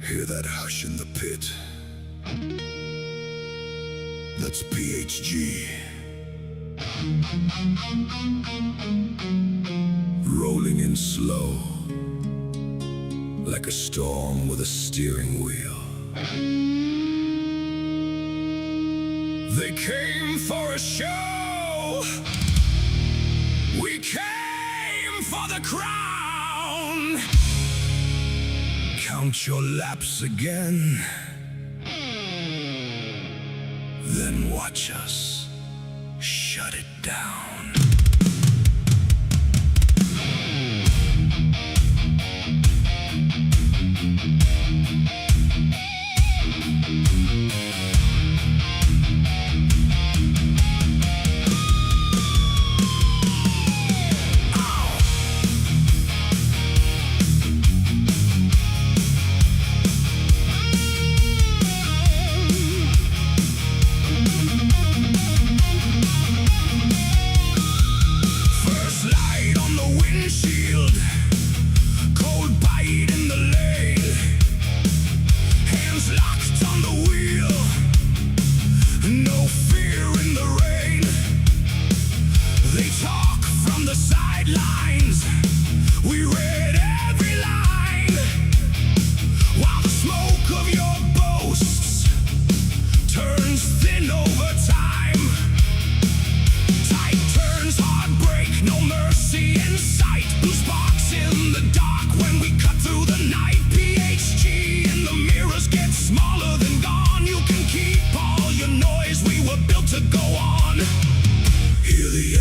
Hear that hush in the pit? That's PHG. Rolling in slow, like a storm with a steering wheel. They came for a show. We came for the crown. Count your laps again, then watch us shut it down.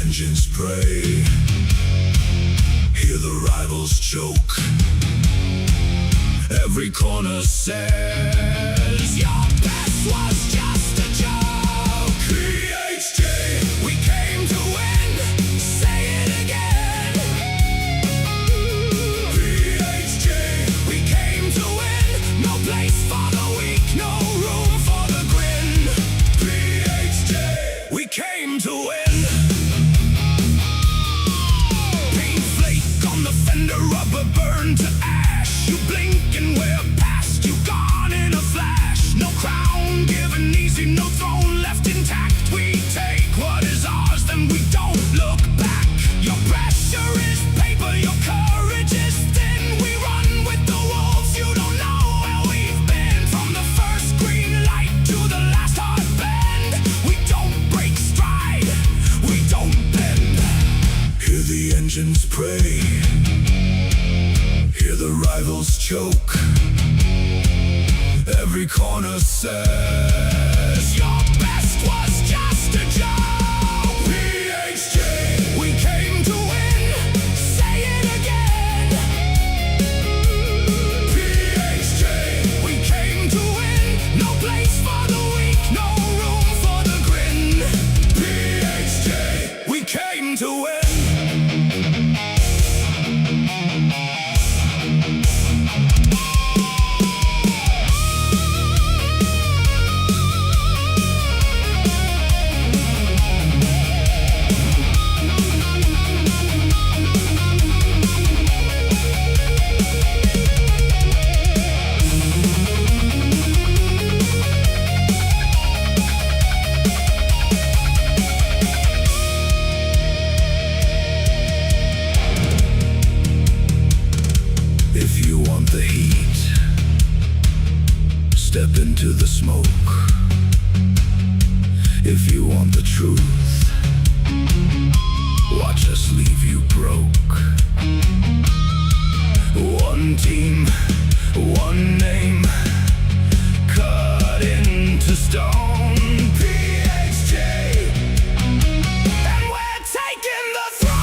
Engines pray, hear the rivals choke. Every corner says your best was just a joke. PHG, we came to win, say it again. PHG, we came to win, no place for the weak, no room for the grin. PHG, we came to win. Rubber burned to ash. You blink and we're past. You gone in a flash. No crown given easy, no throne left intact. We take what is ours, then we don't look back. Your pressure is paper, your courage is thin. We run with the wolves, you don't know where we've been. From the first green light to the last hard bend. We don't break stride, we don't bend. Hear the engines pray, hear the rivals choke. Every corner says your best was just a joke. PHG, we came to win, say it again. PHG, we came to win, no place for the weak, no room for the grin. PHG, we came to win. Step into the smoke. If you want the truth, watch us leave you broke. One team, one name, cut into stone. PHG, and we're taking the throne.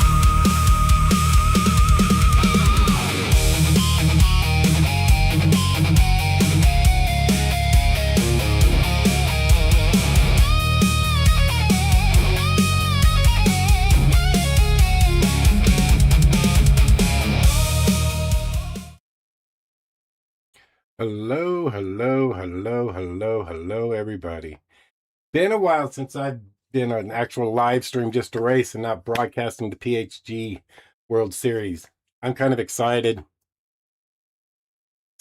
Hello, everybody. Been a while since I've been on an actual live stream, just a race and not broadcasting the PHG World Series. I'm kind of excited.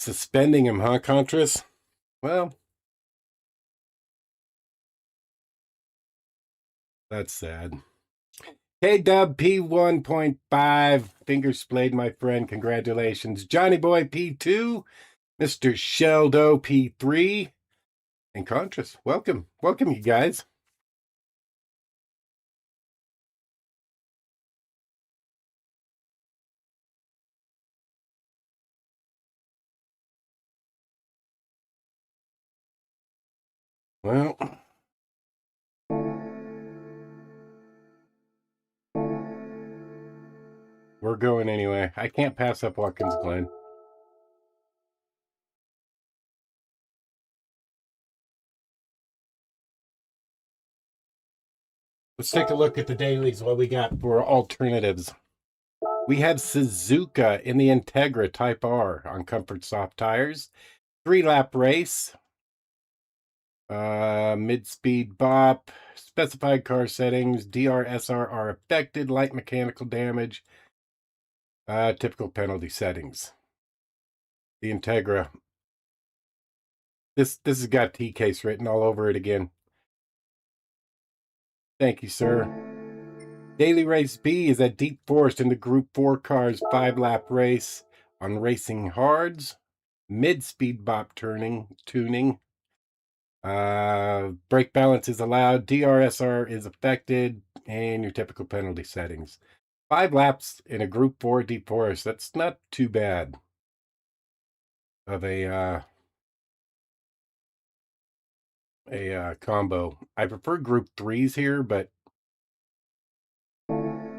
Suspending him, huh, Contras? Well, that's sad. Hey, Dub P1.5. Finger splayed, my friend. Congratulations. Johnny Boy P2. Mr. Sheldo P3. And Contras. Welcome. Welcome, you guys. Well, we're going anyway. I can't pass up Watkins Glen. Let's take a look at the dailies, what we got for alternatives. We have Suzuka in the Integra Type R on Comfort Soft Tires. 3-lap race. Mid-speed bop. Specified car settings. DRSR are affected. Light mechanical damage. Typical penalty settings. The Integra. This has got T-case written all over it again. Thank you, sir. Daily Race B is at Deep Forest in the Group 4 cars 5-lap race on Racing Hards. Mid-speed bop tuning. Brake balance is allowed. DRSR is affected. And your typical penalty settings. 5 laps in a Group 4 Deep Forest. That's not too bad of a combo. I prefer Group 3s here, but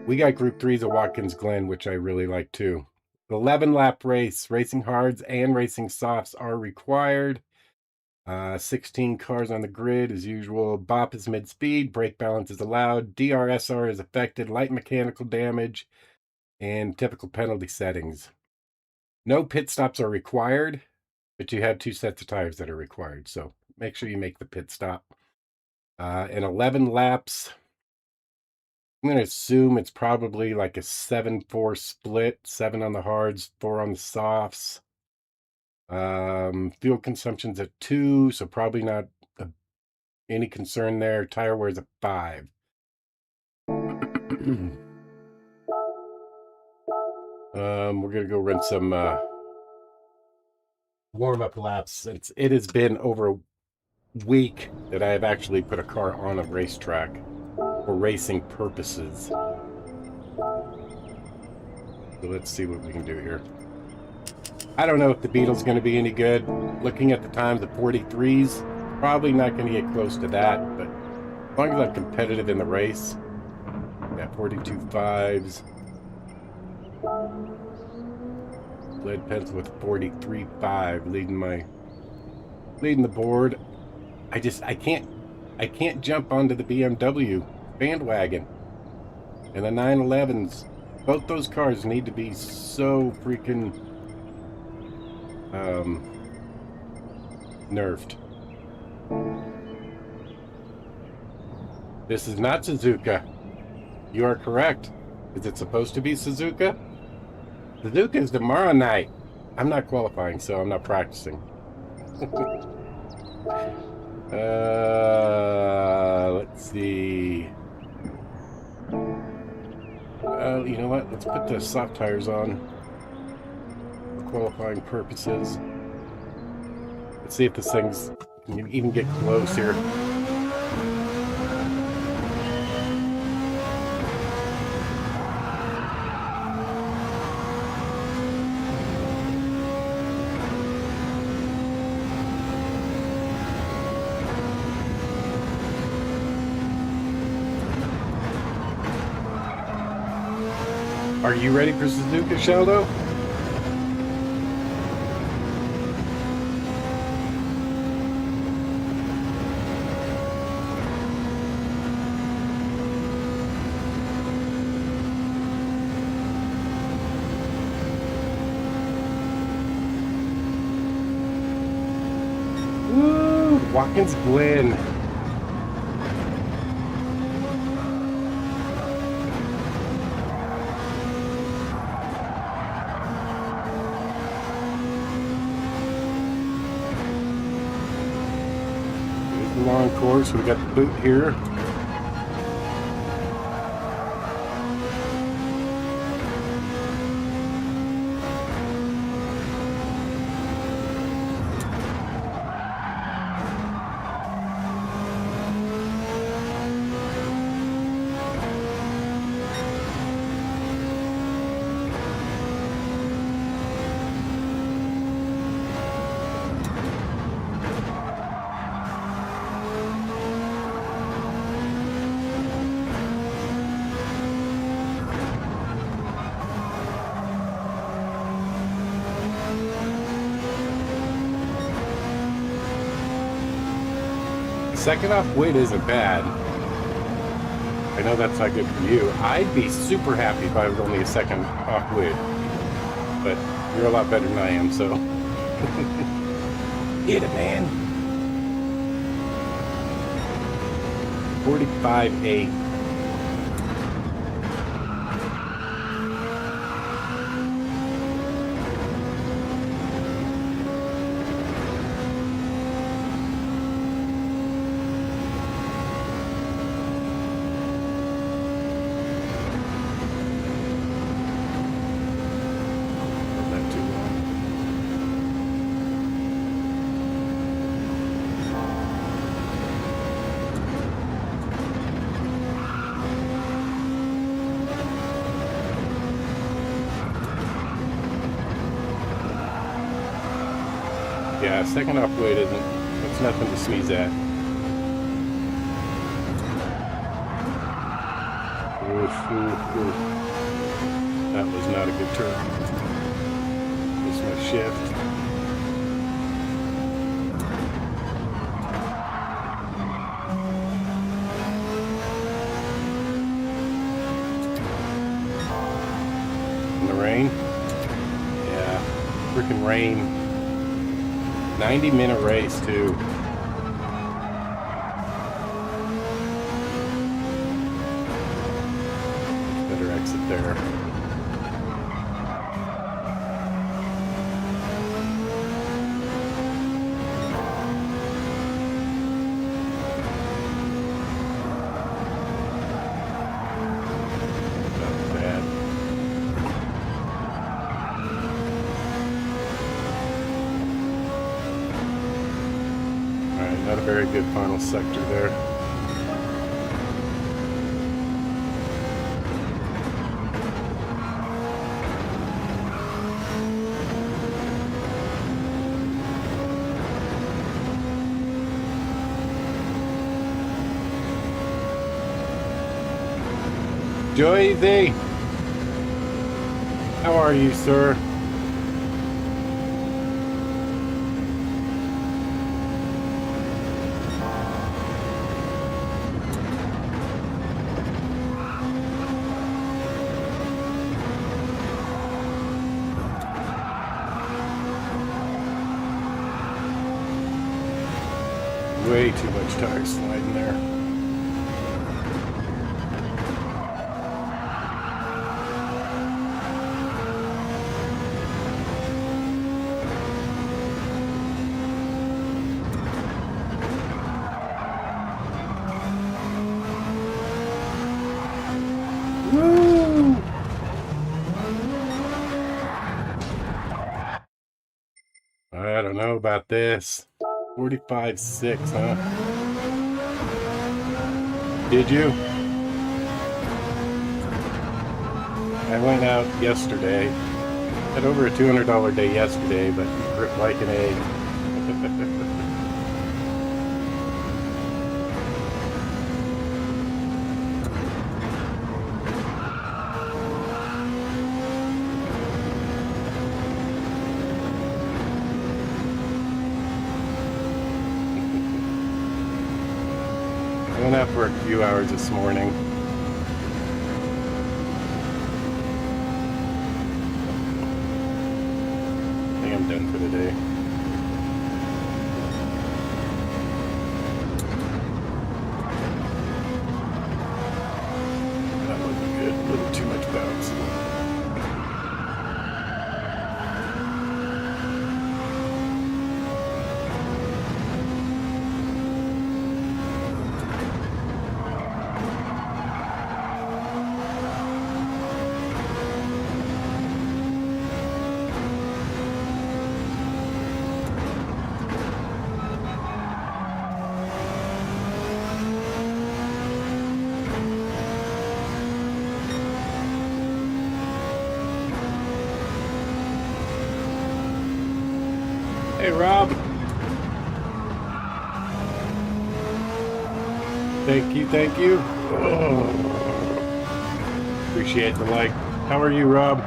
we got Group 3s at Watkins Glen, which I really like too. 11-lap race. Racing Hards and Racing Softs are required. 16 cars on the grid as usual. Bop is mid-speed. Brake balance is allowed. DRSR is affected. Light mechanical damage. And typical penalty settings. No pit stops are required, but you have 2 sets of tires that are required. So make sure you make the pit stop. In 11 laps, I'm going to assume it's probably like a 7-4 split. 7 on the hards, 4 on the softs. Fuel consumption's at 2, so probably not any concern there. Tire wear's at 5. We're gonna go run some warm-up laps since it has been over a week that I have actually put a car on a racetrack for racing purposes. So let's see what we can do here. I don't know if the Beetle's going to be any good. Looking at the times, the 43s, probably not going to get close to that, but as long as I'm competitive in the race, got 42.5s. Lead pencil with 43.5, leading the board. I can't jump onto the BMW bandwagon. And the 911s, both those cars need to be so freaking nerfed. This is not Suzuka. You are correct. Is it supposed to be Suzuka? Suzuka is tomorrow night. I'm not qualifying, so I'm not practicing. Let's see. You know what? Let's put the soft tires on for qualifying purposes. Let's see if this thing's can even get close here. Are you ready for Suzuka, Sheldo? Woo! Watkins Glen. course, we got the boot here. Second off wood isn't bad. I know that's not good for you. I'd be super happy if I was only a second off wood. But you're a lot better than I am, so. Get it, man. 45.8. Yeah, second off weight it's nothing to sneeze at. Oof, oof, oof. That was not a good turn. This is my shift. In the rain? Yeah, freaking rain. 90-minute race too. Better exit there. Not bad. Not a very good final sector there. Joyzy, how are you, sir? Way too much tire sliding there. Woo! I don't know about this. 45.6, huh? Did you? I went out yesterday. Had over a $200 day yesterday, but ripped like an egg. I went out for a few hours this morning. I think I'm done for the day. That wasn't good. A little too much bounce. Hey, Rob. Thank you, thank you. Oh. Appreciate the like. How are you, Rob?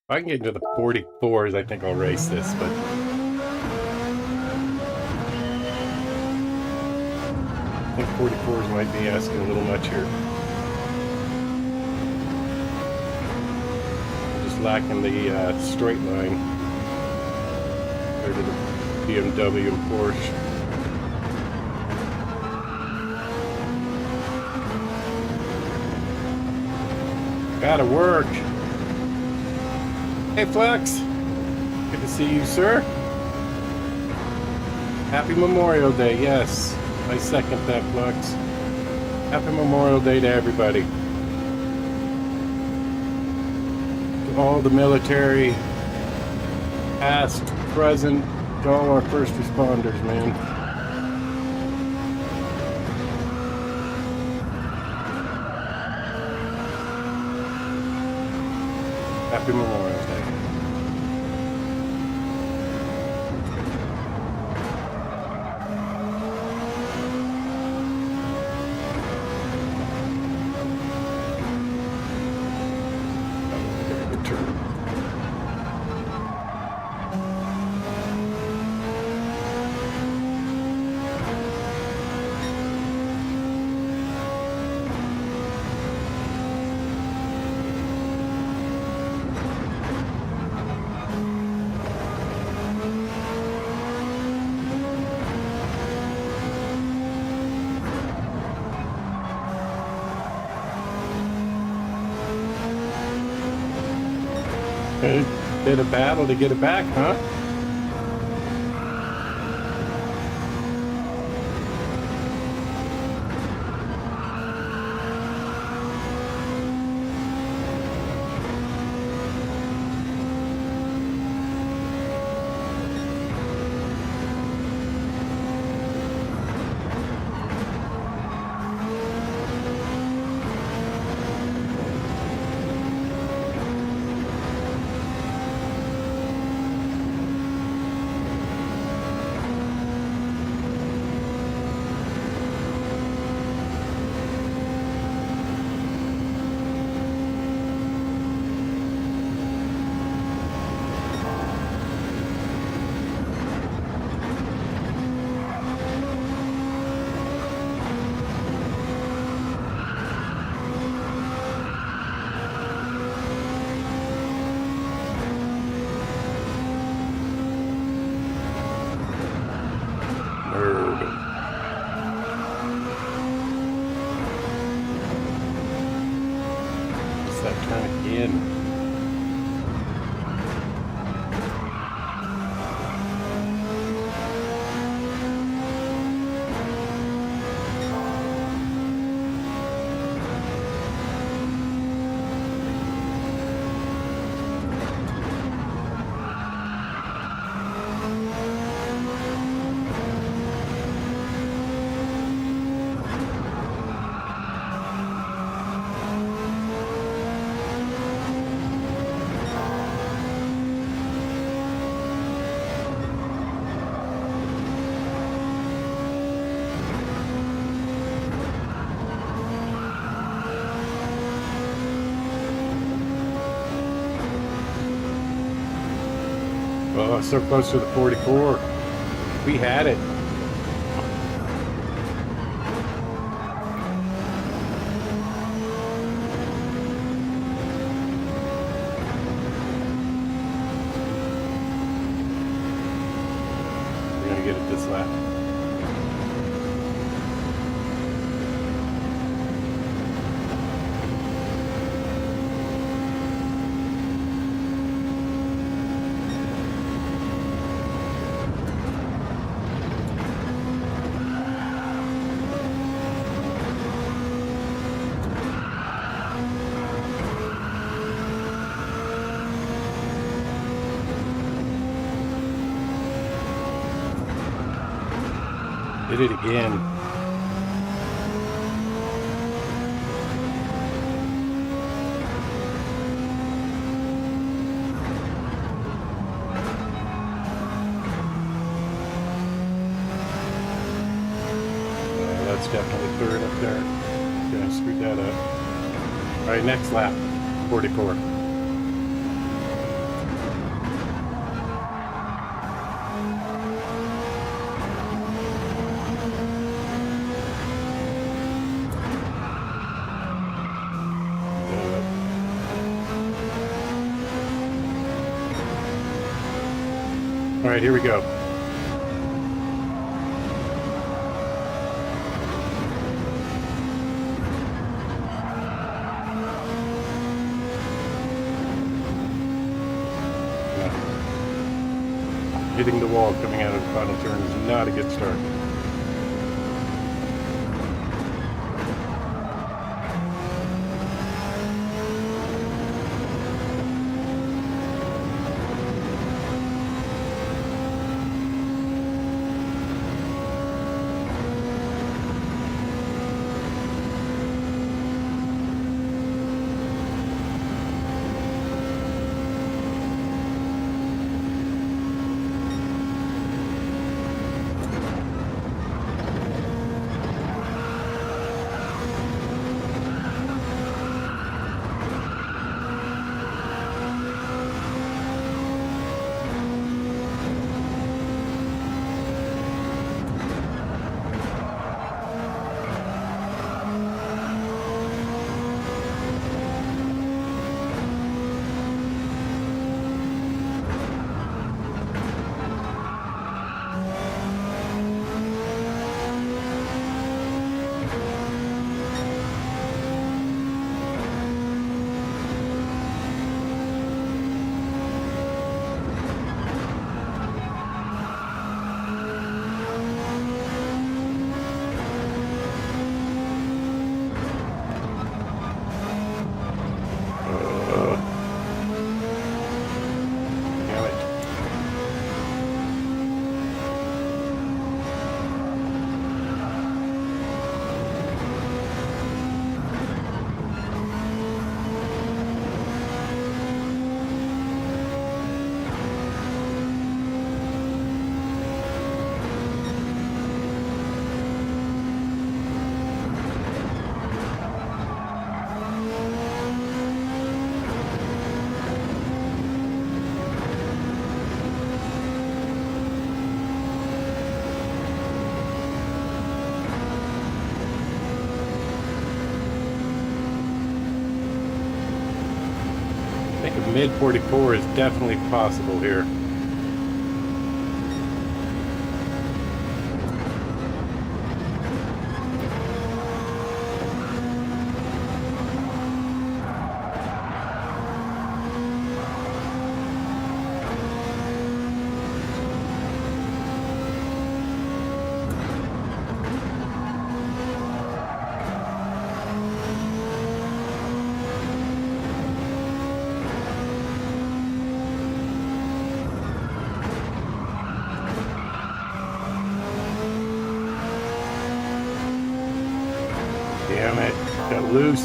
If I can get into the 44s, I think I'll race this, but I think 44s might be asking a little much here. I'm just lacking the straight line compared to the BMW and Porsche. Gotta work. Hey, Flex. Good to see you, sir. Happy Memorial Day. Yes, I second that, Flex. Happy Memorial Day to everybody. To all the military, past, present, to all our first responders, man. Happy Memorial Day. Good turn. Bit of battle to get it back, huh? What's that turn again? Oh, so close to the 44. We had it. We're gonna get it this lap. Did it again. That's definitely third up there. Gonna screw that up. All right, next lap, 44. All right, here we go. Hitting the wall coming out of the final turn is not a good start. I think a mid 44 is definitely possible here. Damn it, got loose.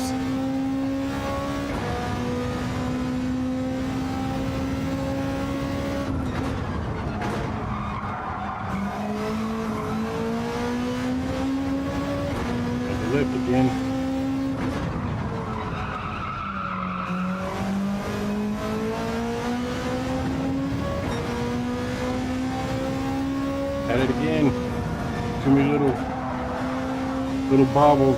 Got the lift again. At it again. Too many little bobbles.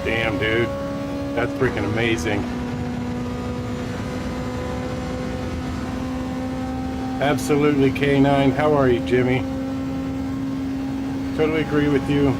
Damn, dude. That's freaking amazing. Absolutely, K9. How are you, Jimmy? Totally agree with you.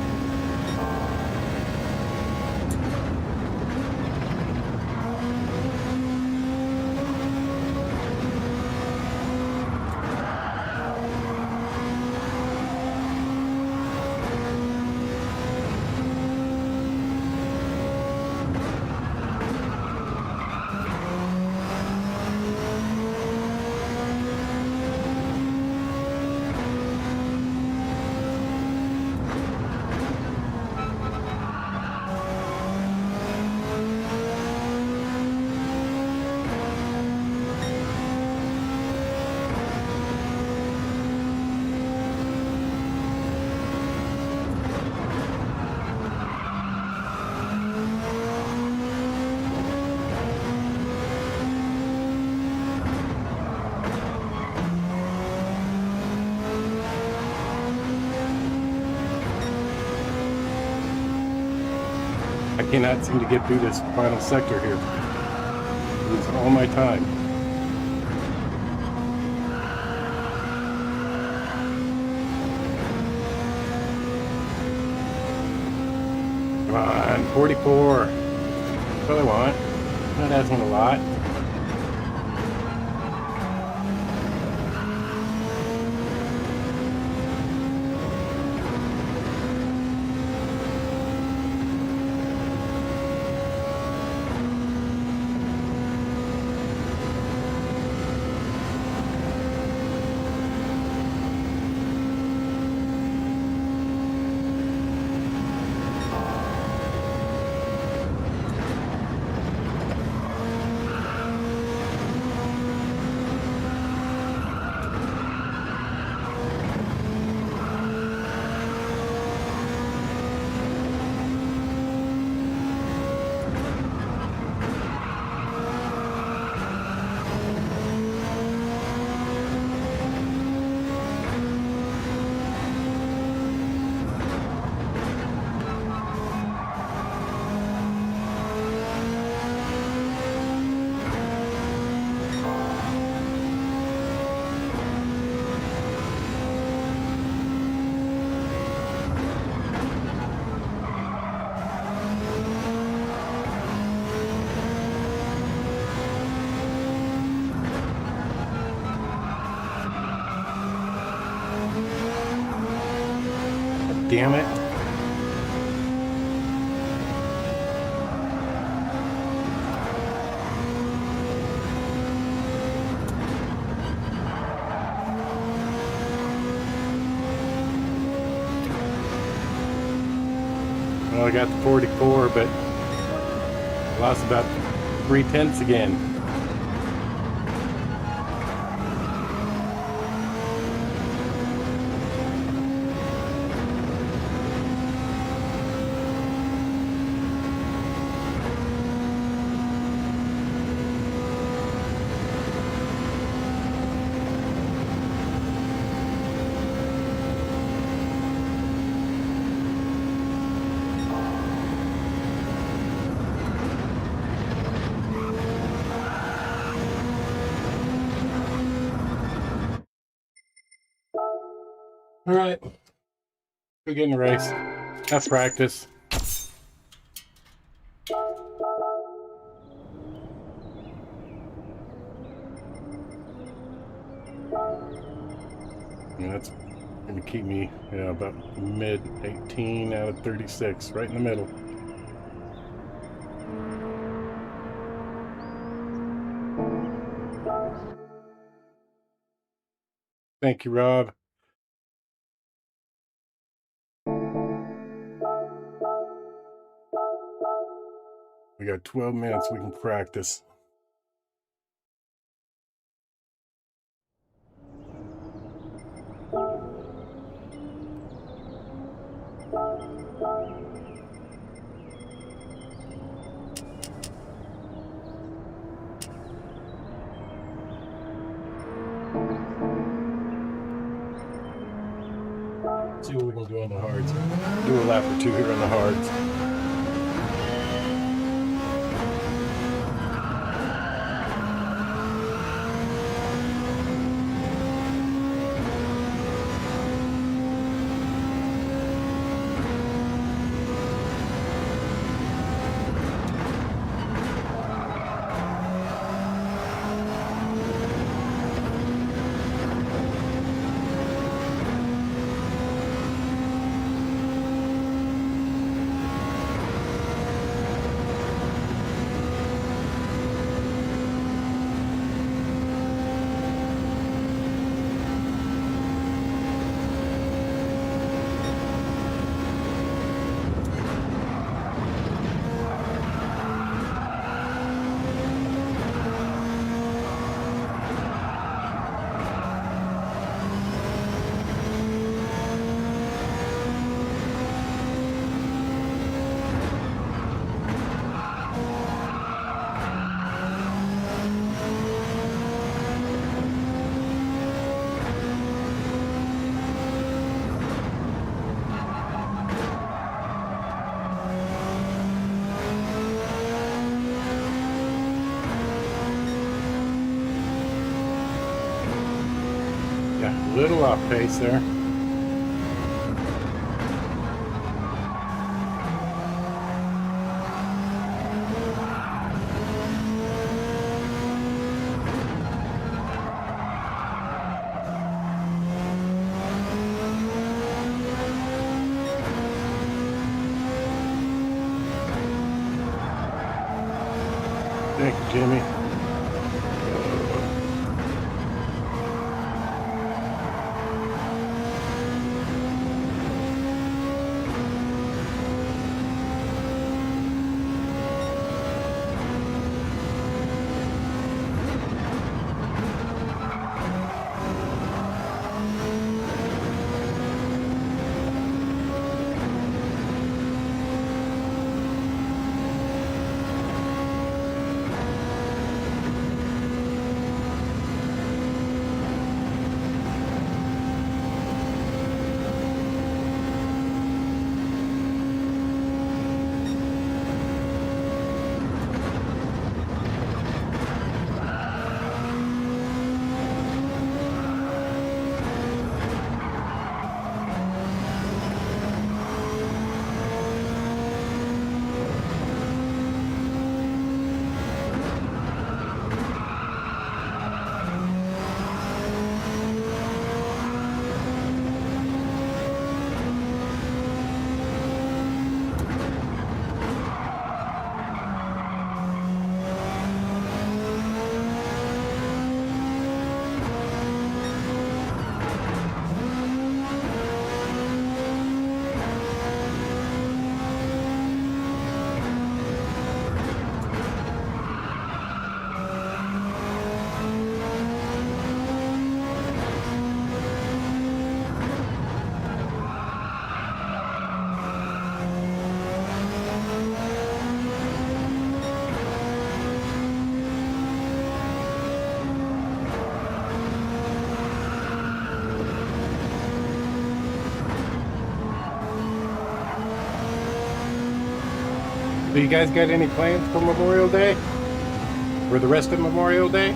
I cannot seem to get through this final sector here. Lose all my time. Come on, 44. That's what I want. That hasn't a lot. Damn it. Well, I got the 44, but I lost about 3/10 again. All right, we're getting a race. That's practice. Yeah, that's going to keep me, about mid 18 out of 36, right in the middle. Thank you, Rob. We got 12 minutes we can practice. See what we can do on the hards. Do a lap or two here on the hards. Little off pace there. Thank you, Jimmy. So you guys got any plans for Memorial Day? For the rest of Memorial Day?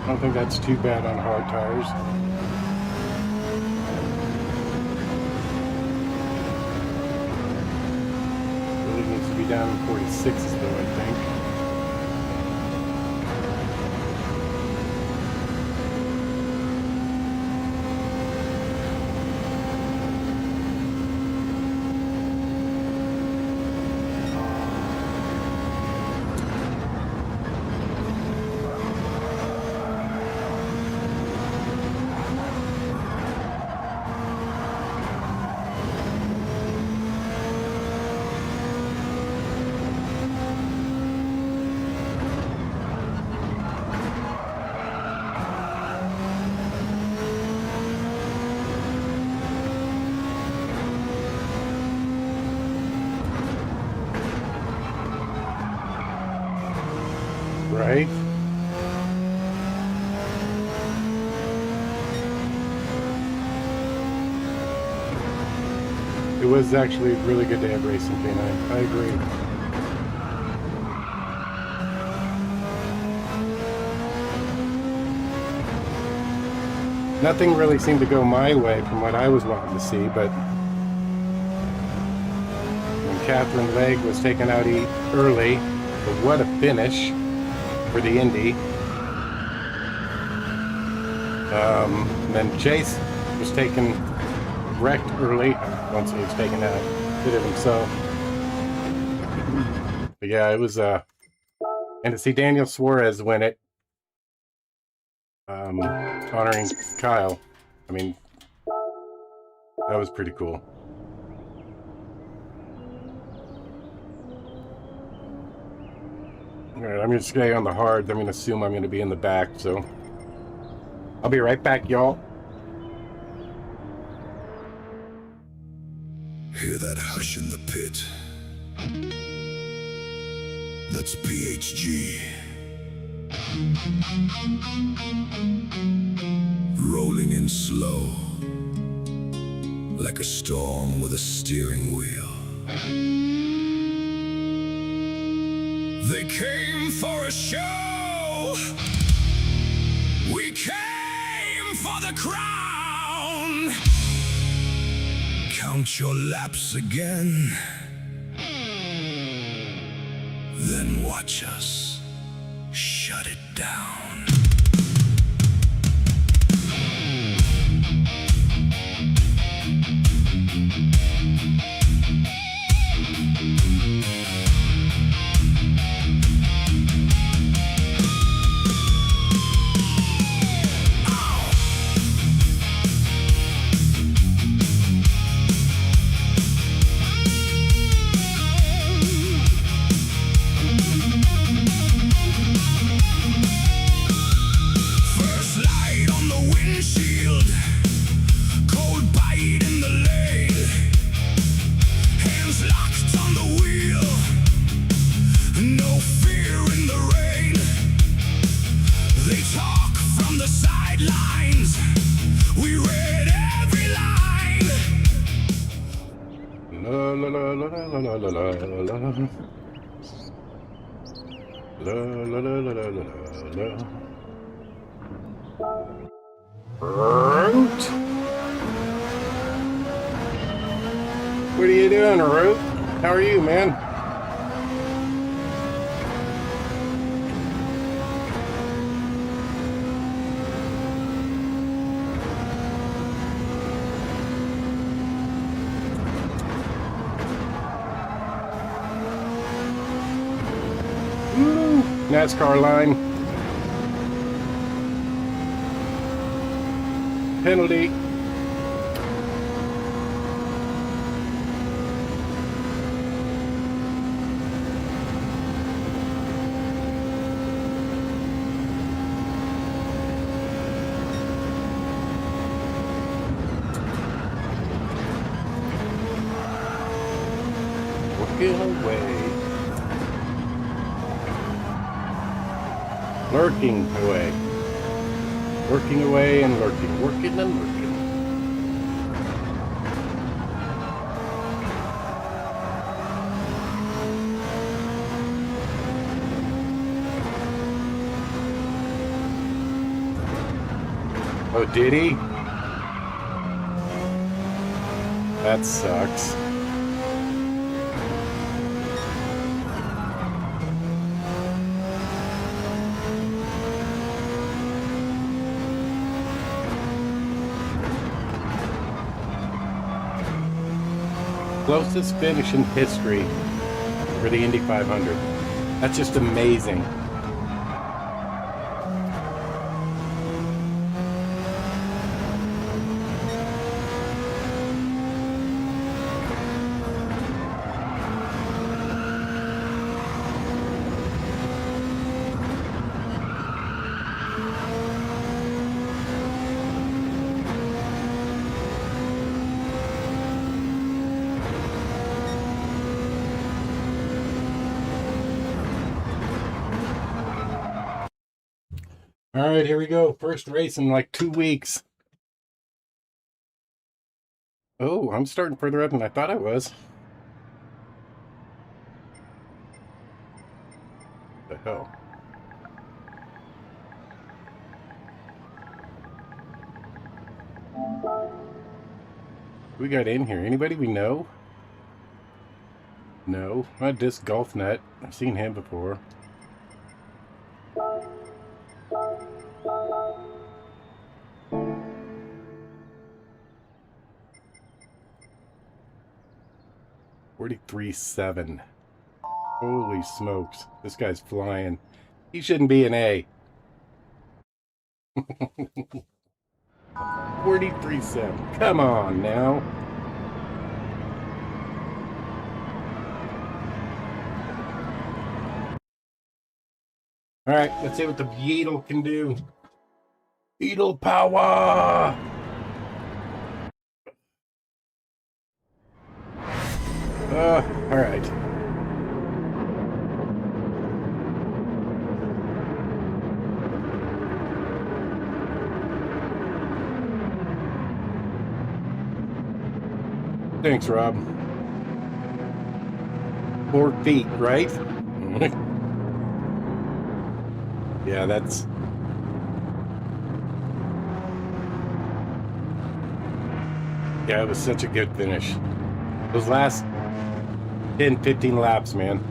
I don't think that's too bad on hard tires. Really needs to be down in 46s though, I think. 8th. It was actually a really good day of racing, K9. I agree. Nothing really seemed to go my way from what I was wanting to see, but when Catherine Legg was taken out early, but what a finish for the Indy. Then Chase was wrecked early once he was taken out. Did it himself. But yeah, it was and to see Daniel Suarez win it, honoring Kyle. I mean, that was pretty cool. Alright, I'm going to stay on the hards. I'm going to assume I'm going to be in the back, so I'll be right back, y'all. Hear that hush in the pit? That's PHG. Rolling in slow, like a storm with a steering wheel. They came for a show. We came for the crown. Count your laps again, then watch us shut it down. What are you doing, Root? How are you, man? NASCAR line. Penalty. Working away. Lurking away. Working away and lurking. Working and lurking. Oh, did he? That sucks. Closest finish in history for the Indy 500. That's just amazing. All right, here we go. First race in like 2 weeks. Oh, I'm starting further up than I thought I was. The hell? Who we got in here? Anybody we know? No. Disc Golf Nut. I've seen him before. $43.7. Holy smokes. This guy's flying. He shouldn't be an A. 43.7. Come on now. All right, let's see what the Beetle can do. Beetle power! All right. Thanks, Rob. 4 feet, right? Yeah, that's... Yeah, it was such a good finish. Those last 10, 15 laps, man.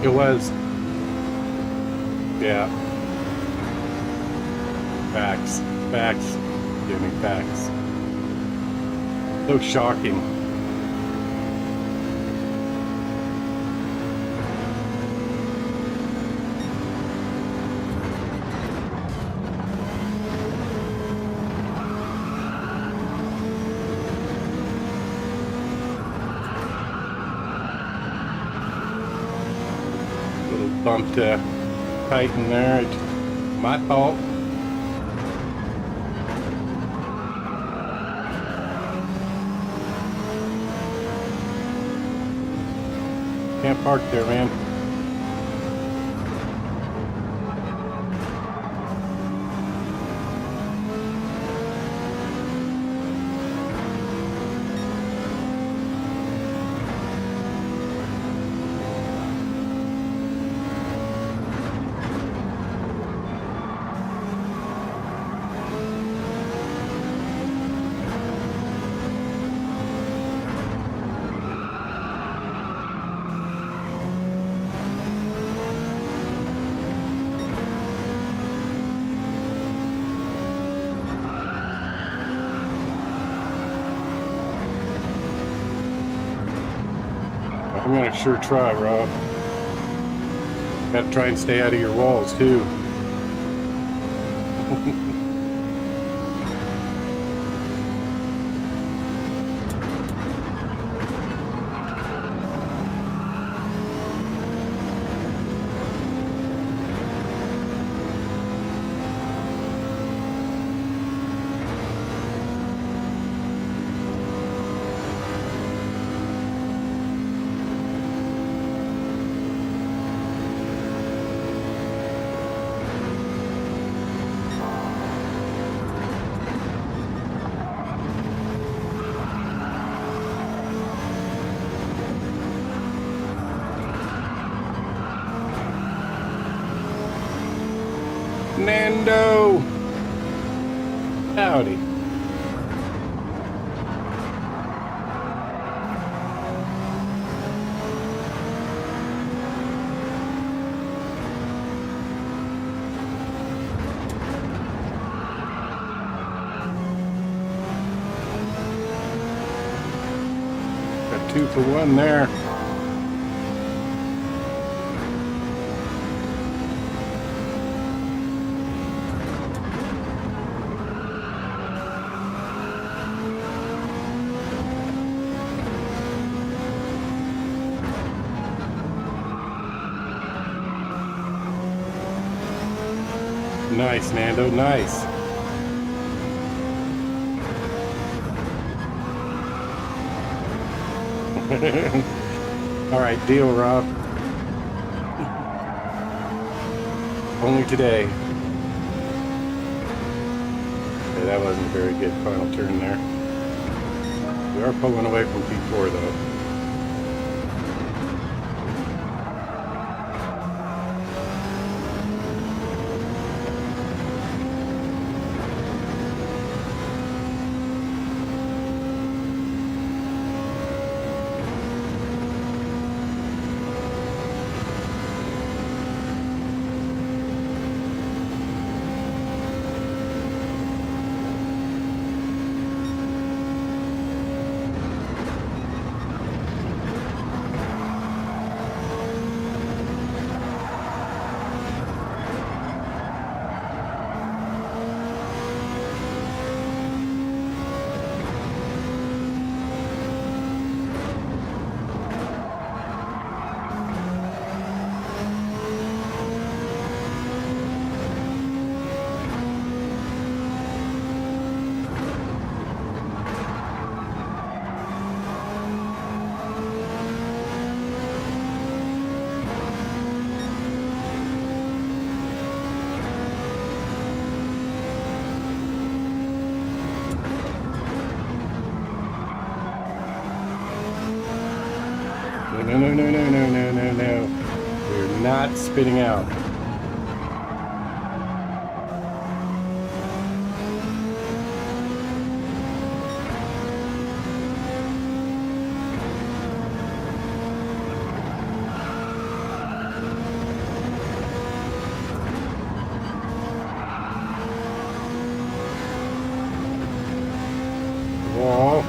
It was. Yeah. Facts. Facts. Give me facts. So shocking. Bump to tighten there. It's my fault. Can't park there, man. I'm gonna sure try, Rob. Gotta try and stay out of your walls, too. Nando! Howdy. Got 2 for 1 there. Nice, Nando, nice. All right, deal, Rob. Only today. Okay, that wasn't a very good final turn there. We are pulling away from P4 though. No. We're not spitting out. Wall.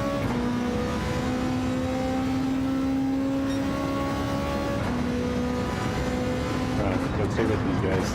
Let's stay with these guys.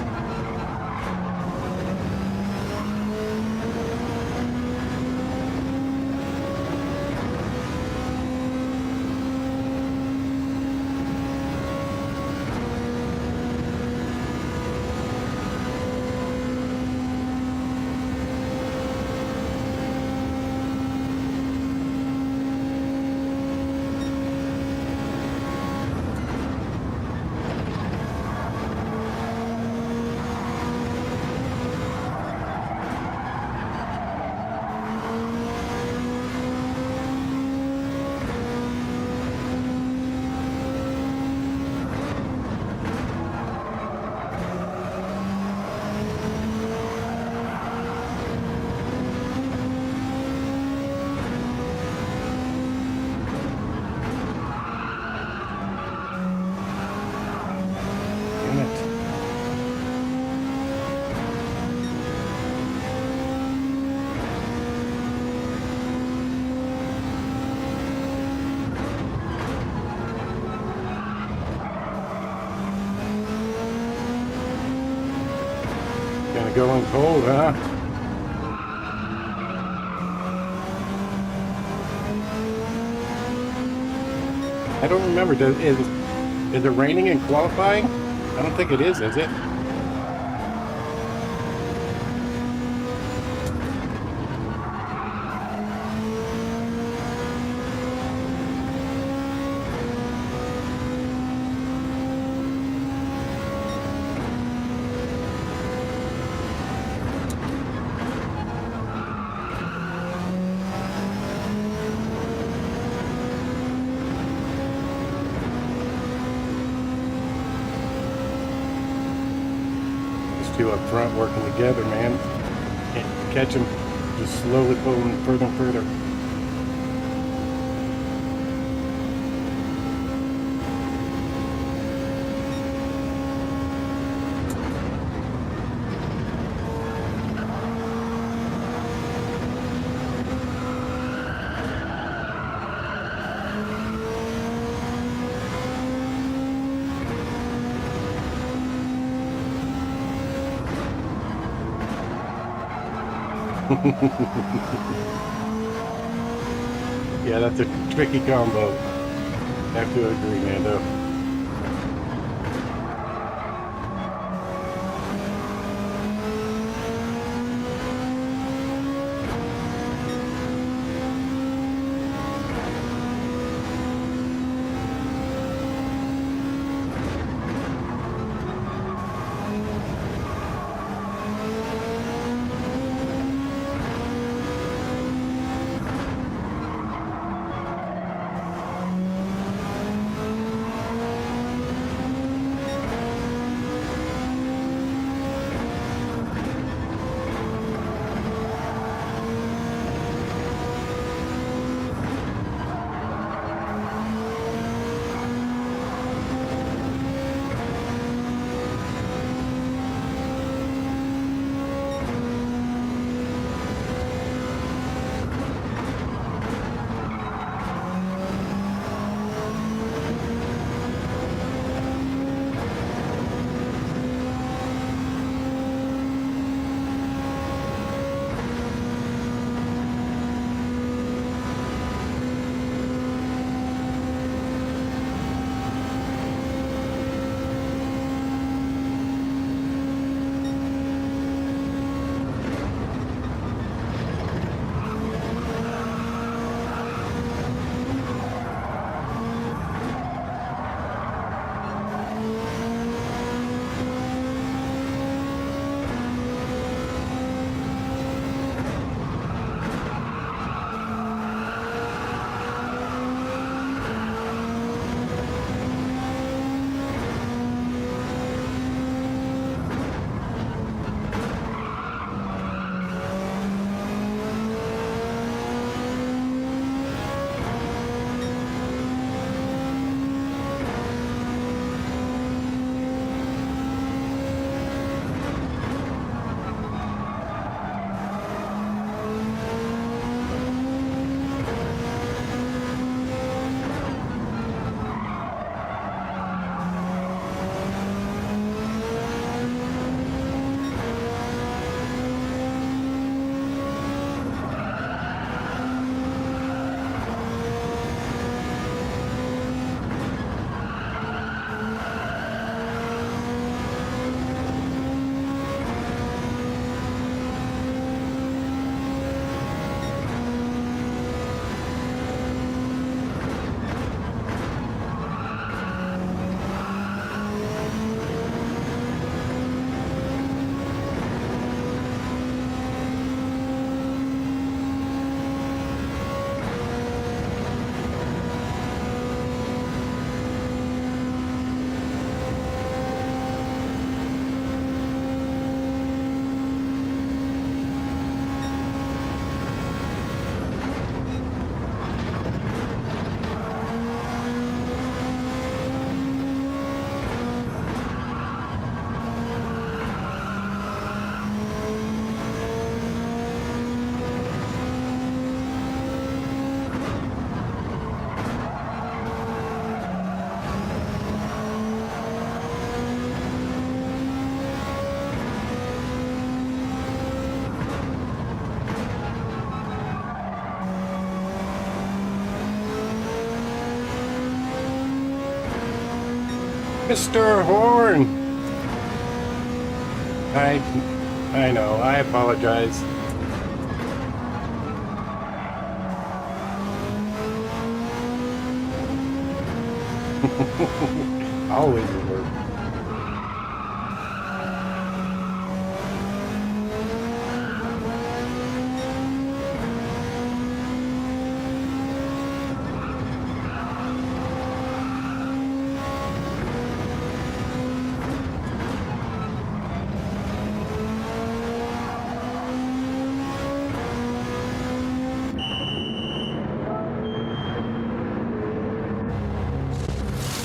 Gonna go in cold, huh? I don't remember. Is it raining in qualifying? I don't think it is it? Two up front working together, man. Can't catch them. Just slowly pulling further and further. Yeah, that's a tricky combo. I have to agree, Mando. Mr. Horn! I know, I apologize. Always a word.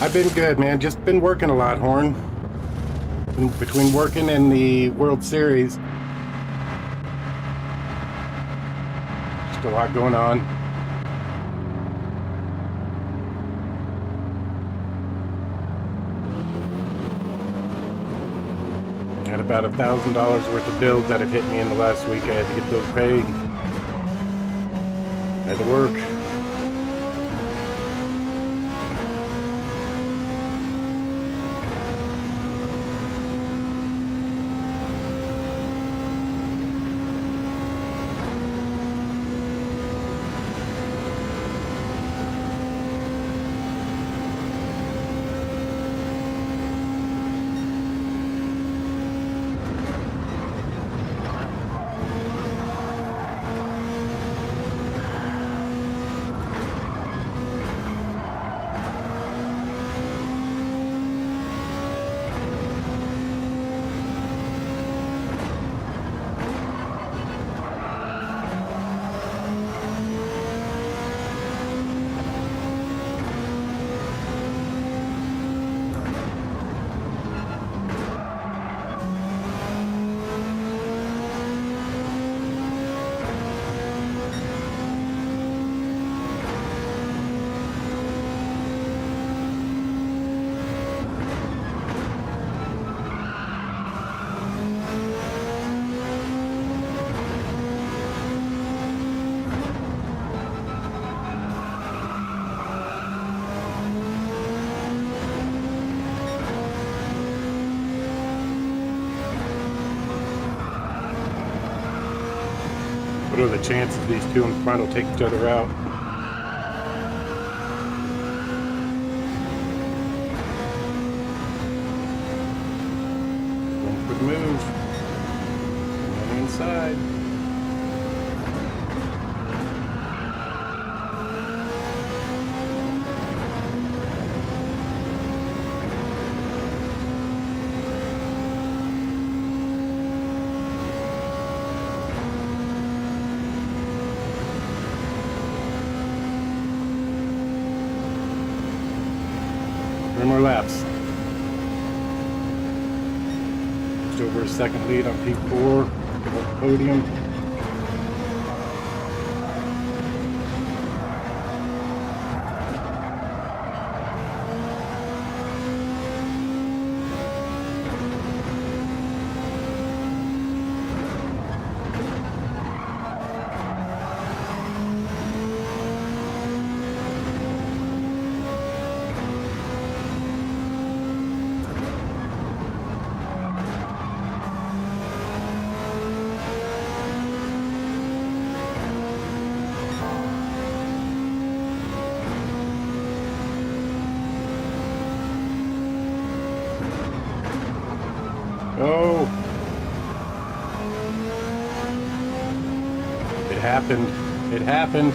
I've been good, man. Just been working a lot, Horn. Between working and the World Series. Just a lot going on. Had about $1,000 worth of bills that have hit me in the last week. I had to get those paid. Had to work. What are the chances these two in front will take each other out? Going for the move. On the inside. Three more laps. Just over a second lead on P4. Give up the podium. Oh! It happened. It happened.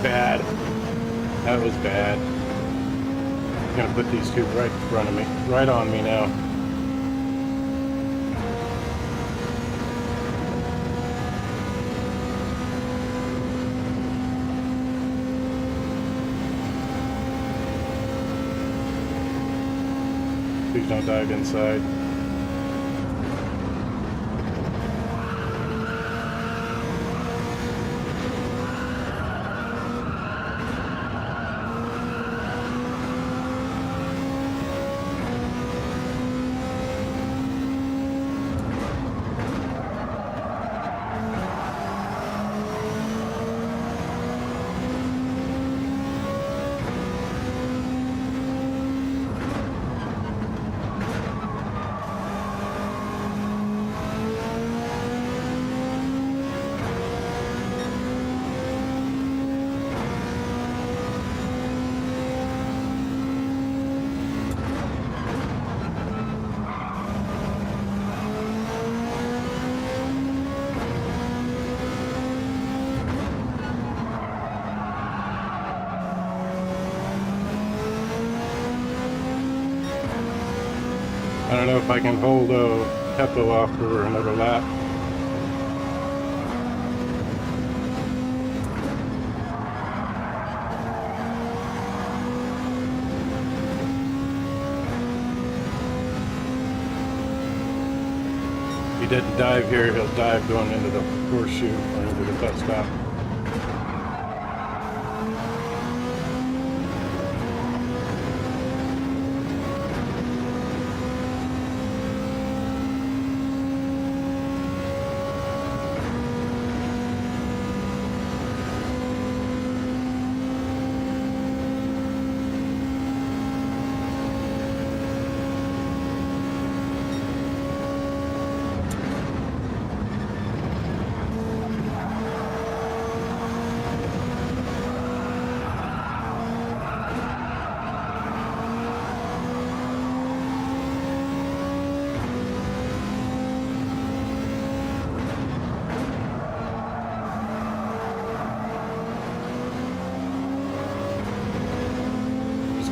Bad. That was bad. I'm gonna put these two right in front of me, right on me now. Please don't dive inside. I don't know if I can hold Peppo off for another lap. If he doesn't dive here, he'll dive going into the horseshoe or into the bus stop.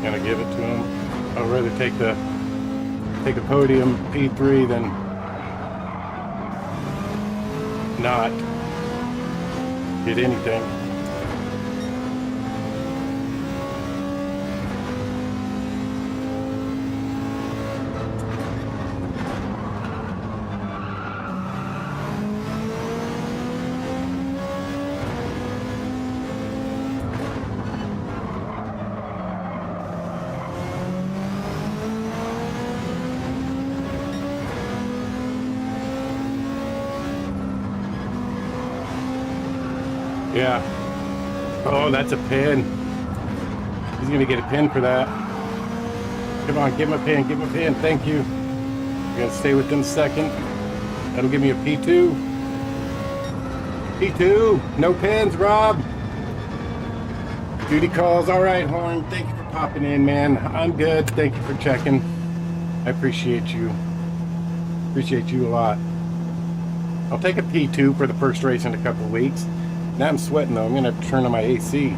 Gonna give it to him. I'd rather take a podium P3 than not get anything. Yeah. Oh, that's a pin. He's gonna get a pin for that. Come on, give him a pin, give him a pin. Thank you. You're gonna stay within a second. That'll give me a P2. P2. No pins, Rob. Duty calls. All right, Horn. Thank you for popping in, man. I'm good. Thank you for checking. I appreciate you. Appreciate you a lot. I'll take a P2 for the first race in a couple of weeks. Now I'm sweating though. I'm gonna have to turn on my AC.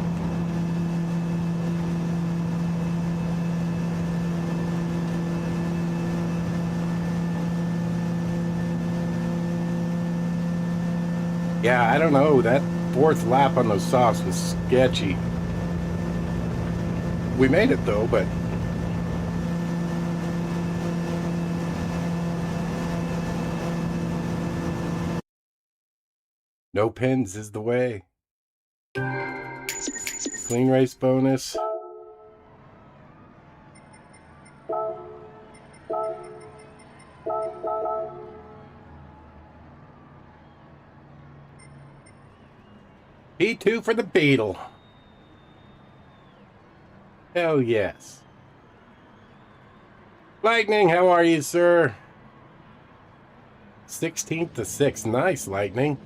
Yeah, I don't know. That fourth lap on those softs was sketchy. We made it though, but no pins is the way. Clean race bonus. P2 for the Beetle. Hell yes. Lightning, how are you, sir? 16th to 6th. Nice, Lightning.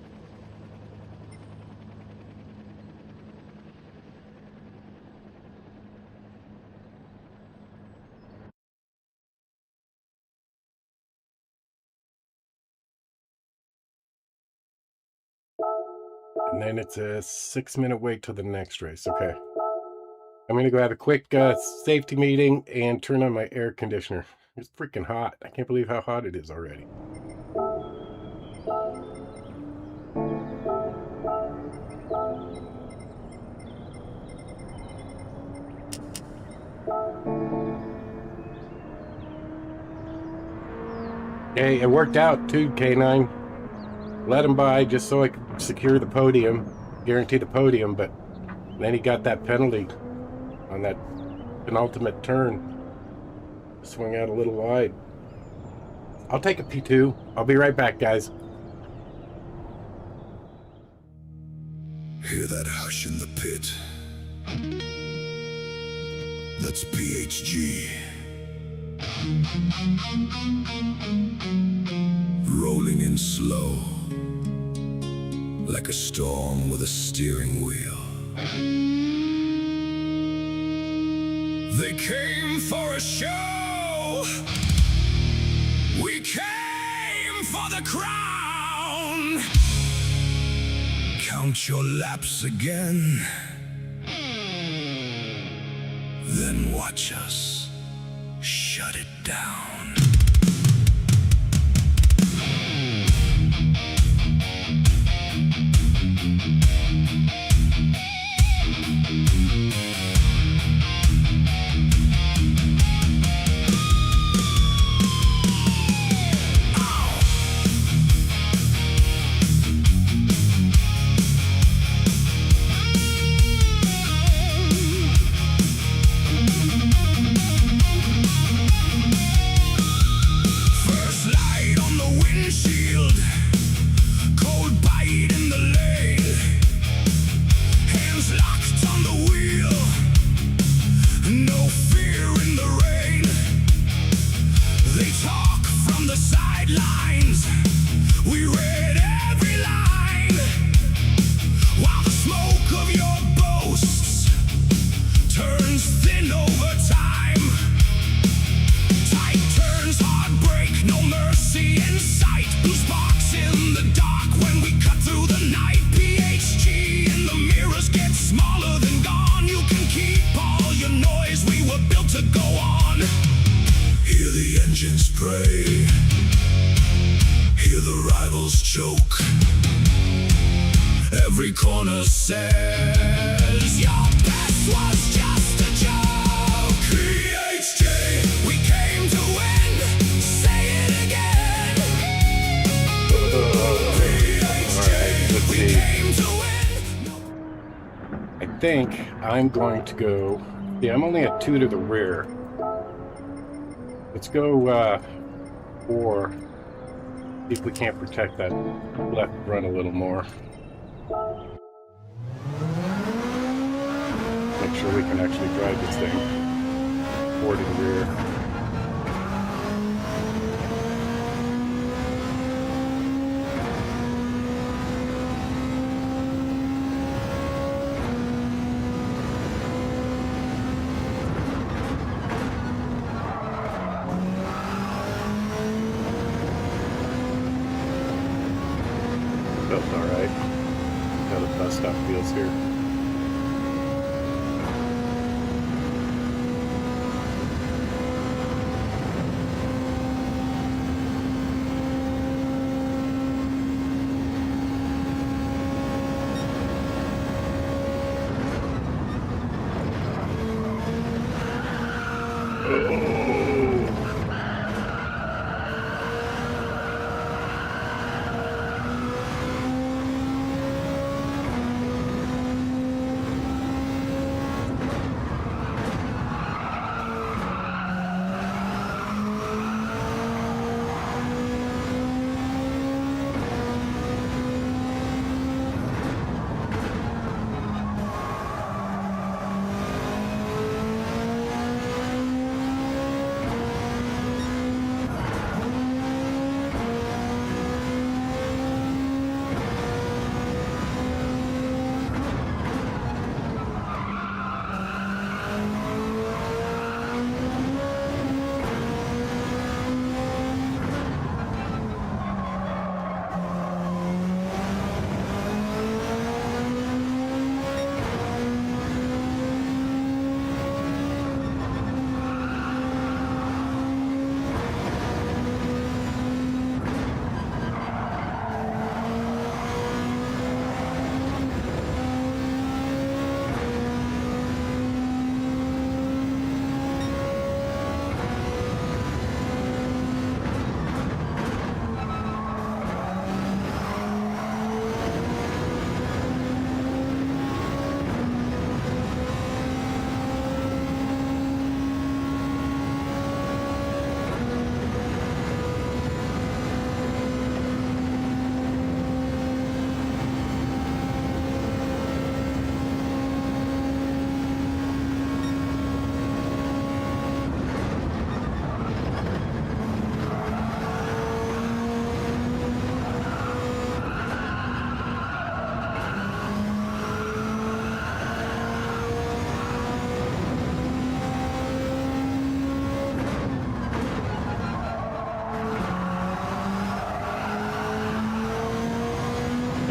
And then it's a 6-minute wait till the next race. Okay. I'm going to go have a quick safety meeting and turn on my air conditioner. It's freaking hot. I can't believe how hot it is already. Hey, it worked out too, K9. Let him by just so I could secure the podium, guarantee the podium, but then he got that penalty on that penultimate turn. Swung out a little wide. I'll take a P2. I'll be right back, guys. Hear that hush in the pit? That's PHG. Rolling in slow, like a storm with a steering wheel. They came for a show. We came for the crown. Count your laps again, then watch us shut it down. Pray. Hear the rivals choke. Every corner says your best was just a joke. PHJ, we came to win. Say it again. PHJ, we came to win. I think I'm going to go. Yeah, I'm only at 2 to the rear. Let's go 4. See if we can't protect that left front a little more. Make sure we can actually drive this thing 4 to the rear. That's all right. How the bus stop feels here.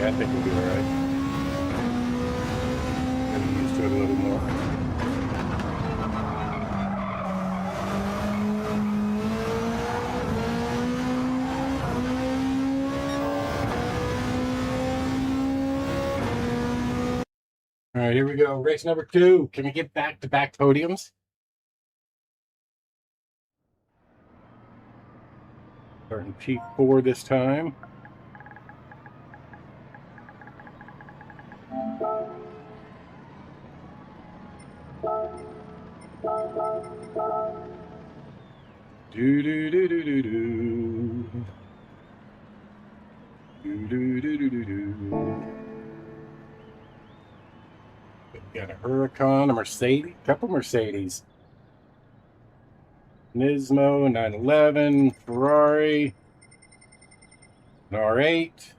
Yeah, I think we'll be all right. Getting used to it a little more. All right, here we go. Race number 2. Can we get back-to-back podiums? Starting P4 this time. Do do do do do do. Do do do do do do. Got a Huracan, a Mercedes, couple Mercedes. Nismo, 911, Ferrari, an R8,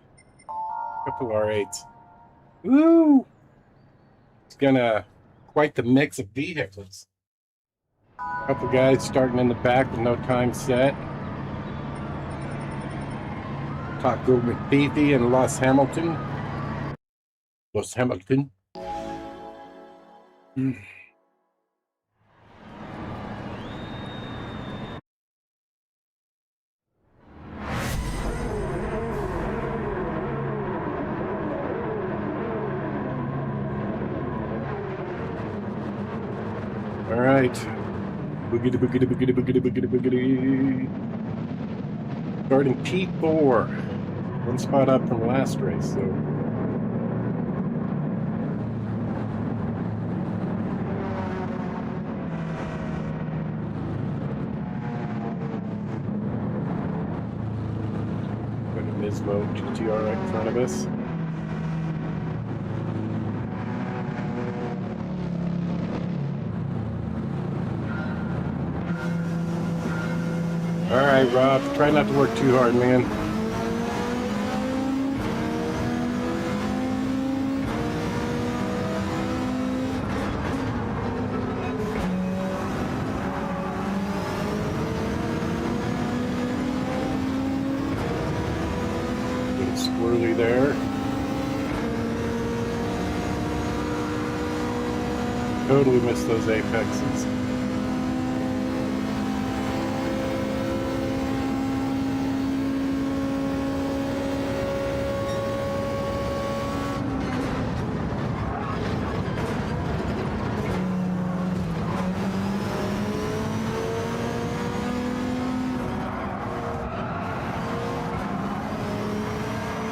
couple R8s. Woo! It's gonna quite the mix of vehicles. Couple guys starting in the back with no time set. Taco McBeefy and Los Hamilton. Los Hamilton. All right. Boogity, boogity, boogity, boogity, boogity, boogity. Starting P4. One spot up from last race, so. Got a Nismo GTR right in front of us. All right, Rob, try not to work too hard, man. Little squirrely there. Totally missed those apexes.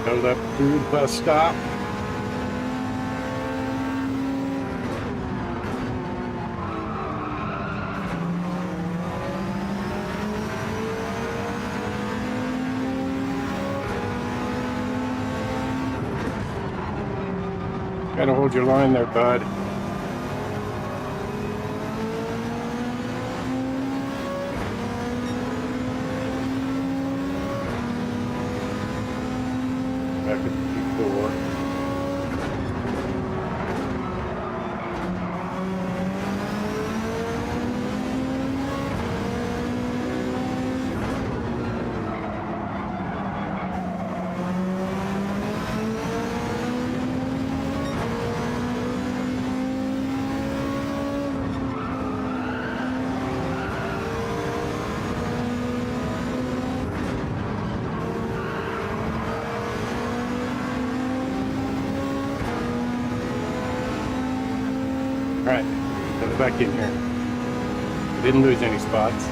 Held up through the bus stop. Gotta hold your line there, bud. Back at P4. All right, put it back in here. We didn't lose any spots.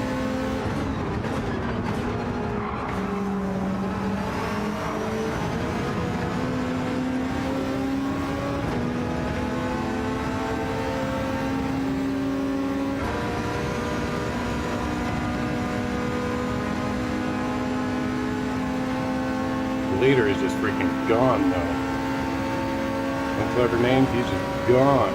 The leader is just freaking gone, though. No clever names, he's just gone.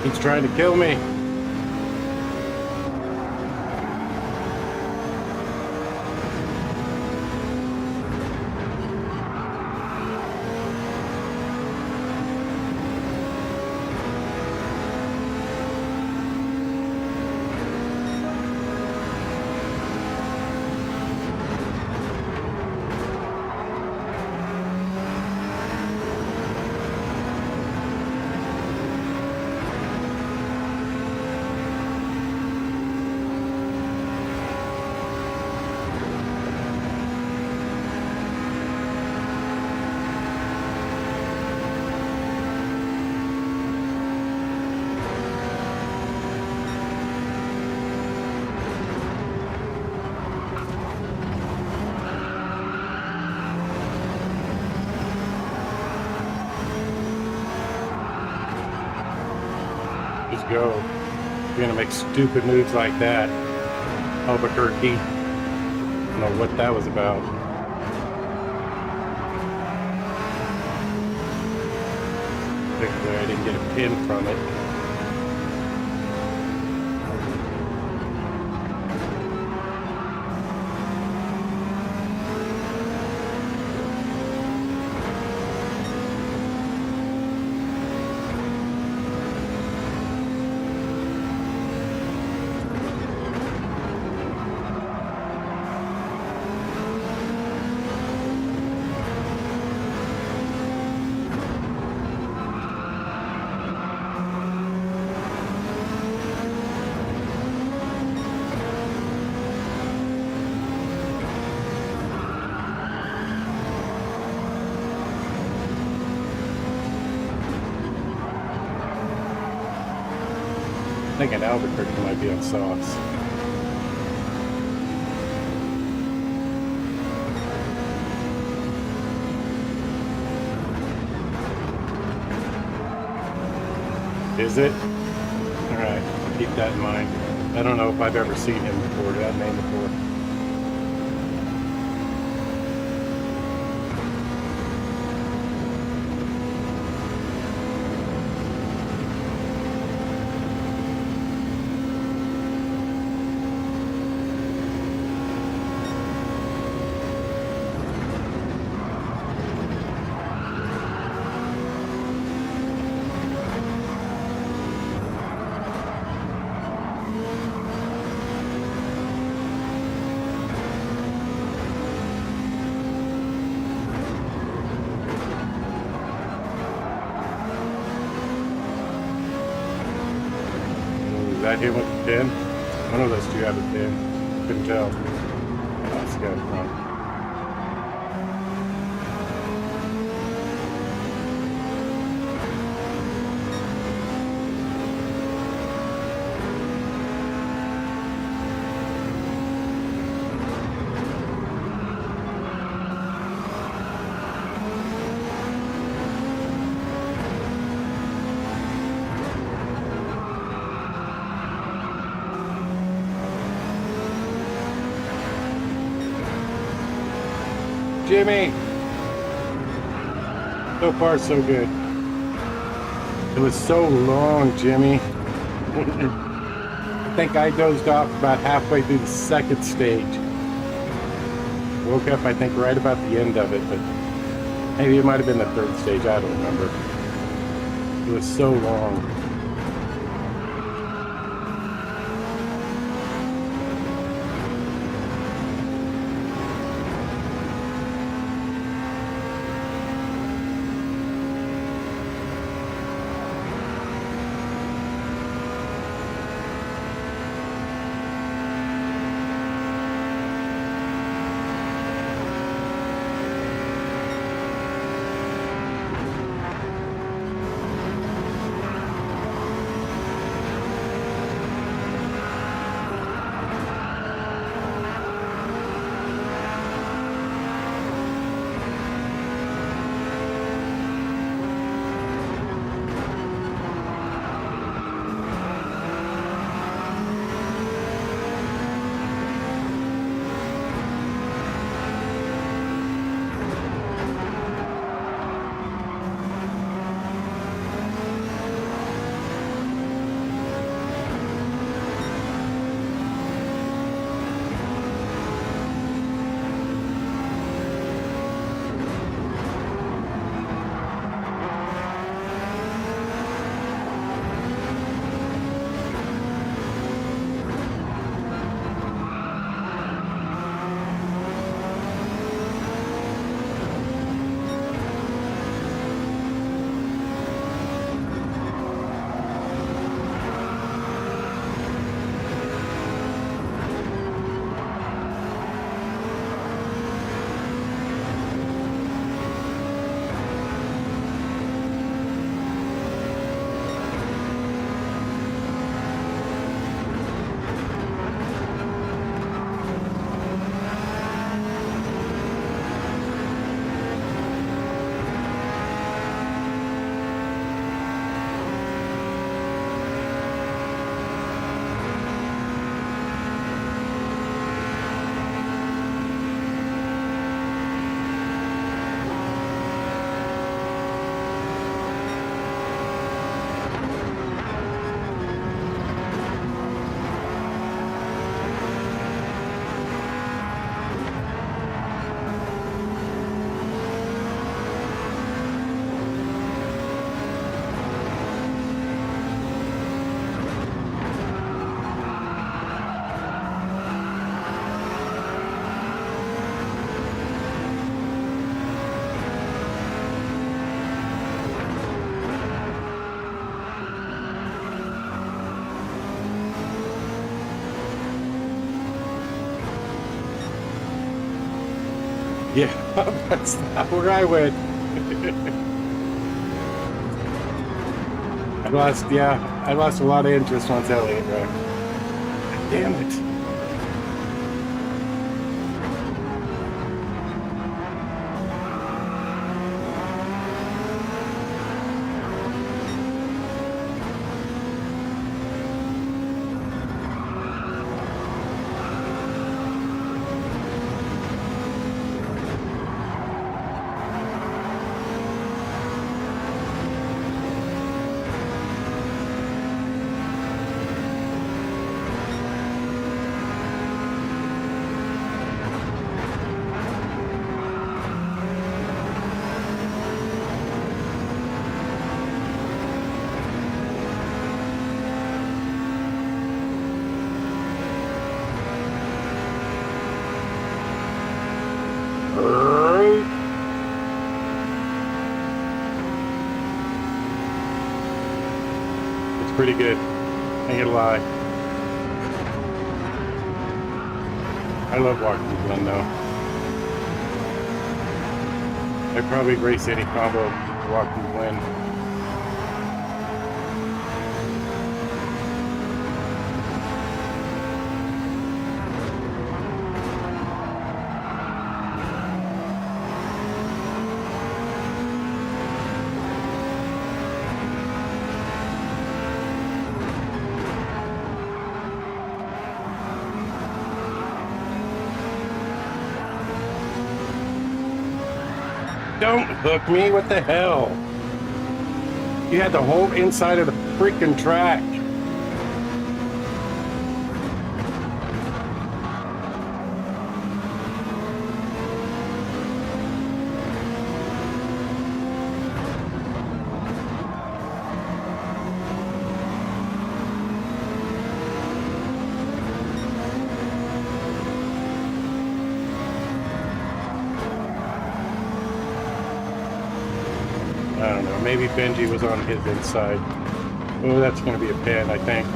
He's trying to kill me. Just go. You're gonna make stupid moves like that. Albuquerque. I don't know what that was about. Thankfully, I didn't get a pin from it. I think an Albuquerque might be on sauce. Is it? Alright, keep that in mind. I don't know if I've ever seen him before, that name before. Is that him with the pin? One of those two have a pin. Couldn't tell. Oh, that's the guy in front. Jimmy! So far, so good. It was so long, Jimmy. I think I dozed off about halfway through the second stage. Woke up, I think, right about the end of it, but maybe it might have been the third stage, I don't remember. It was so long. That's not where I went. I lost a lot of interest once Elliot wrecked. Damn it. It's pretty good. Ain't gonna lie. I love Watkins Glen though. I'd probably race any combo of Watkins Glen. Don't hook me, what the hell? You had the whole inside of the freaking track. I don't know, maybe Benji was on his inside. Oh, that's going to be a pin, I think.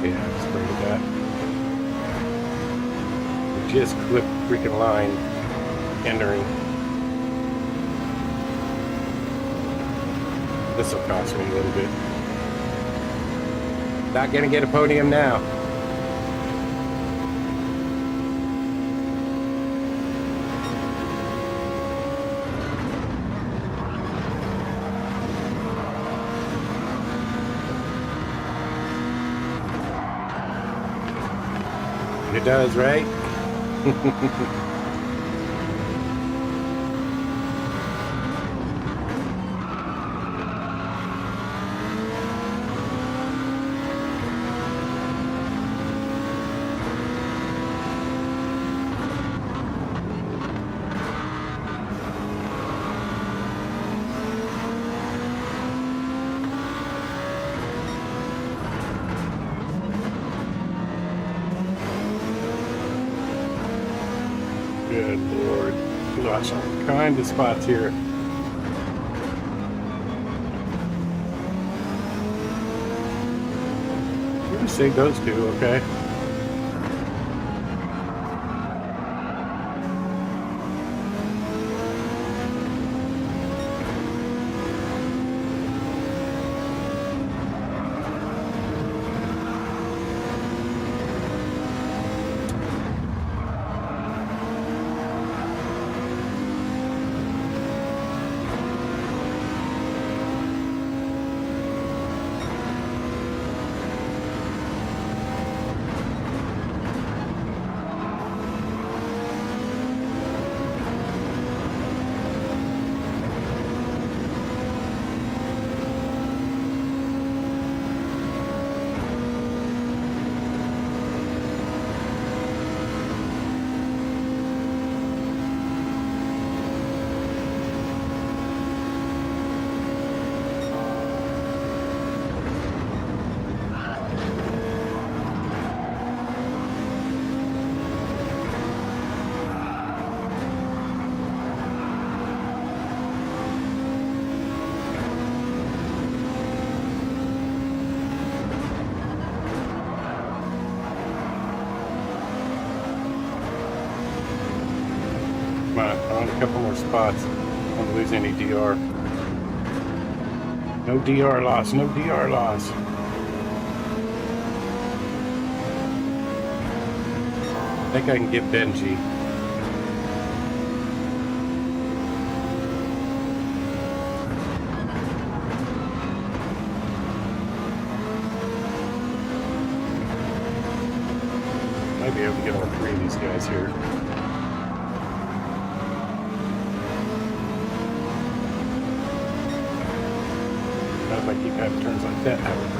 Yeah, sprayed that. Just clipped freaking line entering. This will cost me a little bit. Not gonna get a podium now. It does, right? Good Lord. Gosh, all kinds of spots here. We're gonna save those two, okay? Come on, I want a couple more spots. I don't want to lose any DR. No DR loss, no DR loss. I think I can get Benji. Might be able to get all three of these guys here. Not if I keep having turns like that, however.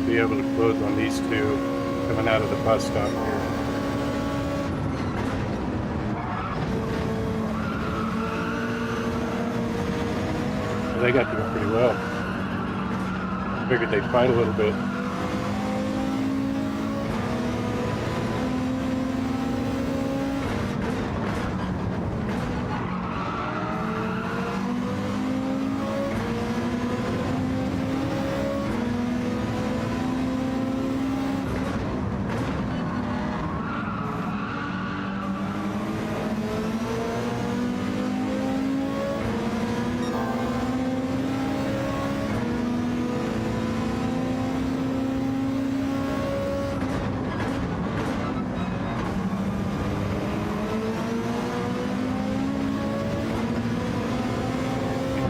Be able to close on these two coming out of the bus stop here. Well, they got doing pretty well. Figured they'd fight a little bit.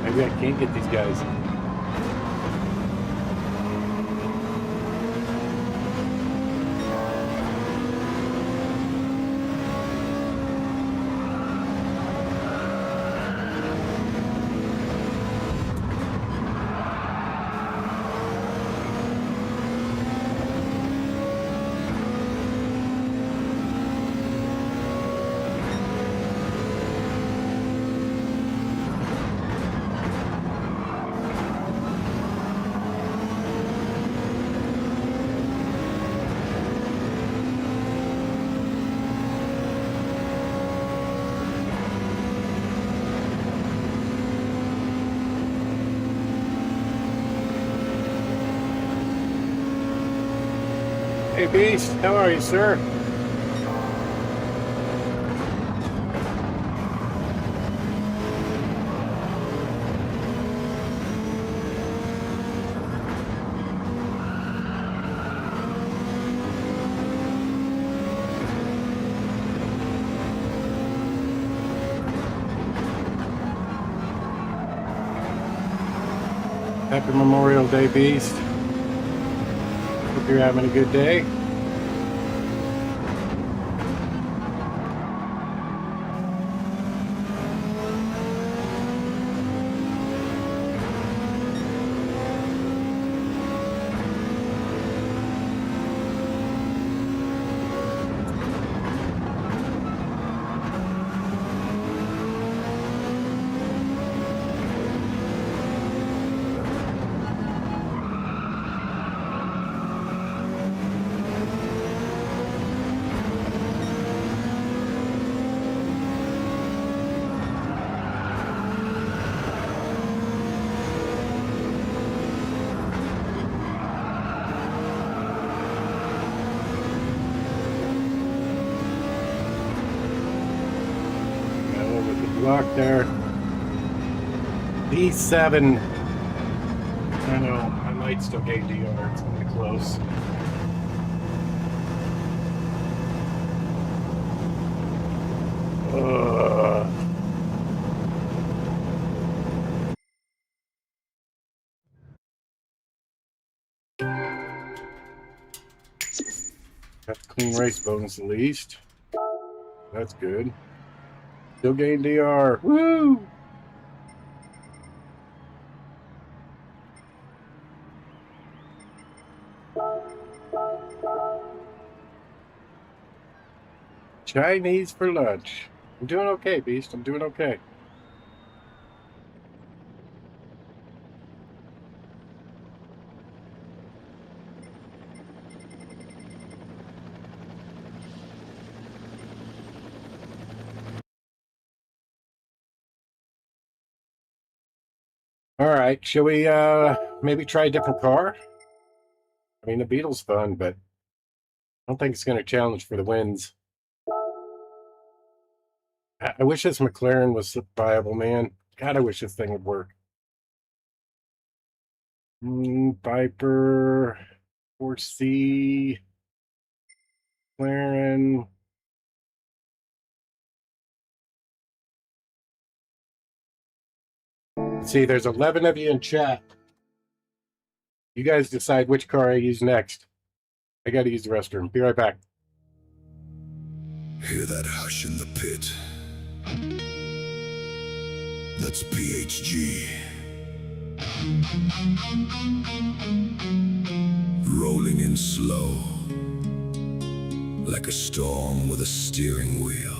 Maybe I can't get these guys. Hey Beast, how are you, sir? Happy Memorial Day, Beast. Hope you're having a good day. Block there. B7. I know, I might still gain DR. It's gonna be close. Got the clean race bonus at least. That's good. Still gain DR. Woo! Chinese for lunch. I'm doing okay, Beast. I'm doing okay. All right, shall we maybe try a different car? I mean, the Beetle's fun, but I don't think it's going to challenge for the wins. I wish this McLaren was viable, man. God, I wish this thing would work. Viper, 4C, McLaren. See, there's 11 of you in chat. You guys decide which car I use next. I got to use the restroom. Be right back. Hear that hush in the pit? That's PHG. Rolling in slow, like a storm with a steering wheel.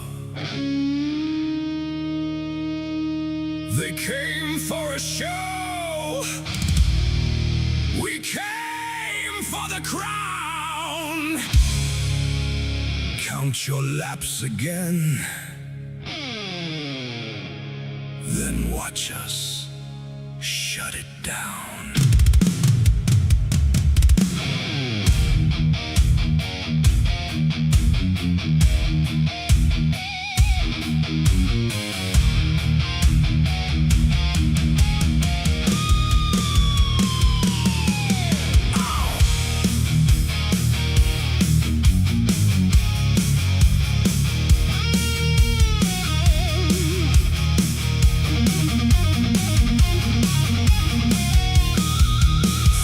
They came for a show. We came for the crown. Count your laps again, then watch us shut it down.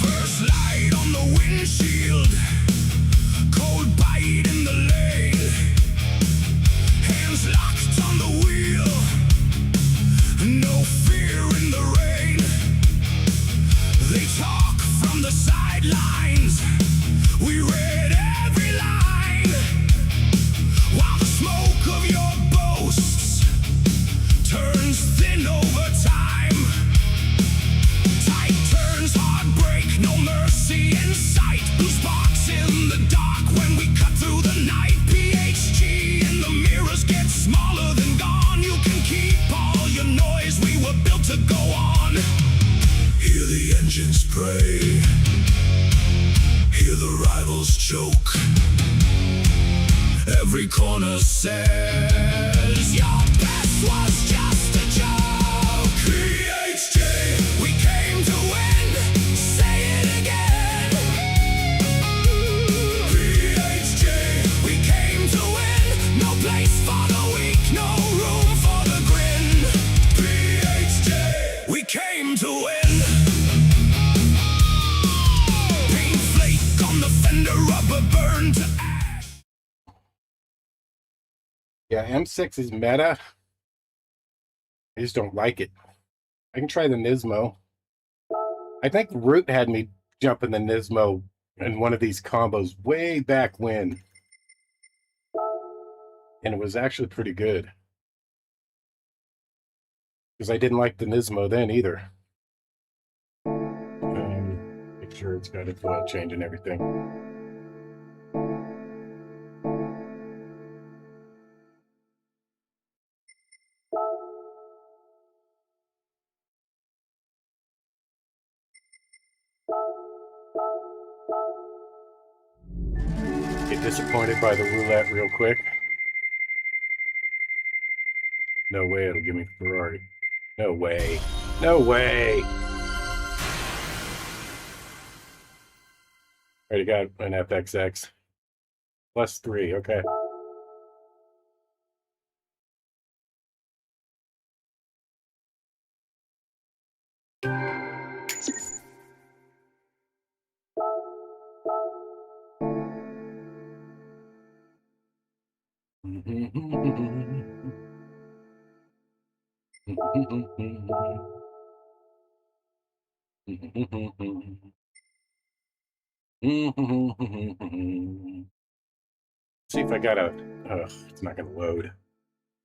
First light on the windshield, cold bite in the lane, hands locked on the wheel, no fear in the rain. They talk from the sidelines, we read every line, while the smoke of your boasts turns thin over time. Tight turns, heartbreak, no mercy in sight. Blue sparks in the dark when we cut through the night. PHG in the mirrors get smaller than gone. You can keep all your noise, we were built to go on. Hear the engines pray, hear the rivals choke. Every corner says your best was just a joke. PHG, we came to win. Say it again. PHG, we came to win. No place for the weak, no room for the grin. PHG, we came to win. Paint flake on the fender, rubber burn to ash. Yeah, M6 is meta. I just don't like it. I can try the Nismo. I think Root had me jump in the Nismo in one of these combos way back when. And it was actually pretty good. Because I didn't like the Nismo then either. Make sure it's got its oil change and everything. Get disappointed by the roulette real quick. No way it'll give me the Ferrari. No way. No way. Already got an FXX. +3, okay. See if I got a... it's not going to load.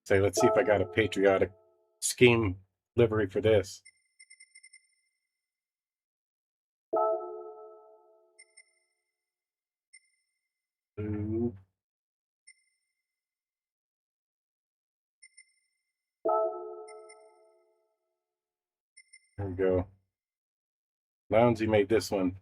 Say, let's see if I got a patriotic scheme livery for this. Ooh. There we go. Lounsey made this one.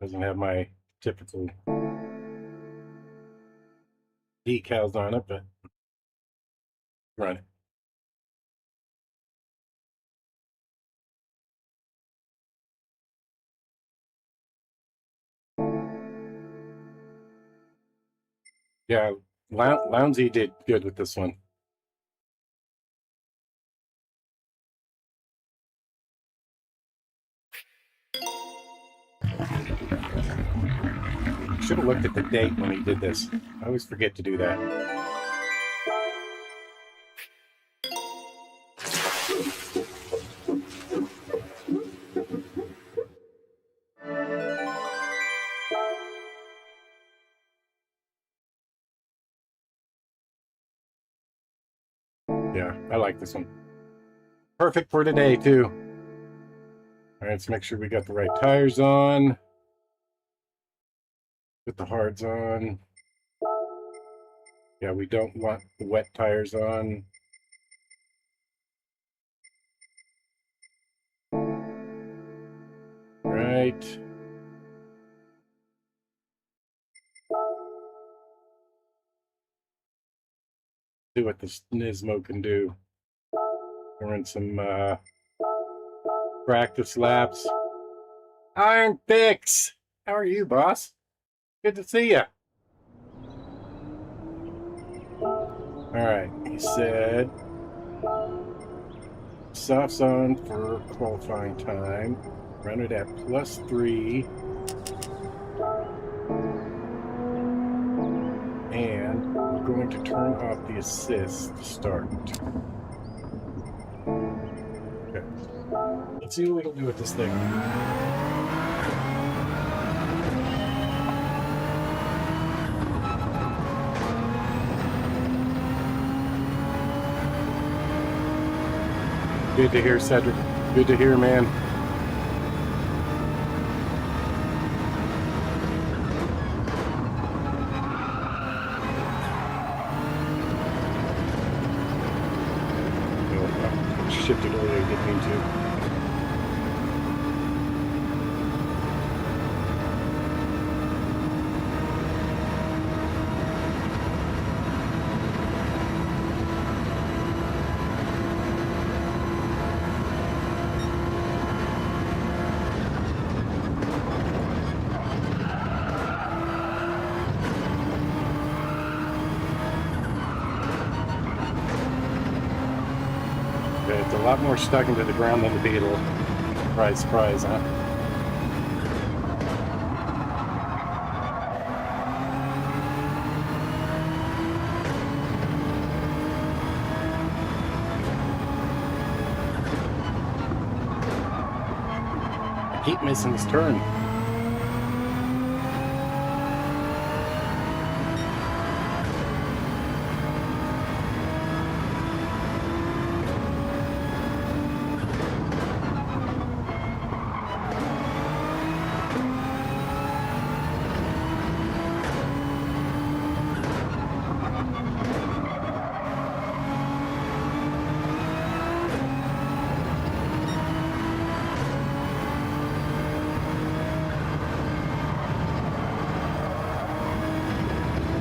Doesn't have my typical decals on it, but run it. Yeah, Lounsey did good with this one. Should have looked at the date when he did this. I always forget to do that. Yeah, I like this one. Perfect for today, too. All right, let's make sure we got the right tires on. Put the hards on. Yeah, we don't want the wet tires on. Right. See what this Nismo can do. Run some practice laps. Iron Fix! How are you, boss? Good to see you. Alright, he said softs on for qualifying time. Run it at +3. And we're going to turn off the assist to start. Okay. Let's see what we can do with this thing. Good to hear, Cedric. Good to hear, man. Shifted earlier, didn't mean to. It's a lot more stuck into the ground than the Beetle. Surprise, surprise, huh? I keep missing this turn.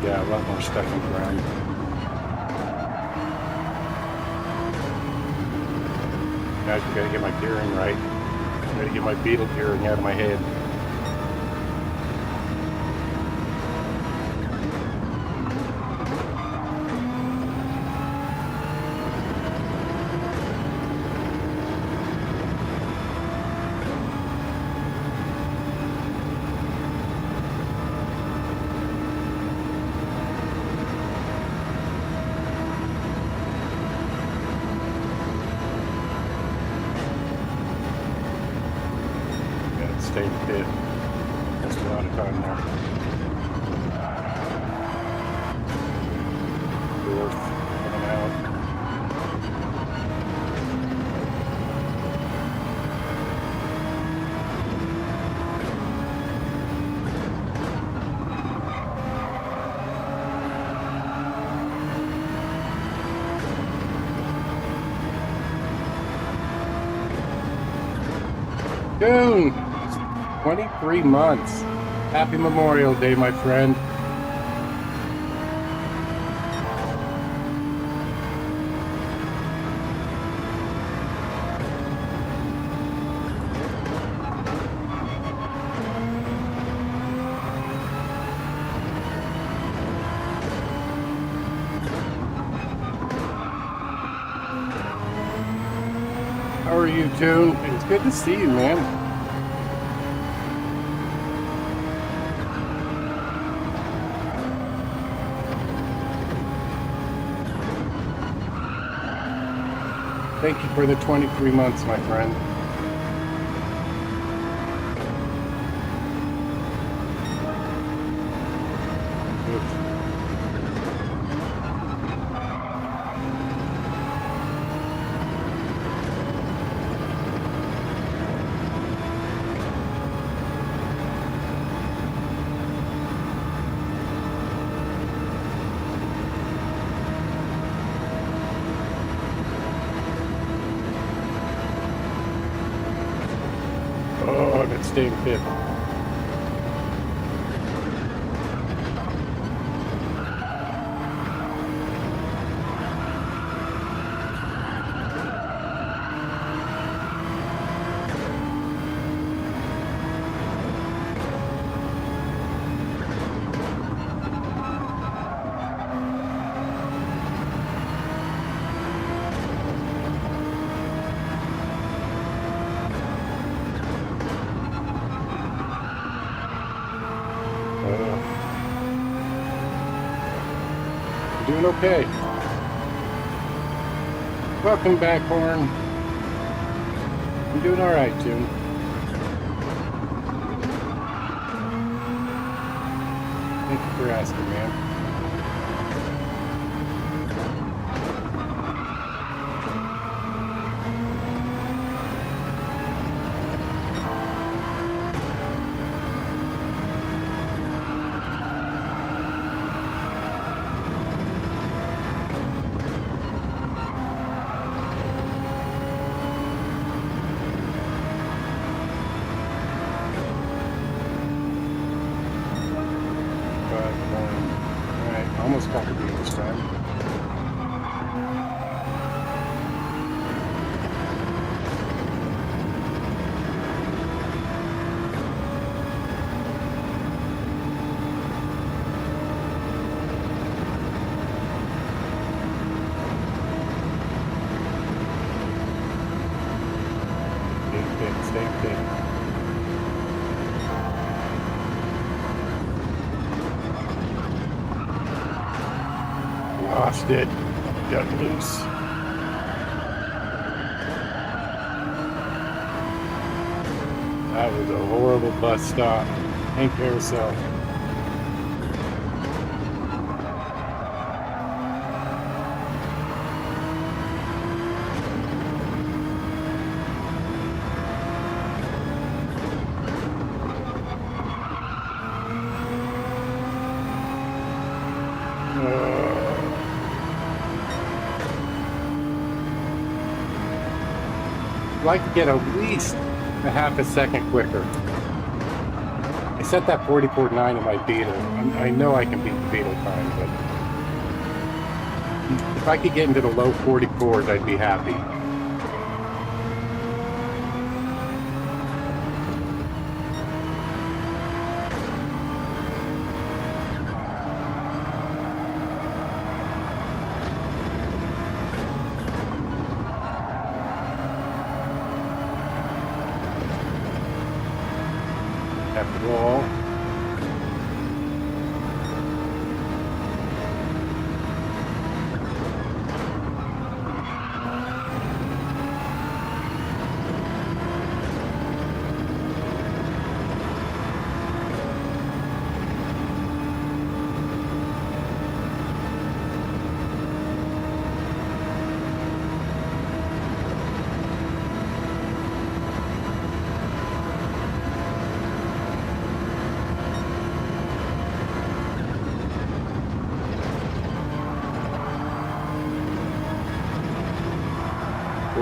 Yeah, a lot more stuck in the ground. Guys, we gotta get my gearing right. I gotta get my Beetle gearing out of my head. stay in fifth. That's a lot of time there. Fourth, coming out. June, 23 months. Happy Memorial Day, my friend. How are you, June? It's good to see you, man. Thank you for the 23 months, my friend. Oh, that's staying fifth. Doing okay. Welcome back, Horn. I'm doing all right, June. Thank you for asking, man. Alright, almost got the beat this time. Stay fit. Lost it. Got loose. That was a horrible bus stop and carousel. I'd like to get at least a half a second quicker. I set that 44.9 in my Beetle. I know I can beat the Beetle time, but if I could get into the low 44s, I'd be happy. After all,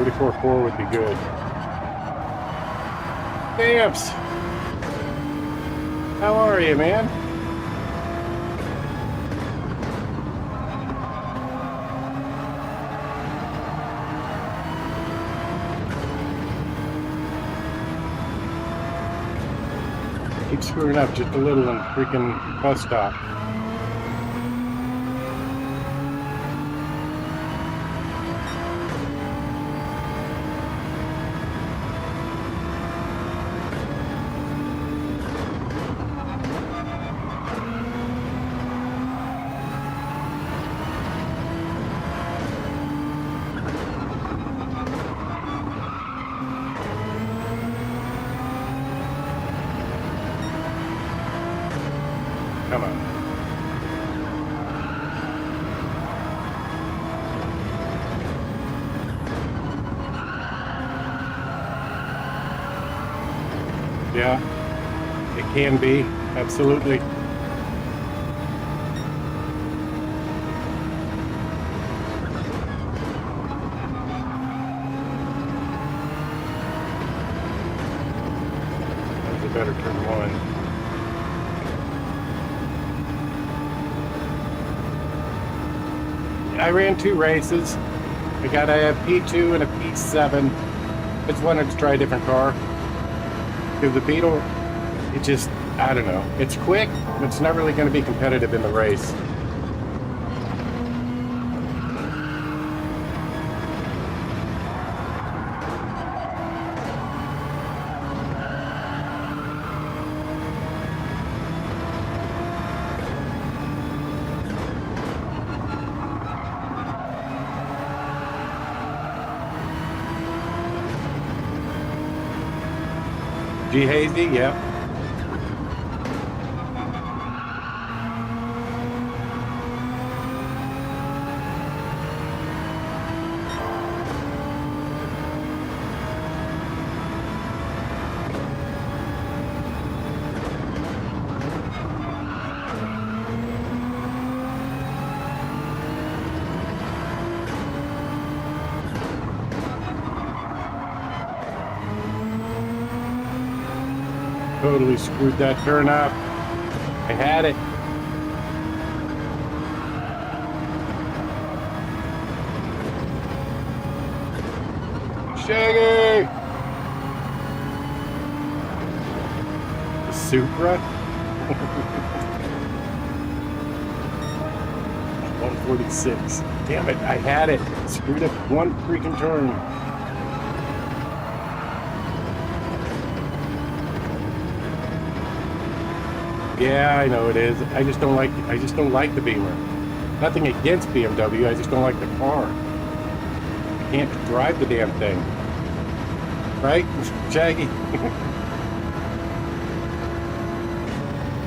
44.4 would be good. Stamps! How are you, man? Keep screwing up just a little in freaking bus stop. Come on. Yeah, it can be, absolutely. That was a better turn one. I ran 2 races. I got a P2 and a P7. I just wanted to try a different car. Because the Beetle, it just, I don't know. It's quick, but it's not really going to be competitive in the race. G Hazy, yeah. Totally screwed that turn up. I had it. Shaggy! The Supra? 146. Damn it, I had it. Screwed up one freaking turn. Yeah, I know it is. I just don't like the Beamer. Nothing against BMW, I just don't like the car. I can't drive the damn thing. Right, Shaggy?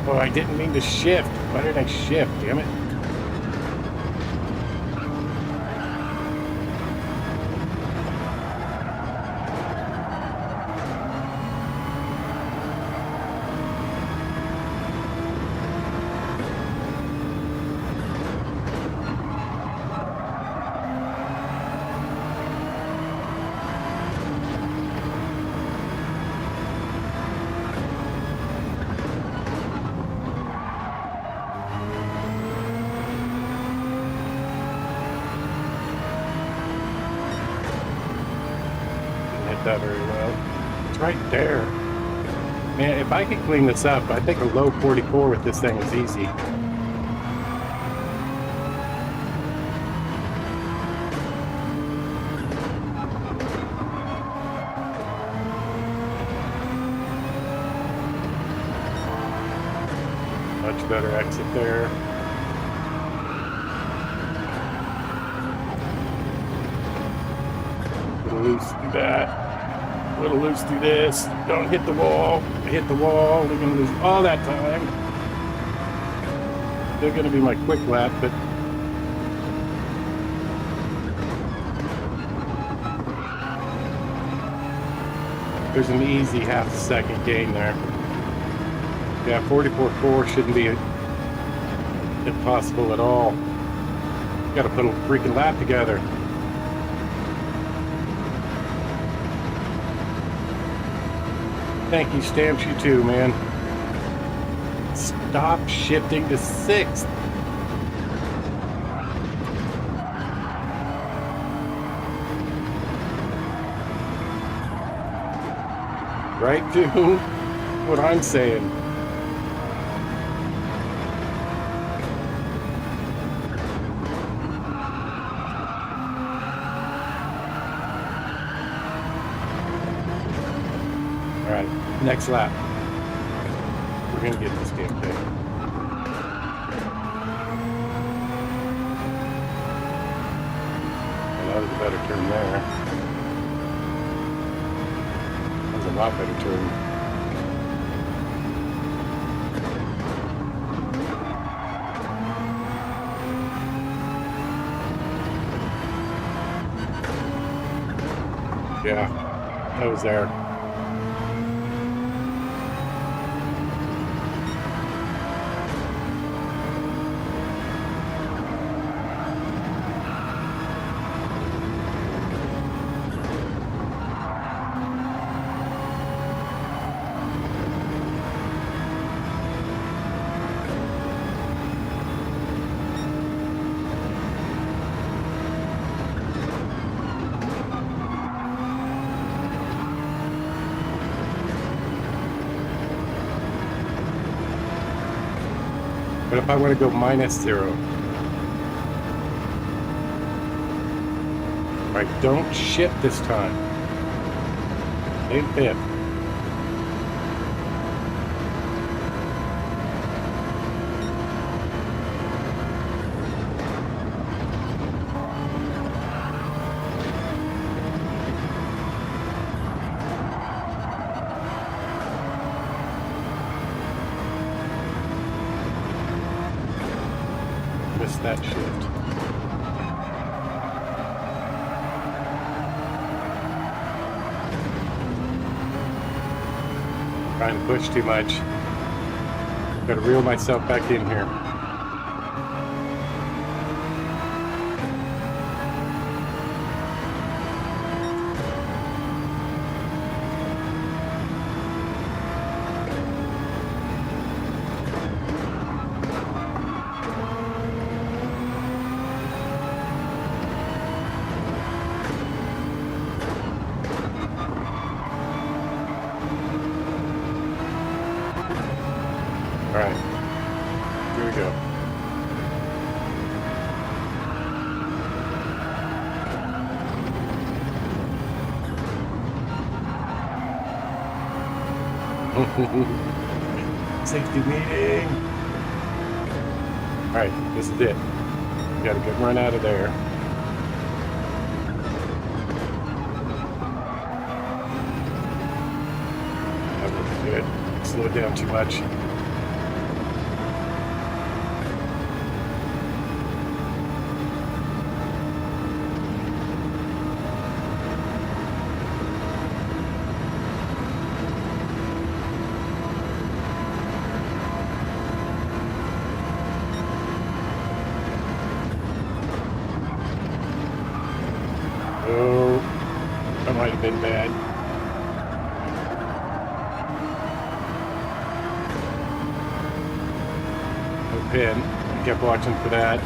Oh, I didn't mean to shift. Why did I shift, damn it? That very well. It's right there. Man, if I could clean this up, I think a low 44 with this thing is easy. Much better exit there. A little loose through that. A little loose through this. Don't hit the wall. Hit the wall. We're going to lose all that time. They're going to be my quick lap, but there's an easy half a second gain there. Yeah, 44.4 shouldn't be impossible at all. Got to put a freaking lap together. Thank you, Stamps, you too, man. Stop shifting to 6th. Right, dude? What I'm saying. All right, next lap. We're gonna get this game thing. Well, that was a better turn there. That was a lot better turn. Yeah, that was there. But if I want to go -0, right, don't shift this time. Stay in 5th. Missed that shift. Trying to push too much. Gotta reel myself back in here. All right, here we go. Safety meeting. All right, this is it. Got a good run out of there. That looks good. Slowed down too much. Oh, that might have been bad. No pin. I kept watching for that.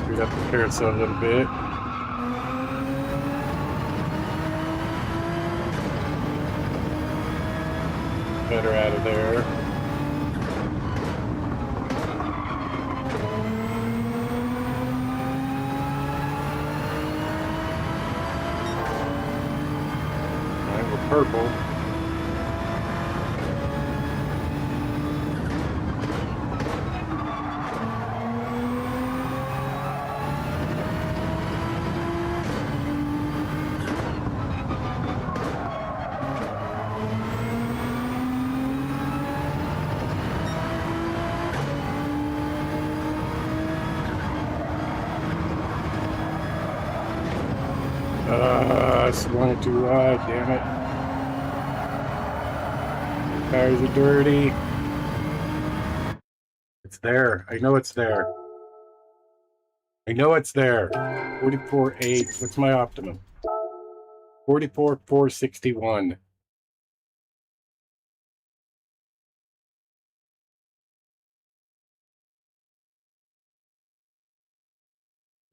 Screwed up the carousel a little bit. Better out of there. Purple. I swung it too wide, damn it. Tires are dirty. It's there. I know it's there. I know it's there. 44.8. What's my optimum? 44.461.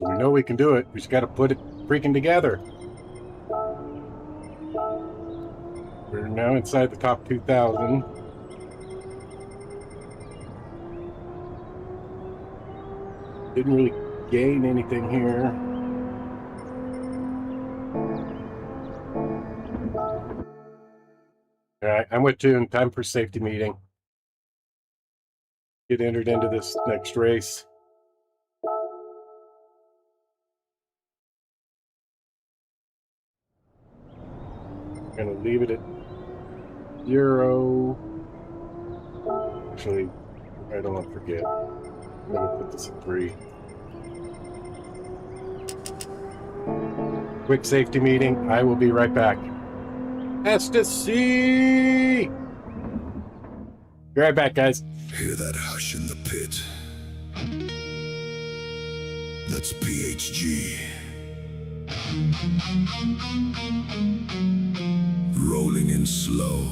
We know we can do it. We just got to put it freaking together. We're now inside the top 2,000. Didn't really gain anything here. All right, I'm with June. Time for safety meeting. Get entered into this next race. I'm gonna leave it at 0. Actually, I don't want to forget. I'm gonna put this at 3. Quick safety meeting. I will be right back. Ecstasy! Be right back, guys. Hear that hush in the pit? That's PHG. Rolling in slow,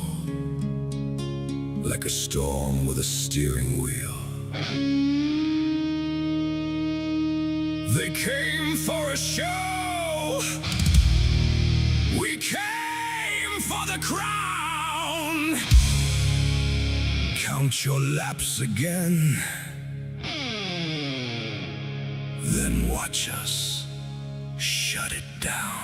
like a storm with a steering wheel. They came for a show. We came for the crown. Count your laps again, then watch us shut it down.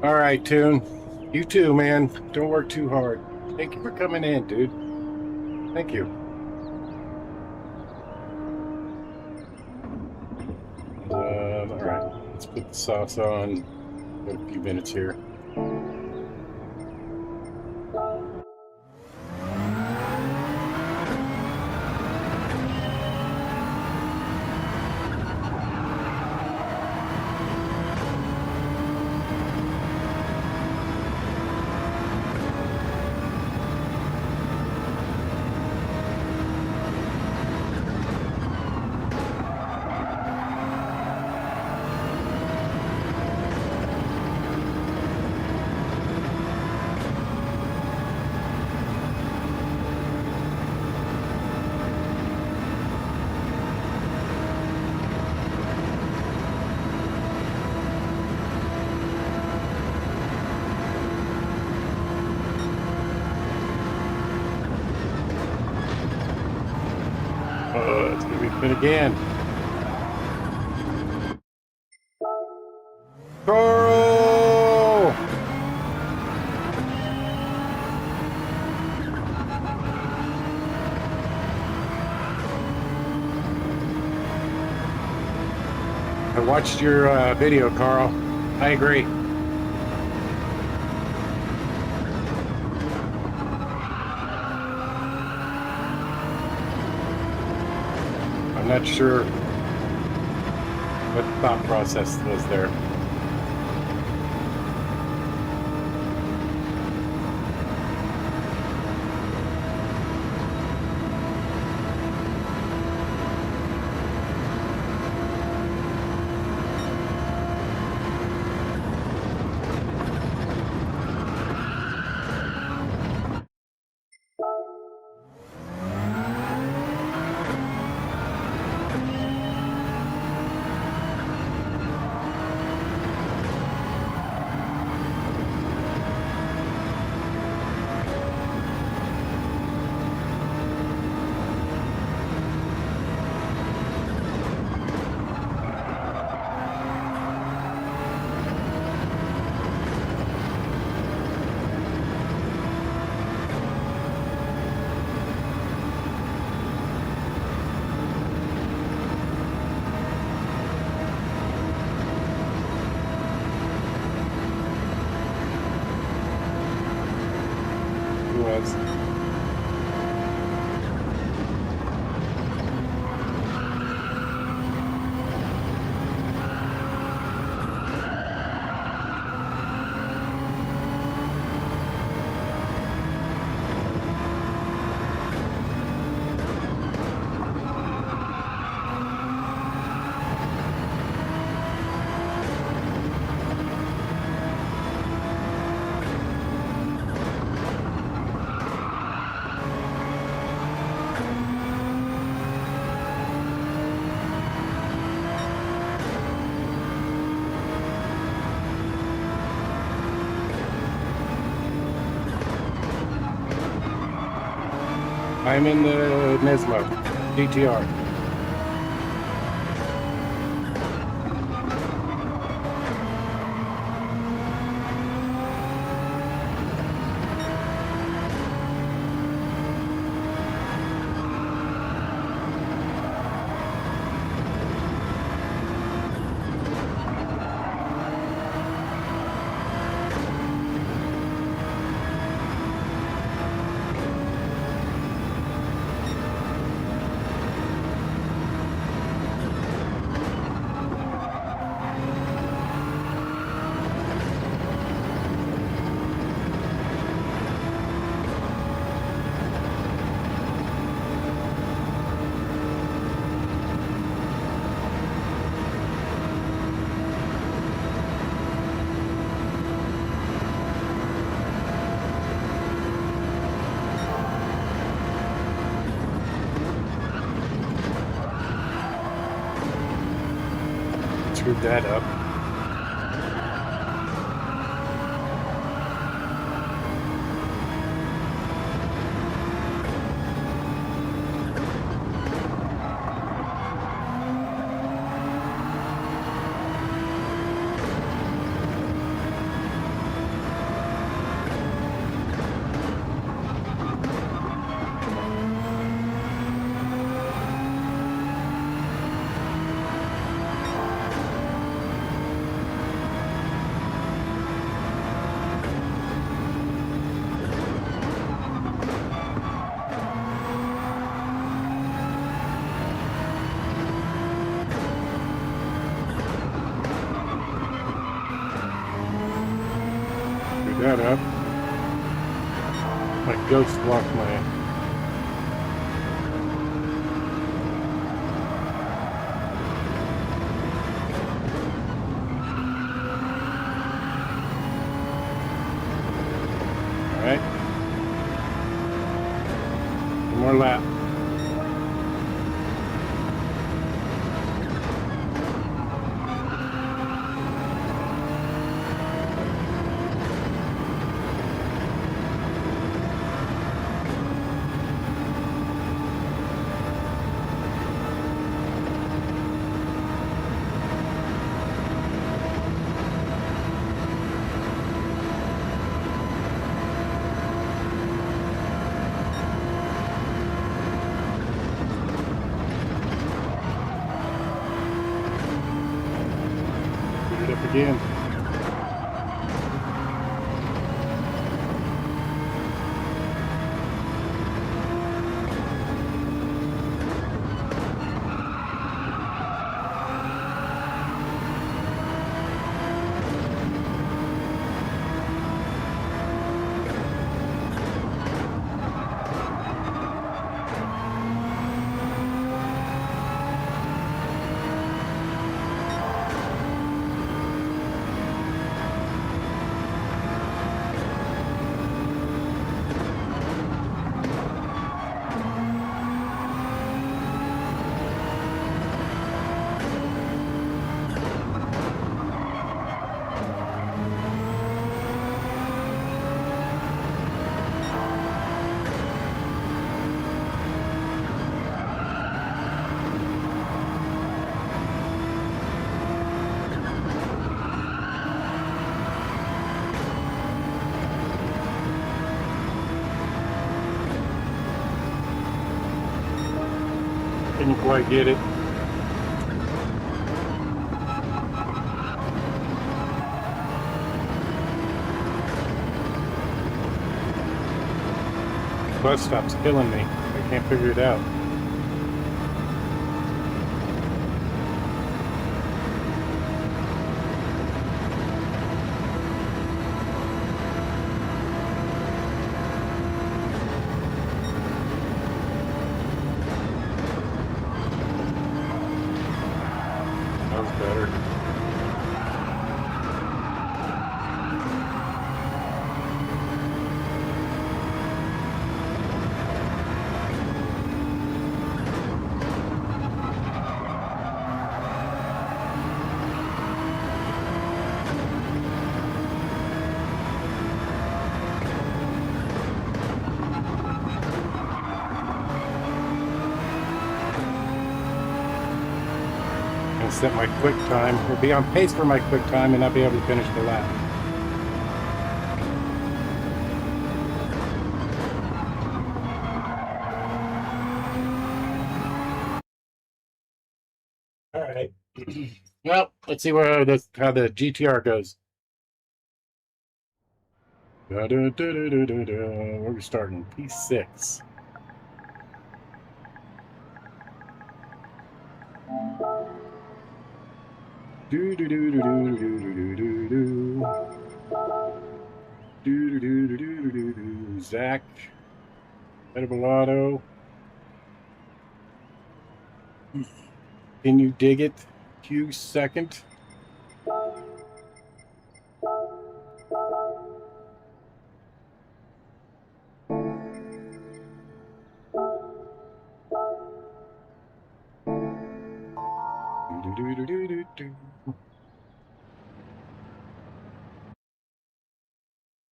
All right, Tune. You too, man. Don't work too hard. Thank you for coming in, dude. Thank you. All right. Let's put the sauce on. Got a few minutes here. It's gonna be fit again. Carl! I watched your video, Carl. I agree. I'm not sure what the thought process was there. I'm in the Nismo GTR. Screwed that up. That up. My ghost blocked my. All right. One more lap. Put it up again. Didn't quite get it. Bus stop's killing me. I can't figure it out. That was better. can set my quick time, or be on pace for my quick time and not be able to finish the lap. All right. Well, let's see how the GTR goes. We're starting P6. Zach, Edible Auto. Can you dig it? Q second.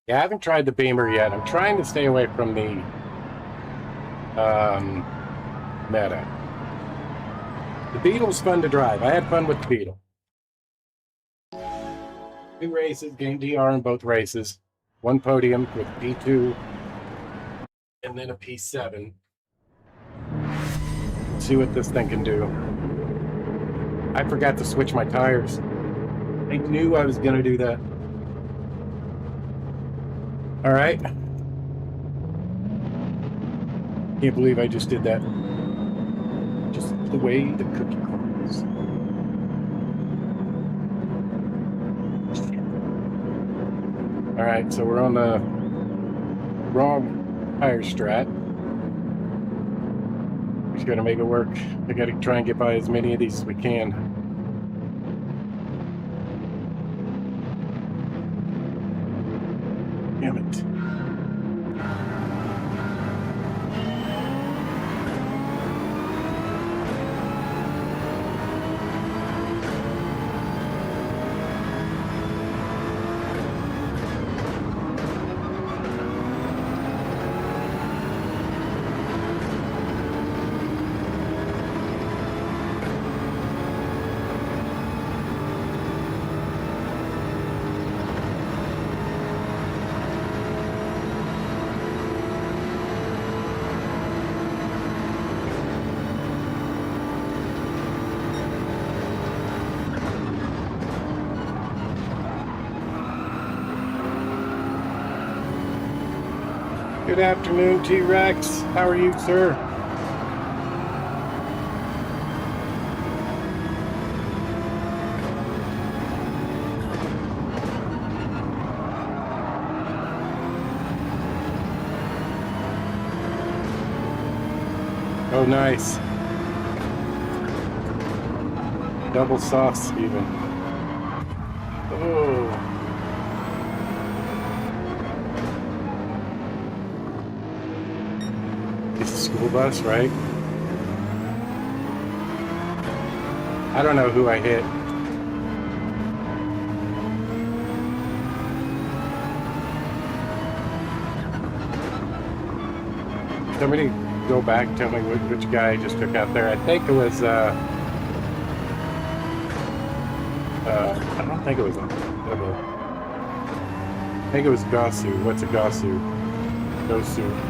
Yeah, I haven't tried the Beamer yet. I'm trying to stay away from the Meta. The Beetle's fun to drive. I had fun with the Beetle. 2 races, gained DR in both races. 1 podium with P2, and then a P7. Let's see what this thing can do. I forgot to switch my tires. I knew I was going to do that. All right. Can't believe I just did that. Just the way the cookie crumbles. All right, so we're on the wrong tire strat. Just gotta make it work. I gotta try and get by as many of these as we can. Damn it. Good afternoon, T-Rex. How are you, sir? Oh, nice. Double sauce, even. Oh. It's a school bus, right? I don't know who I hit. Somebody go back, tell me which guy I just took out there. I think it was, I don't think it was, I think it was Gosu. What's a Gosu? Gosu.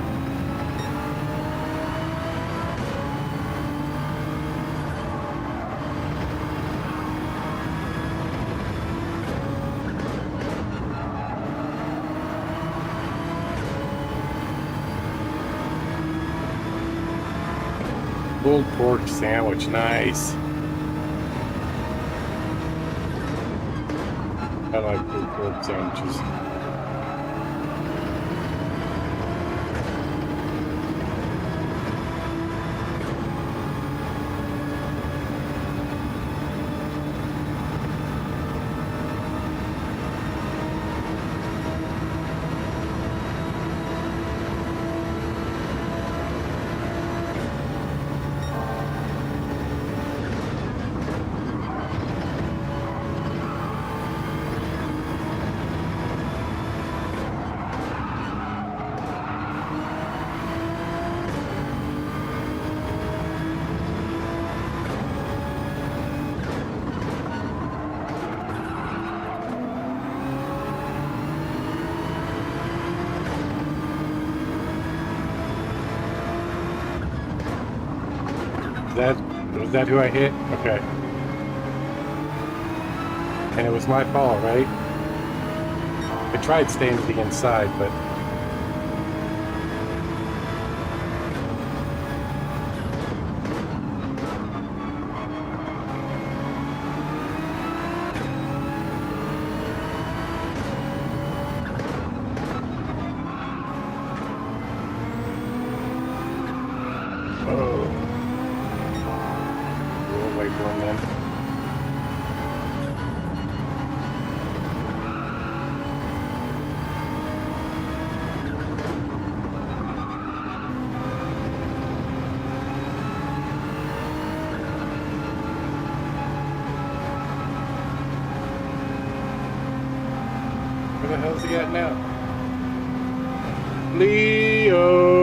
Pulled pork sandwich, nice. I like pulled pork sandwiches. Is that who I hit? Okay. And it was my fault, right? I tried staying to the inside, but... Oh. We'll wait for him then. Where the hell's he at now? Leo!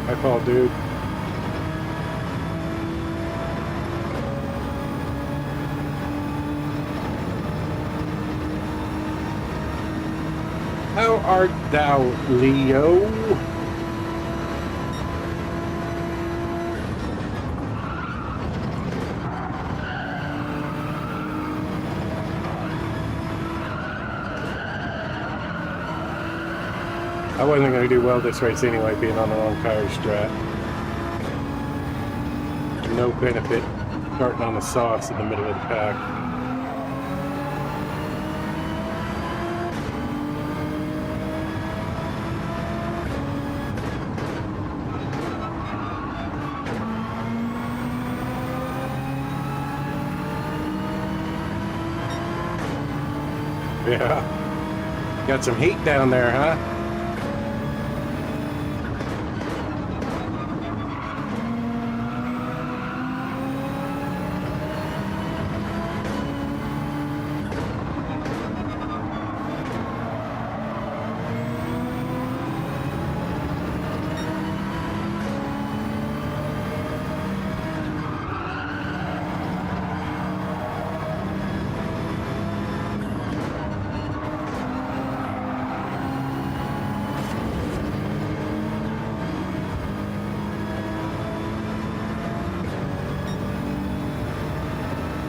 My fault, dude. How art thou, Leo? I wasn't going to do well this race anyway, being on the wrong tire strat. No benefit starting on the softs in the middle of the pack. Yeah. Got some heat down there, huh?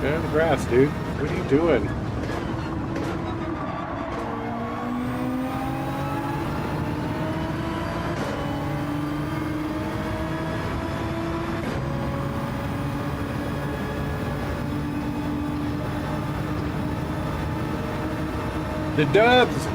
Get out of the grass, dude. What are you doing? The Dubs!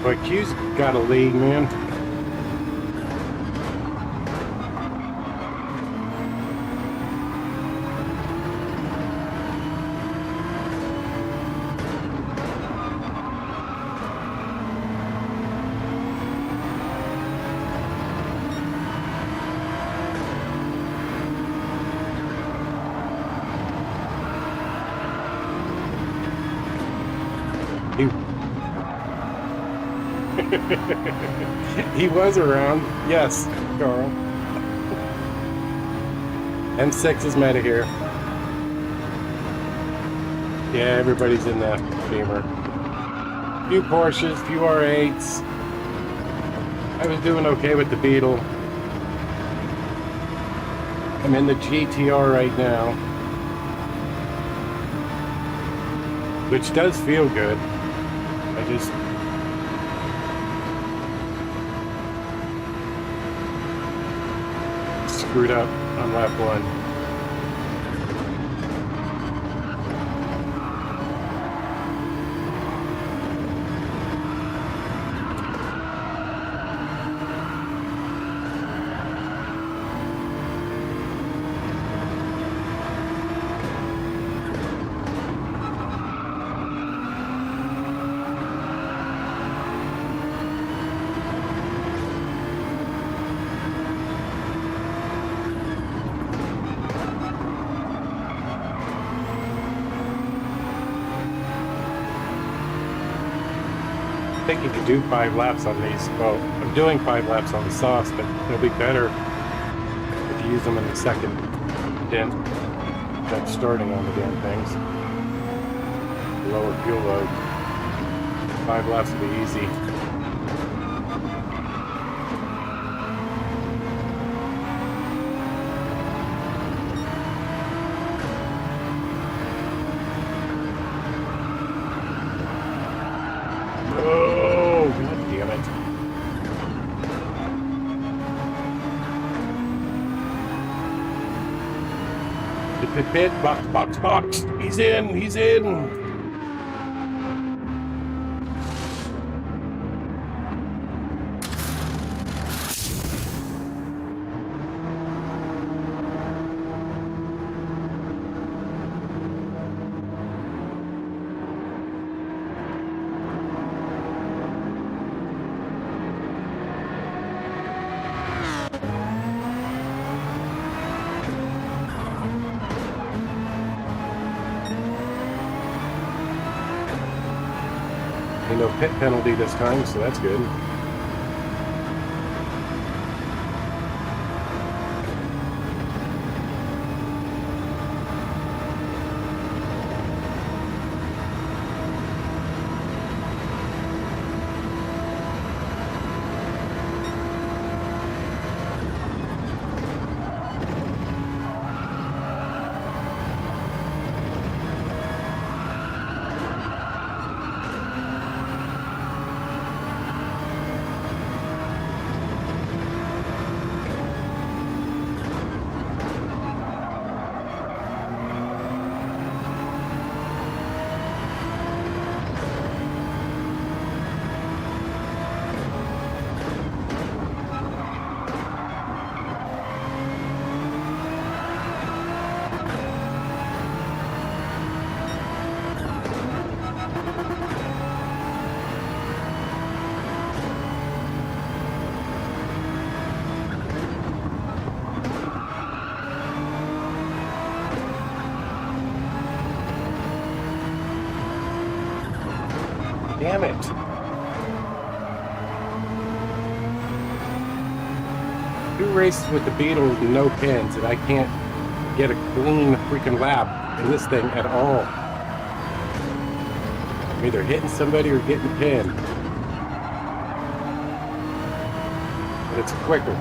But Q's got a lead, man. He was around. Yes, Carl. M6 is meta here. Yeah, everybody's in the Beamer. Few Porsches, few R8s. I was doing okay with the Beetle. I'm in the GTR right now, which does feel good. I just... screwed up on lap 1. I think you can do 5 laps on these. Well, I'm doing 5 laps on the sauce, but they'll be better if you use them in the second dent than starting on the damn things. Lower fuel load. 5 laps will be easy. Oh, god damn it. Pit, box. He's in. Ain't no pit penalty this time, so that's good. Damn it. Two races with the Beetles and no pins, and I can't get a clean freaking lap in this thing at all. I'm either hitting somebody or getting pinned. But it's quicker.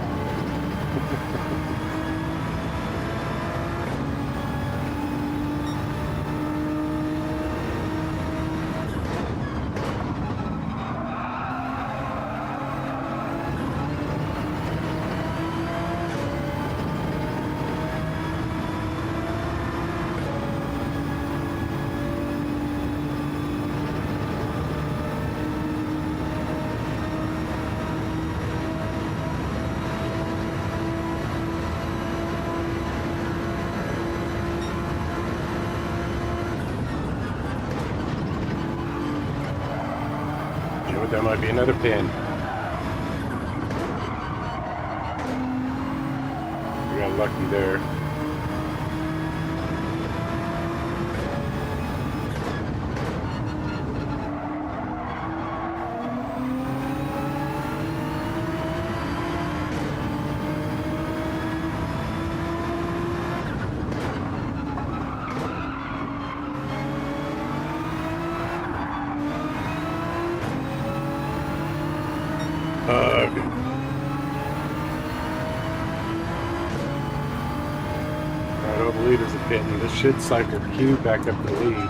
That might be another pin. We got lucky there. I don't believe there's a pit, and this should cycle Q back up the lead.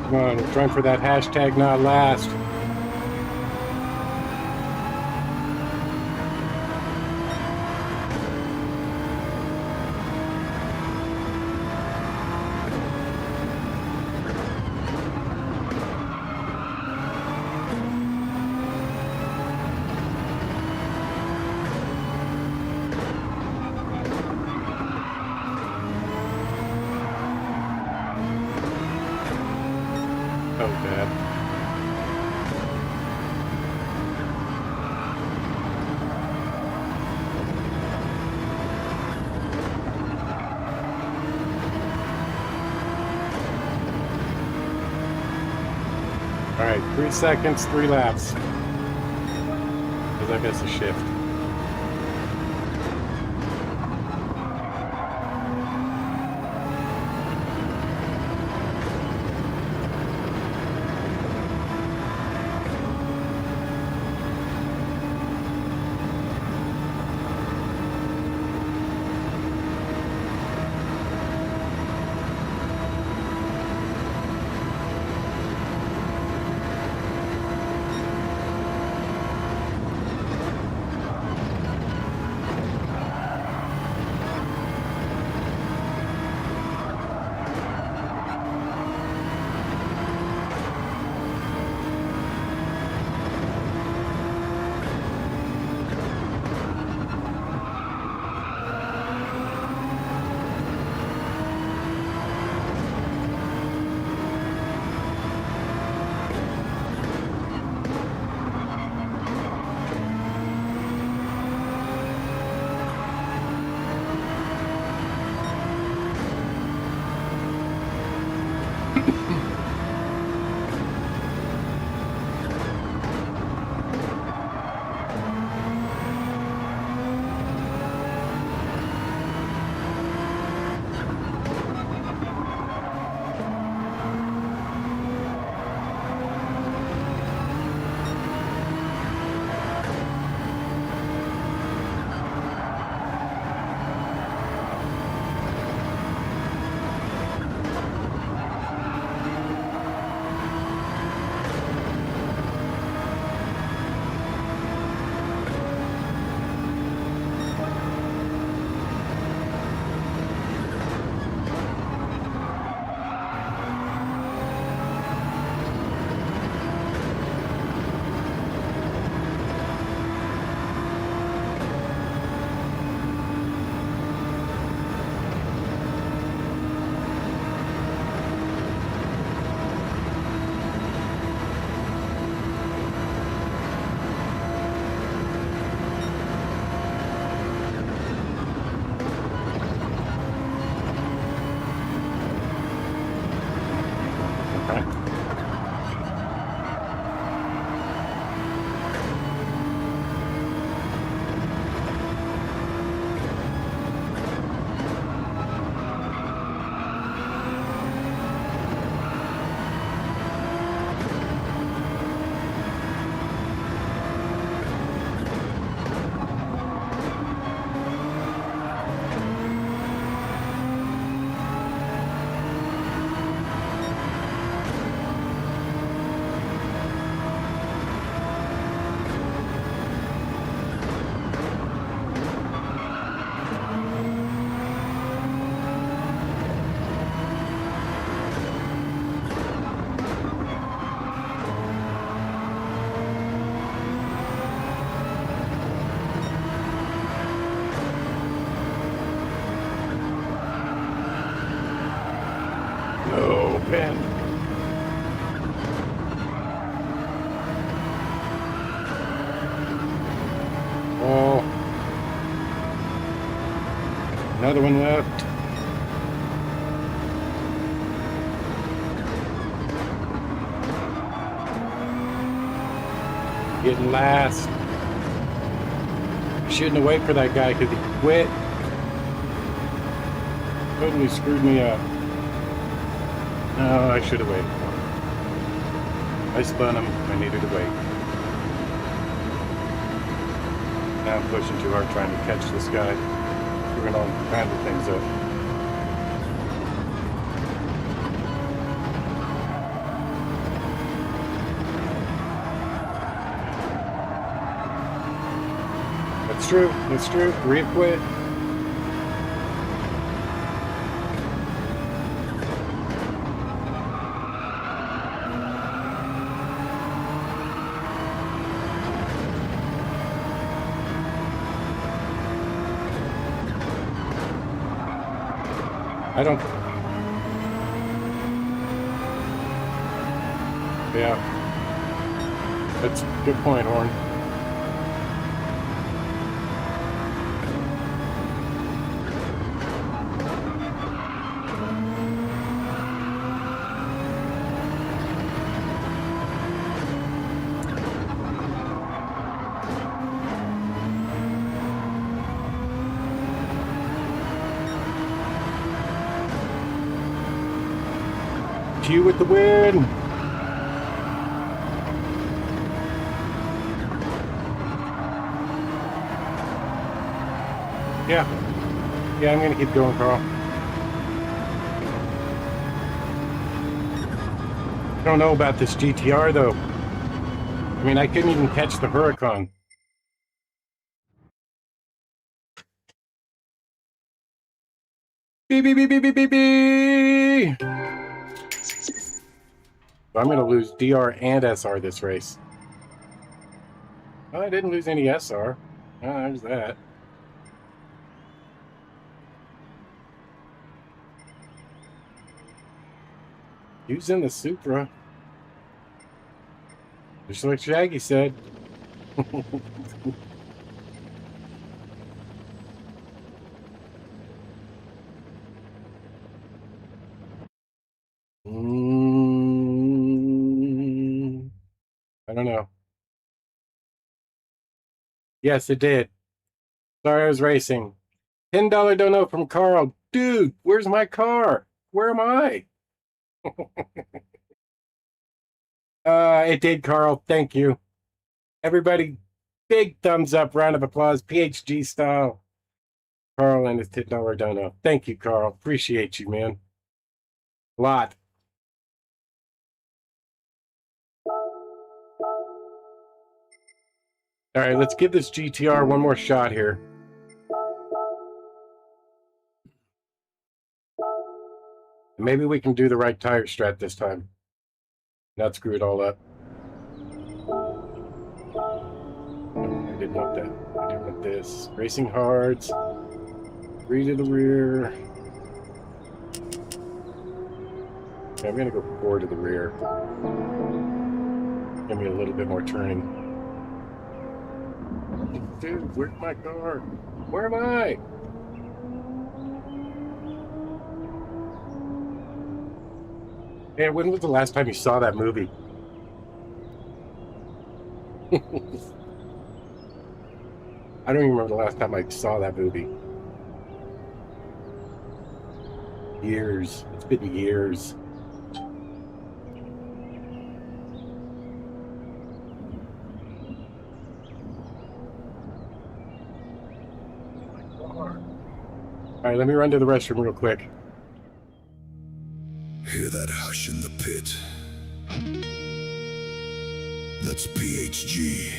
Come on, we're trying for that hashtag not last. Oh, bad. All right, 3 seconds, 3 laps. Because I guess a shift. Open. Oh. Another one left. Getting last. Shouldn't have waited for that guy because he quit. Totally screwed me up. No, I should have waited for him. I spun him. I needed to wait. Now I'm pushing too hard trying to catch this guy. We're going to handle things up. That's true. That's true. Reacquit. I don't. Yeah. That's a good point, Horn. You with the win. Yeah, I'm gonna keep going, Carl. I don't know about this GTR though. I mean, I couldn't even catch the Huracan. Beep, beep, beep, beep, beep, beep, beep. So I'm going to lose DR and SR this race. Oh, I didn't lose any SR. Oh, there's that. Using the Supra. Just like Shaggy said. I don't know. Yes, it did. Sorry, I was racing. $10 dono from Carl. Dude, where's my car? Where am I? It did, Carl. Thank you. Everybody, big thumbs up, round of applause, PHG style. Carl and his $10 dono. Thank you, Carl. Appreciate you, man. A lot. All right, let's give this GTR one more shot here. Maybe we can do the right tire strat this time. Not screw it all up. No, I didn't want that. I didn't want this. Racing hards. 3 to the rear. Okay, I'm going to go 4 to the rear. Give me a little bit more turning. Dude, where's my car? Where am I? Hey, when was the last time you saw that movie? I don't even remember the last time I saw that movie. Years. It's been years. All right, let me run to the restroom real quick. Hear that hush in the pit? That's PHG.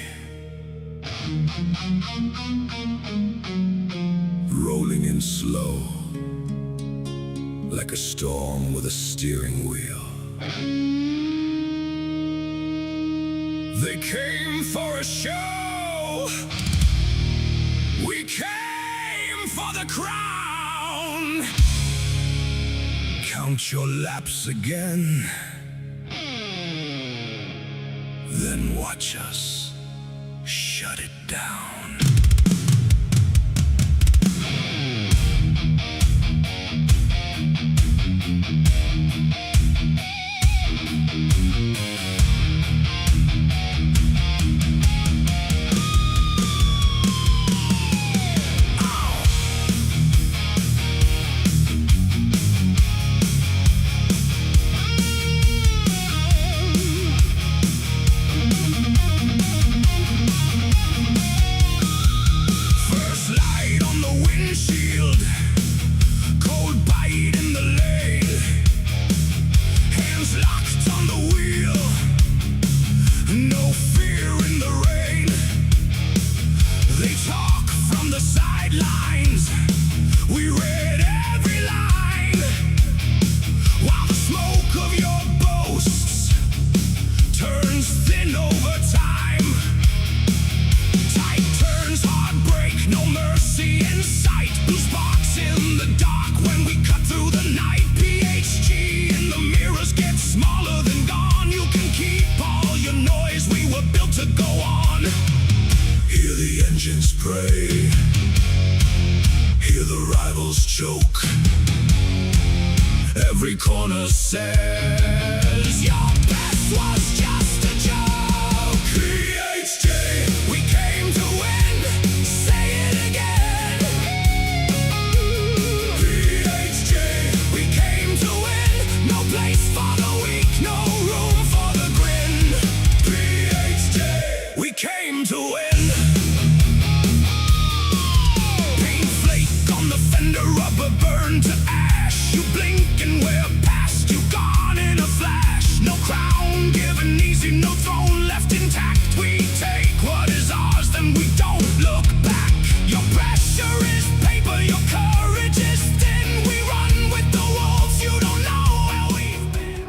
Rolling in slow, like a storm with a steering wheel. They came for a show. We came for the crown. Count your laps again, then watch us shut it down. rivals choke. Every corner says your best was just a joke. PHJ, we came to win. Say it again. PHJ, we came to win. No place for the weak, no room for the grin. PHJ, we came to win. Paint flake on the fender, rubber burn to ash. You blink and we're past you, gone in a flash. No crown given easy, no throne left intact. We take what is ours, then we don't look back. Your pressure is paper, your courage is thin. We run with the wolves, you don't know where we've been.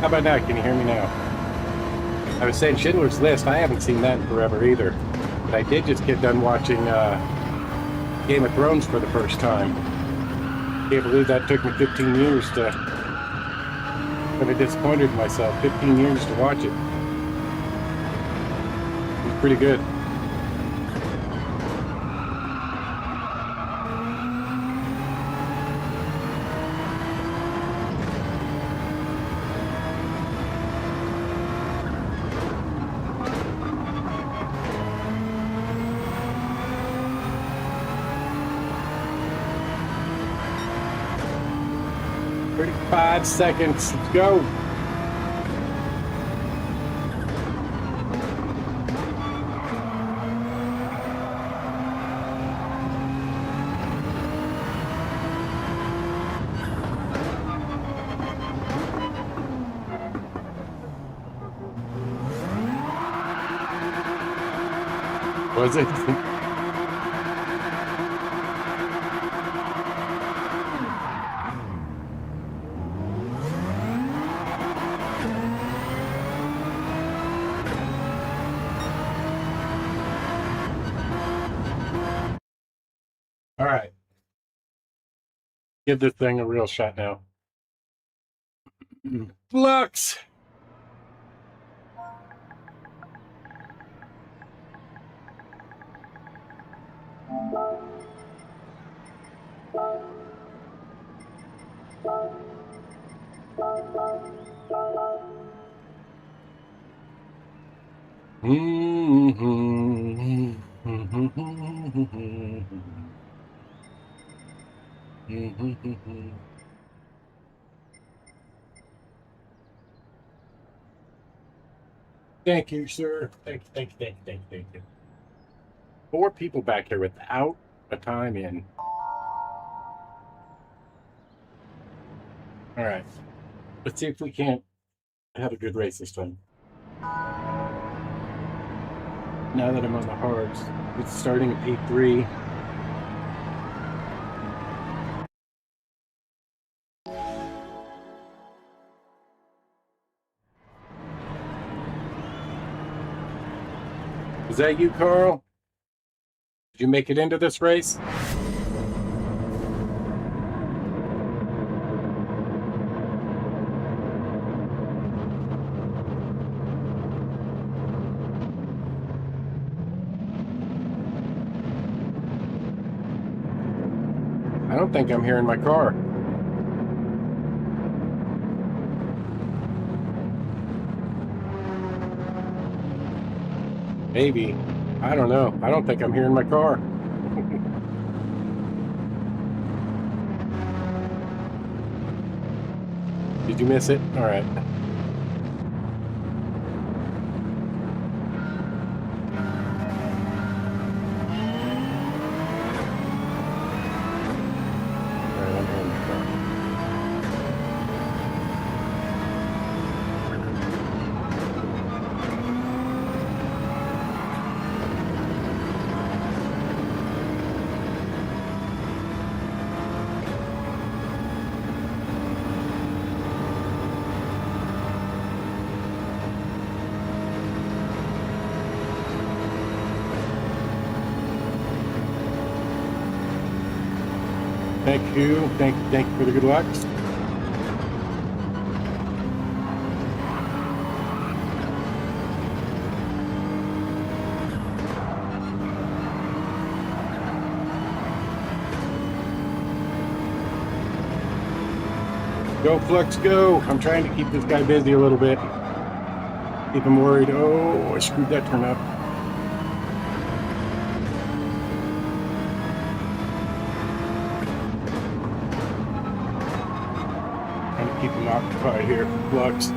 How about now? Can you hear me now? I was saying Schindler's List. I haven't seen that in forever either. But I did just get done watching Game of Thrones for the first time. Can't believe that took me 15 years to... Kind of disappointed in myself. 15 years to watch it. It was pretty good. Five seconds. Let's go. Was it? All right. Give this thing a real shot now. Flux! Thank you, sir. Thank you. 4 people back here without a time in. All right. Let's see if we can't have a good race this time. Now that I'm on the hards, it's starting at P3. Is that you, Carl? Did you make it into this race? I don't think I'm hearing my car. Maybe. I don't know. I don't think I'm hearing my car. Did you miss it? All right. Thank you. Thank you for the good luck. Go, Flux, go! I'm trying to keep this guy busy a little bit. Keep him worried. Oh, I screwed that turn up. Trying to keep him occupied here, Flux.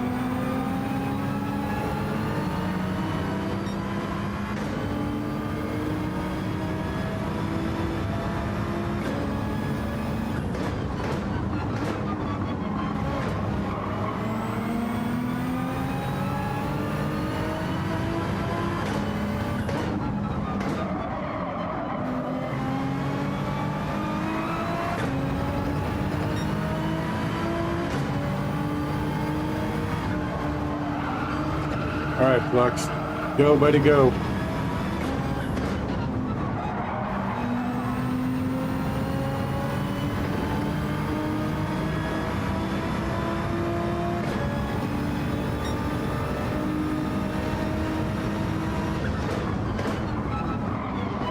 All right, Flux. Go, buddy, go.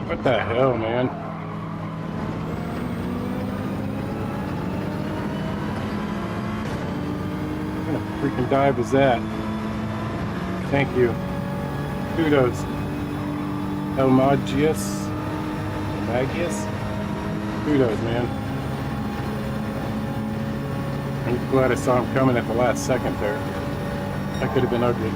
What the hell, man? What kind of freaking dive was that? Thank you. Kudos. Elmagius. Kudos, man. I'm glad I saw him coming at the last second there. That could have been ugly.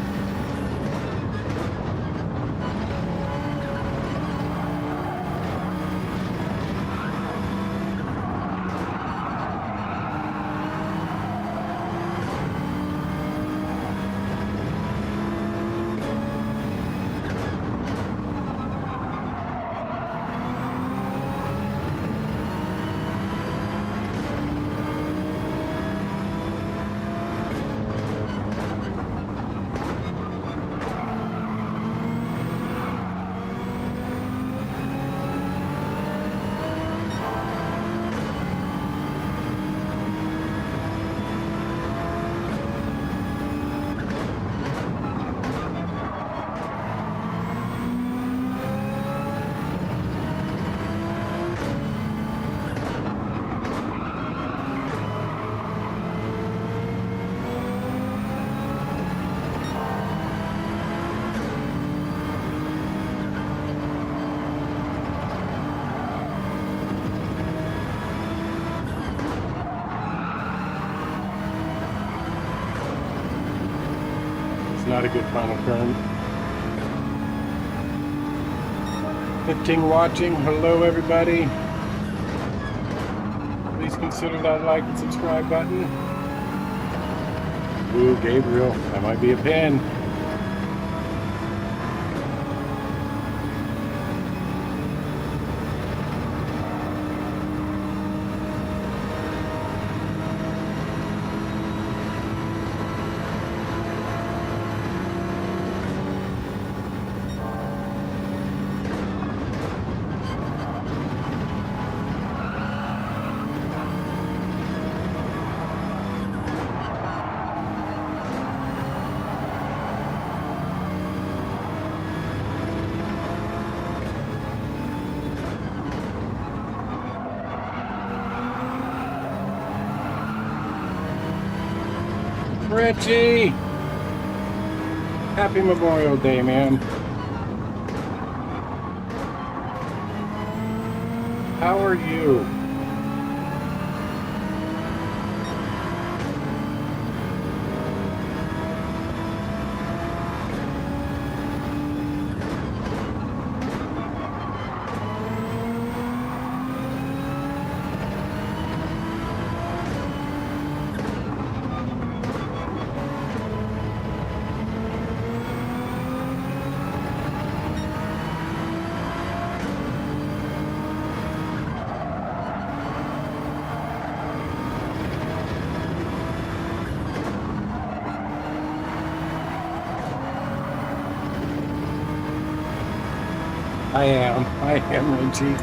Not a good final turn. 15 watching. Hello, everybody. Please consider that like and subscribe button. Ooh, Gabriel. That might be a pin. Richie! Happy Memorial Day, man. How are you? I am, Richie.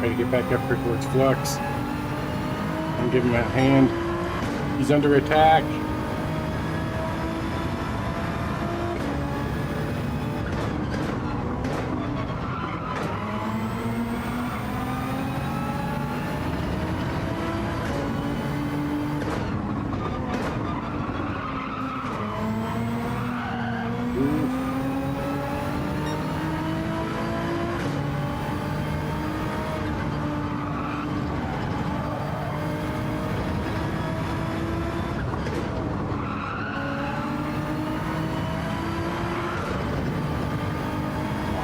Try to get back up here towards Flux. And give him a hand. He's under attack.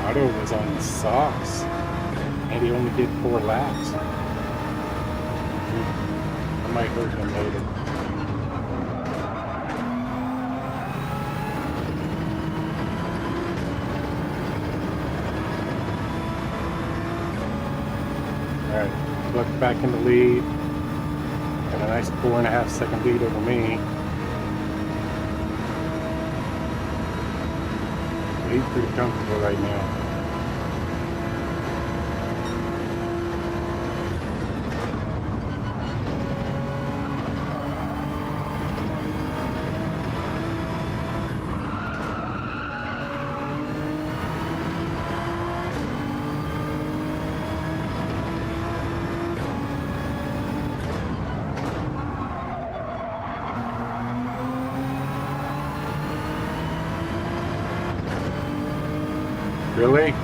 Otto was on the softs, and he only did 4 laps. I might hurt him later. Alright, look back in the lead. Got a nice 4.5 second lead over me. He's pretty comfortable right now. Really?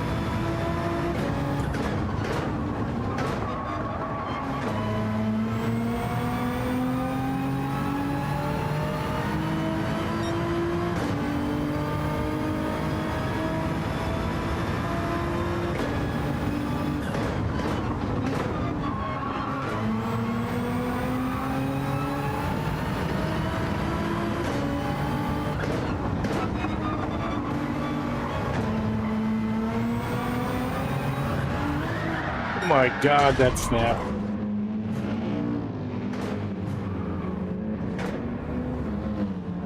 Oh my God, that snap.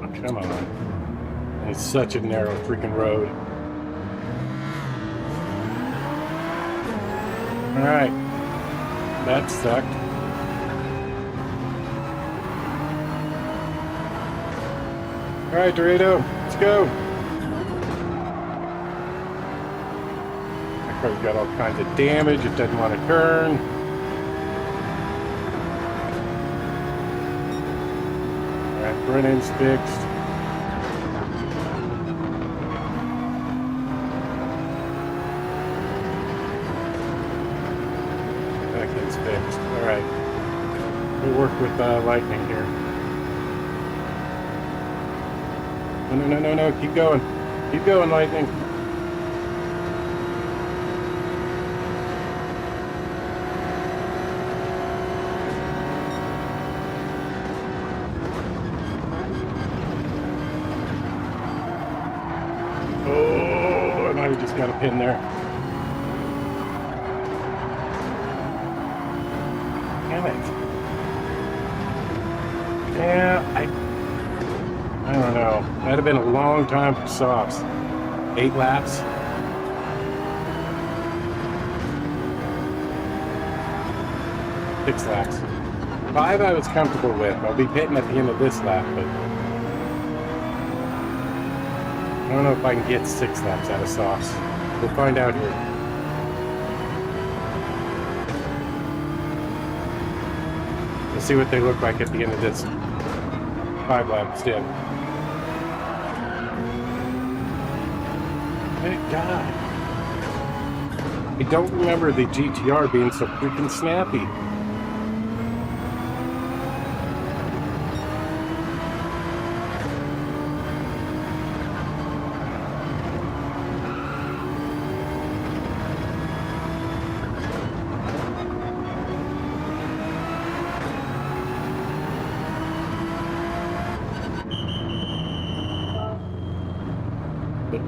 Oh, come on. It's such a narrow freaking road. Alright. That sucked. Alright, Dorito, let's go. Car's got all kinds of damage, it doesn't want to turn. Alright, front end's fixed. Back end's fixed. Alright. We'll work with lightning here. No. Keep going. Keep going, lightning. We just got a pin there. Damn it. Yeah, I don't know. That'd have been a long time for softs. 8 laps. Six laps. 5 I was comfortable with. I'll be pitting at the end of this lap, but I don't know if I can get 6 laps out of softs. We'll find out here. We'll see what they look like at the end of this 5 lap stint. Thank God. I don't remember the GTR being so freaking snappy.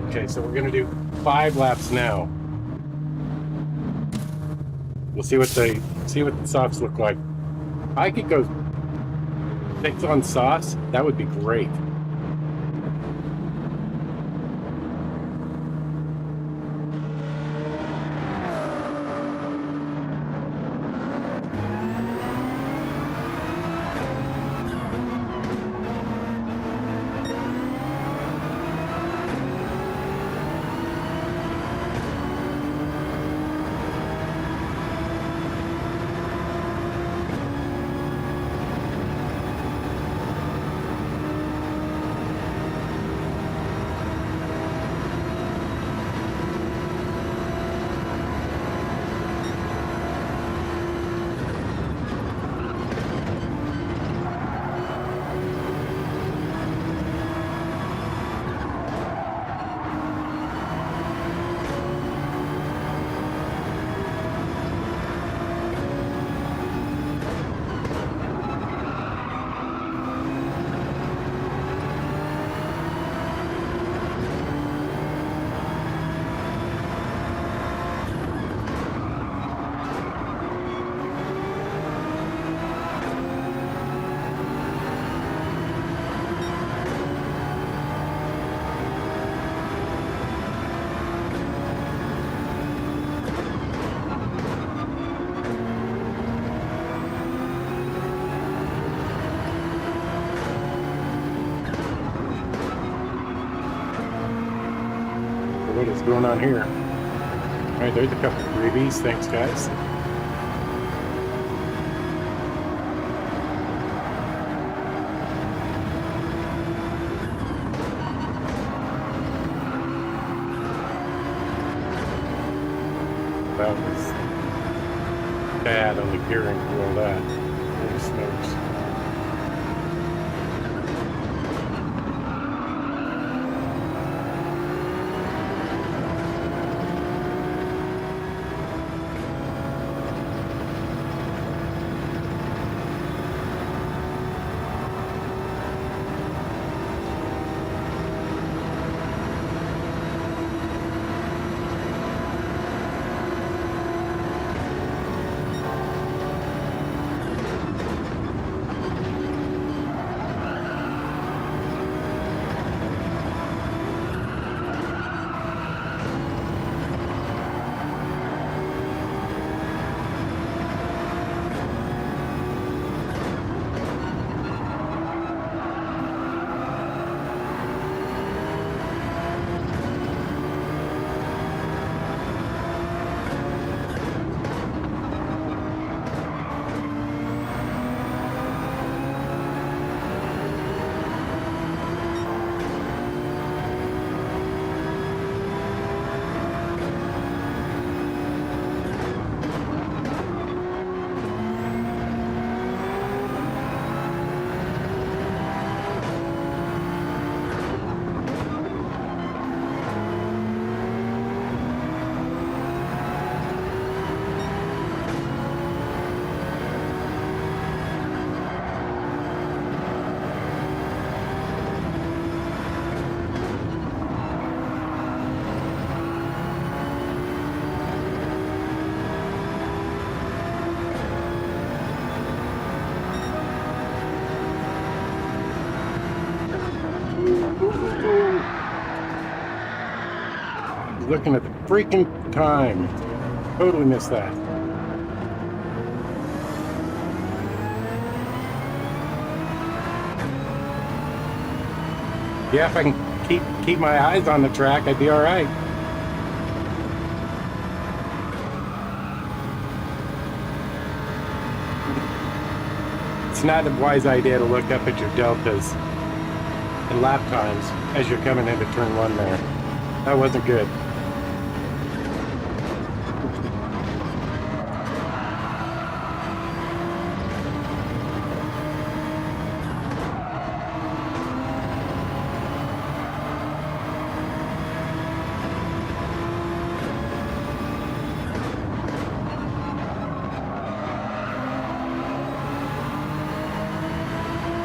Okay, so we're gonna do 5 laps now. We'll see what the softs look like. I could go 6 on softs. That would be great. what is going on here? All right, there's a couple of freebies. Thanks, guys. That was bad on the gearing for all that. Holy smokes. Looking at the freaking time. Totally missed that. Yeah, if I can keep my eyes on the track, I'd be all right. It's not a wise idea to look up at your deltas and lap times as you're coming into turn one there. That wasn't good.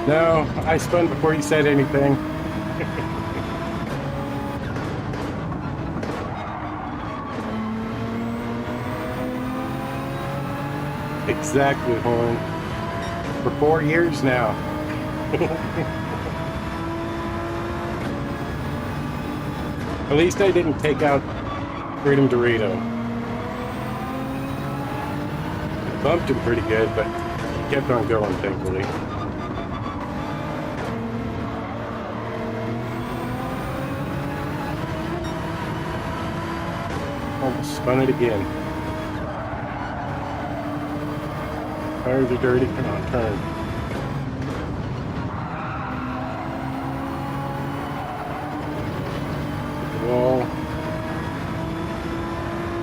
No, I spun before you said anything. Exactly, Horn. For 4 years now. At least I didn't take out Freedom Dorito. Bumped him pretty good, but he kept on going, thankfully. Almost spun it again. Tires are dirty. Come on, turn. The wall.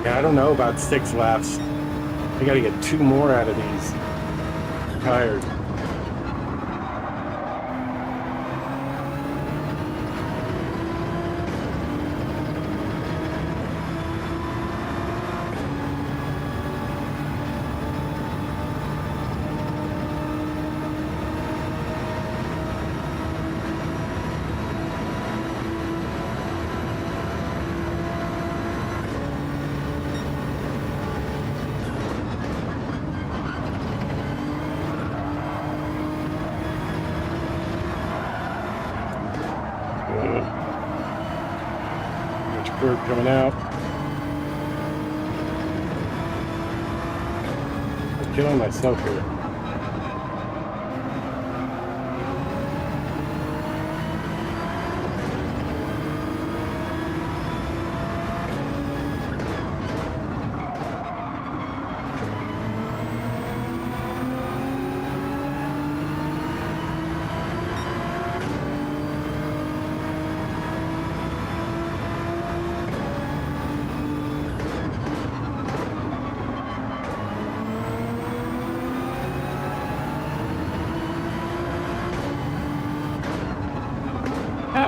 Yeah, I don't know about 6 laps. I gotta get 2 more out of these. I'm tired. Curve coming out. I'm killing myself here.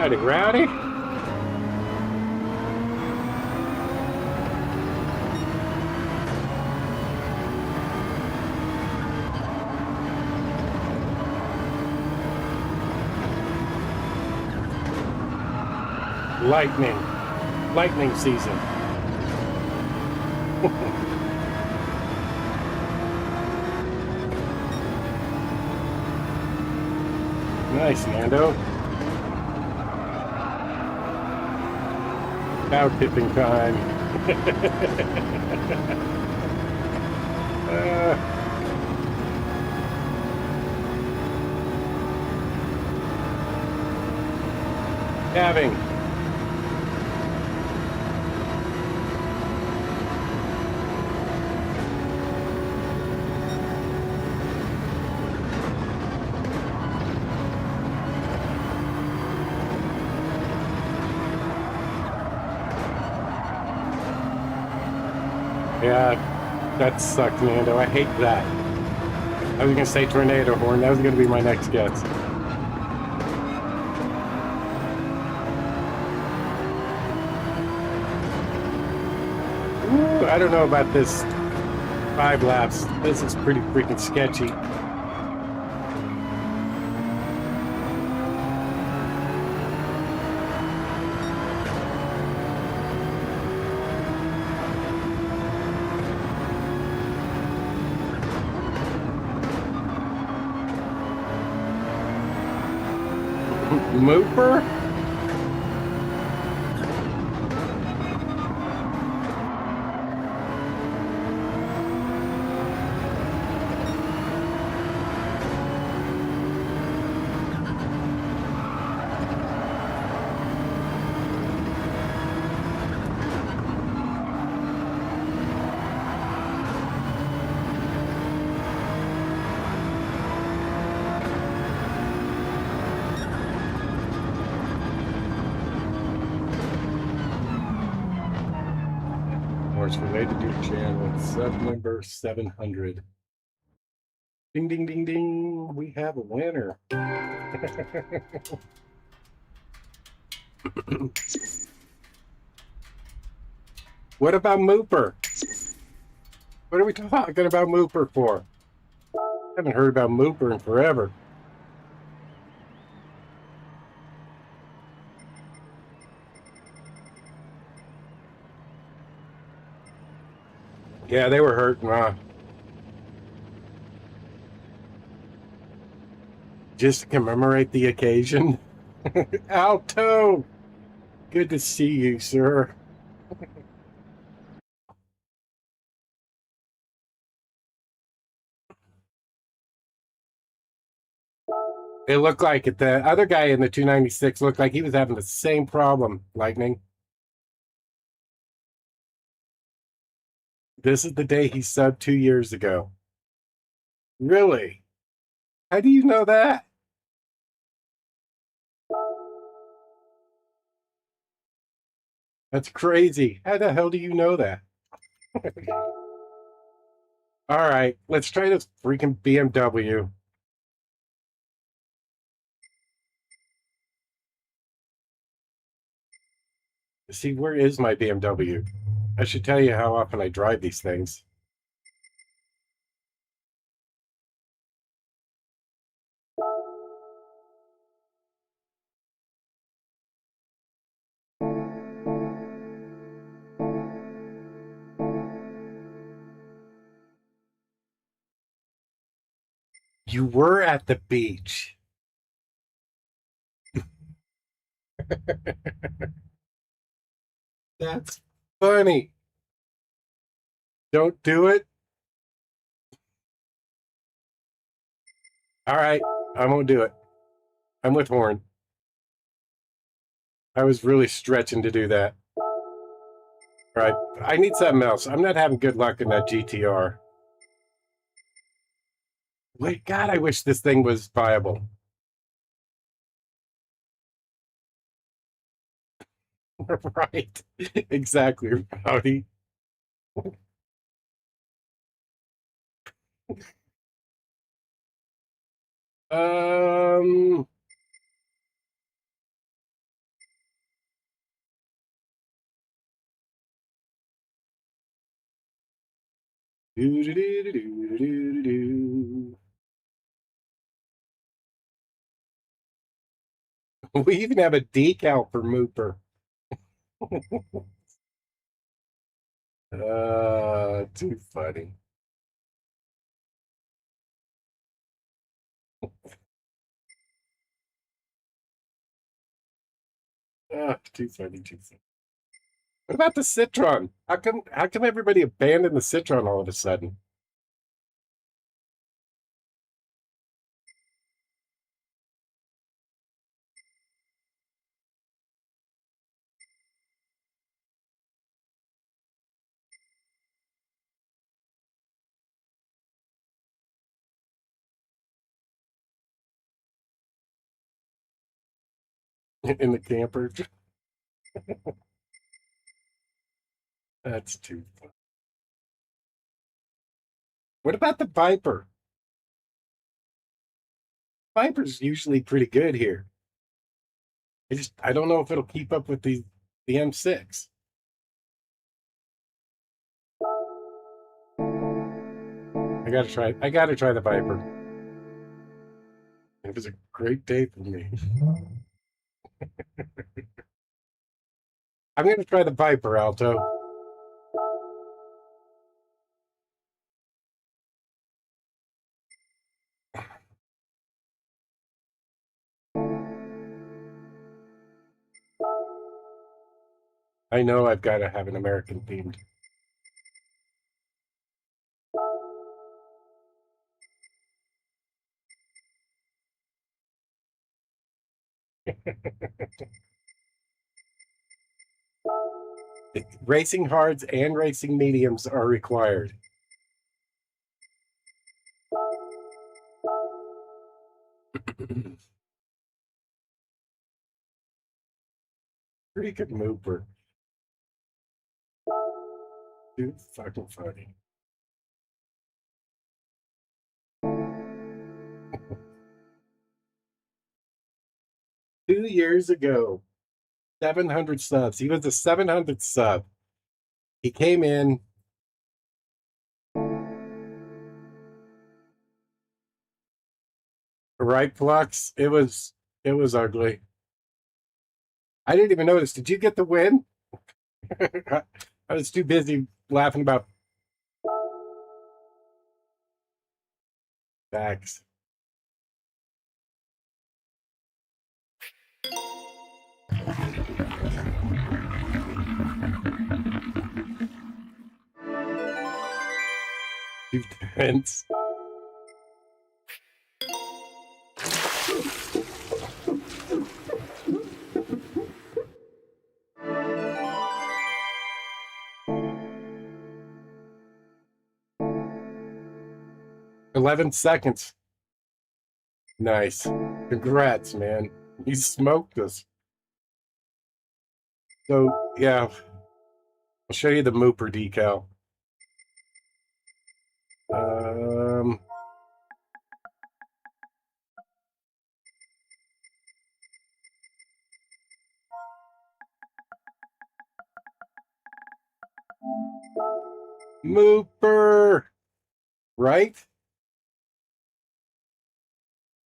Howdy, Rowdy. Lightning season. Nice, Nando. Cow tipping time. Calving. Yeah, that sucked, Nando. I hate that. I was going to say tornado horn. That was going to be my next guess. Ooh, I don't know about this 5 laps. This is pretty freaking sketchy. Mooper? Course related to your channel, sub number 700. Ding, ding, ding, ding. We have a winner. What about Mooper? What are we talking about Mooper for? I haven't heard about Mooper in forever. Yeah, they were hurting, huh? Just to commemorate the occasion. Alto! Good to see you, sir. It looked like it. The other guy in the 296 looked like he was having the same problem, Lightning. This is the day he subbed 2 years ago. Really? How do you know that? That's crazy. How the hell do you know that? All right, let's try this freaking BMW. See, where is my BMW? I should tell you how often I drive these things. You were at the beach. That's funny. Don't do it. All right, I won't do it. I'm with Horn. I was really stretching to do that. All right, I need something else. I'm not having good luck in that GTR. Wait, God, I wish this thing was viable. Right. Exactly, Rowdy. Um, Do-do-do-do-do-do-do-do. We even have a decal for Mooper. Too funny. Too funny, too funny. What about the Citron? How come everybody abandoned the Citron all of a sudden? In the camper? That's too funny. What about the Viper? Viper's usually pretty good here. I don't know if it'll keep up with the M6. I gotta try the Viper. It was a great day for me. I'm gonna try the Viper, Alto. I know I've got to have an American themed. Racing hards and racing mediums are required. Pretty good mover. Too fucking funny. Two years ago, 700 subs. He was the 700th sub. He came in. Right, Flux? It was ugly. I didn't even notice. Did you get the win? I was too busy laughing about facts. Too tense. "11 seconds. Nice. Congrats, man. You smoked us. So, yeah, I'll show you the Mooper decal. Um, Mooper, right?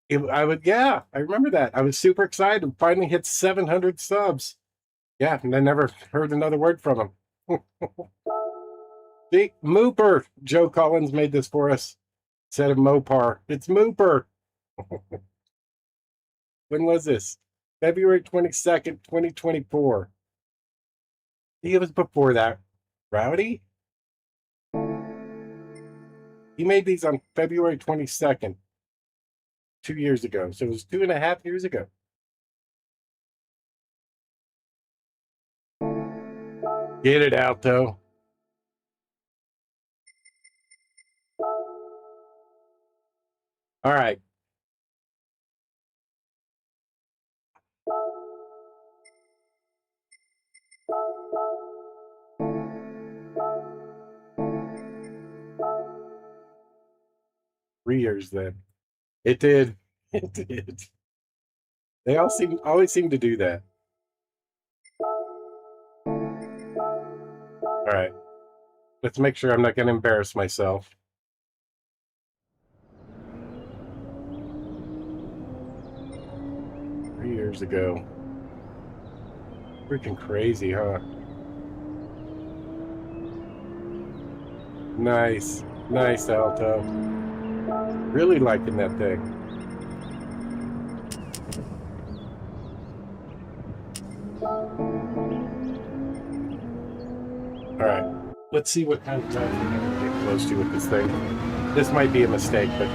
Yeah, I remember that. I was super excited. Finally hit 700 subs. Yeah, and I never heard another word from him. See, Mooper. Joe Collins made this for us. Instead of Mopar. It's Mooper. When was this? February 22nd, 2024. It was before that. Rowdy? He made these on February 22nd, 2 years ago. So it was 2.5 years ago. Get it out, though. All right. Three years then. It did. It did. They always seem to do that. All right. Let's make sure I'm not going to embarrass myself. Years ago. Freaking crazy, huh? Nice. Nice, Alto. Really liking that thing. Alright. Let's see what kind of time we're going to get close to with this thing. This might be a mistake, but...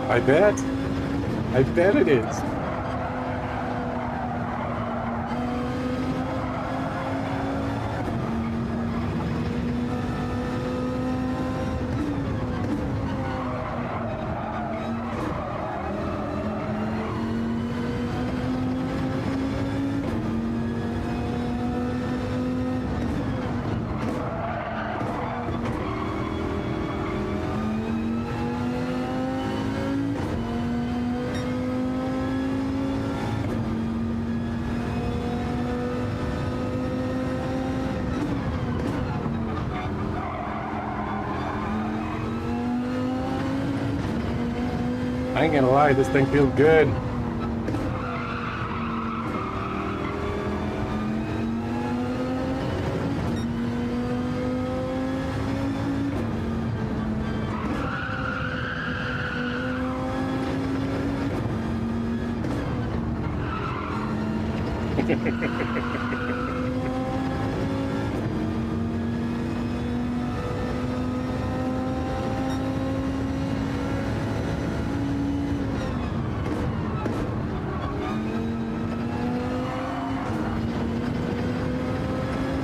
I bet. I bet it is. I ain't gonna lie, this thing feels good.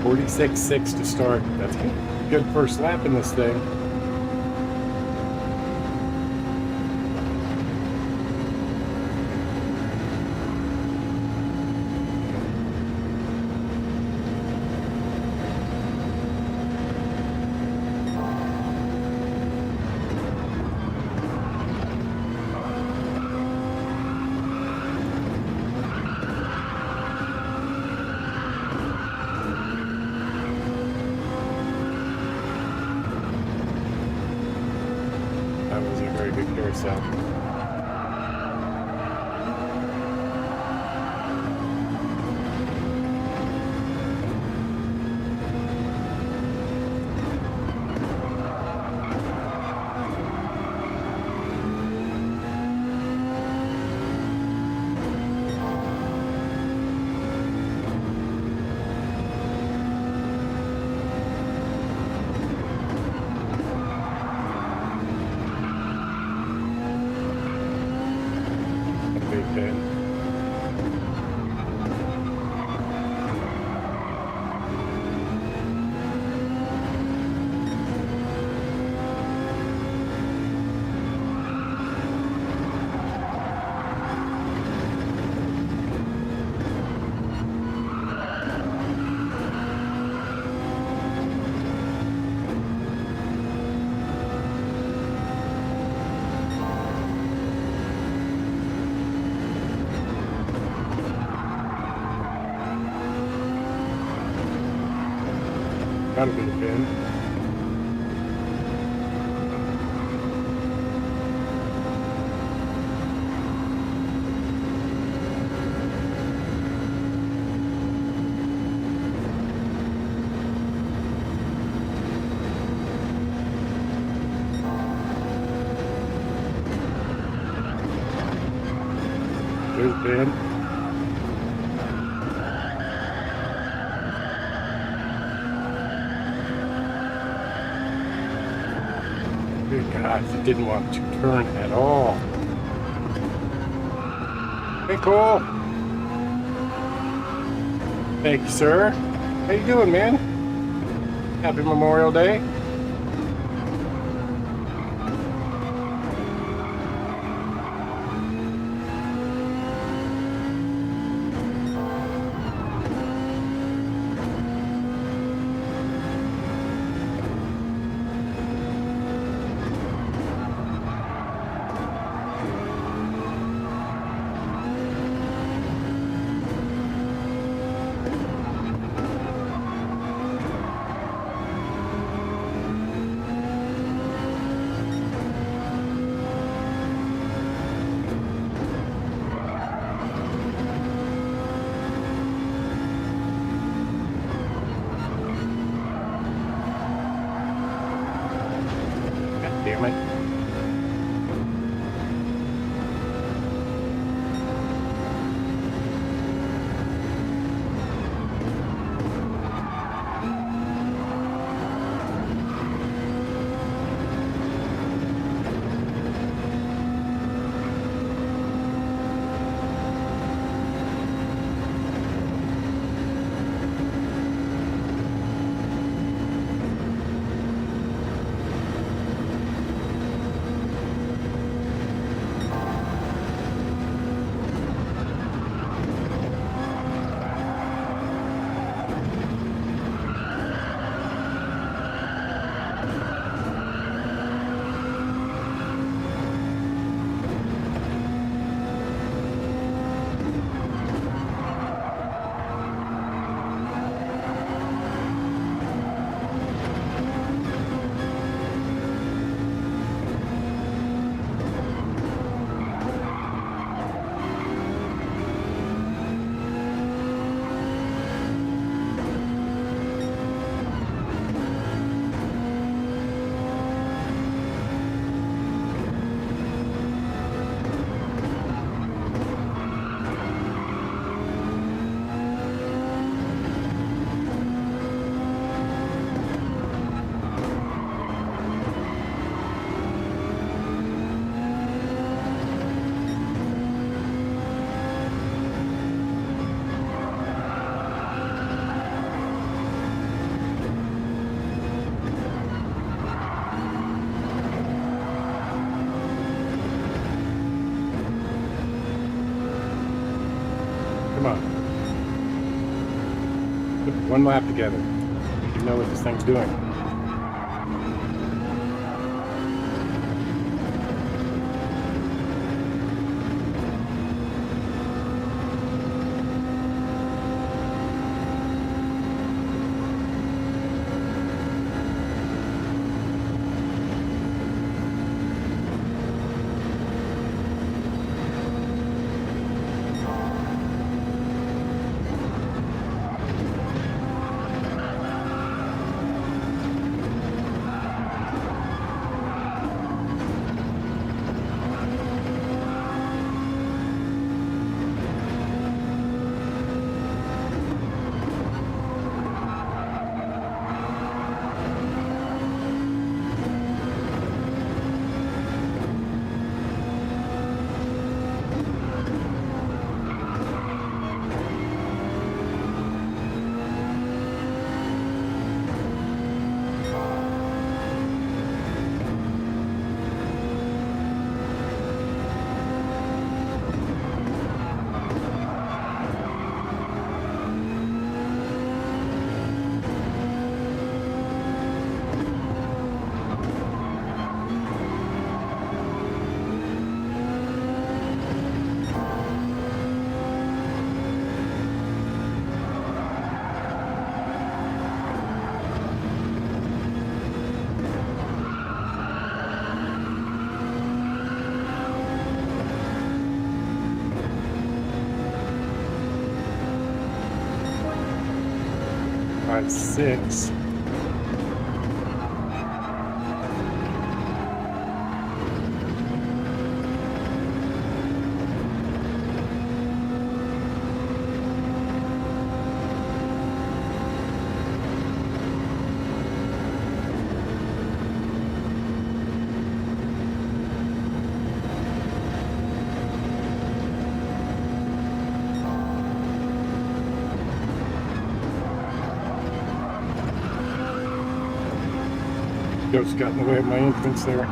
.46.6 to start. That's a good first lap in this thing. That was a very good carousel. Okay. Gotta be a pin. There's Ben. Good God, it didn't want to turn at all. Hey, Cole. Thank you, sir. How you doing, man? Happy Memorial Day. God damn it. Come on. Put one lap together. You know what this thing's doing. Five, six. Ghost got in the way of my entrance there.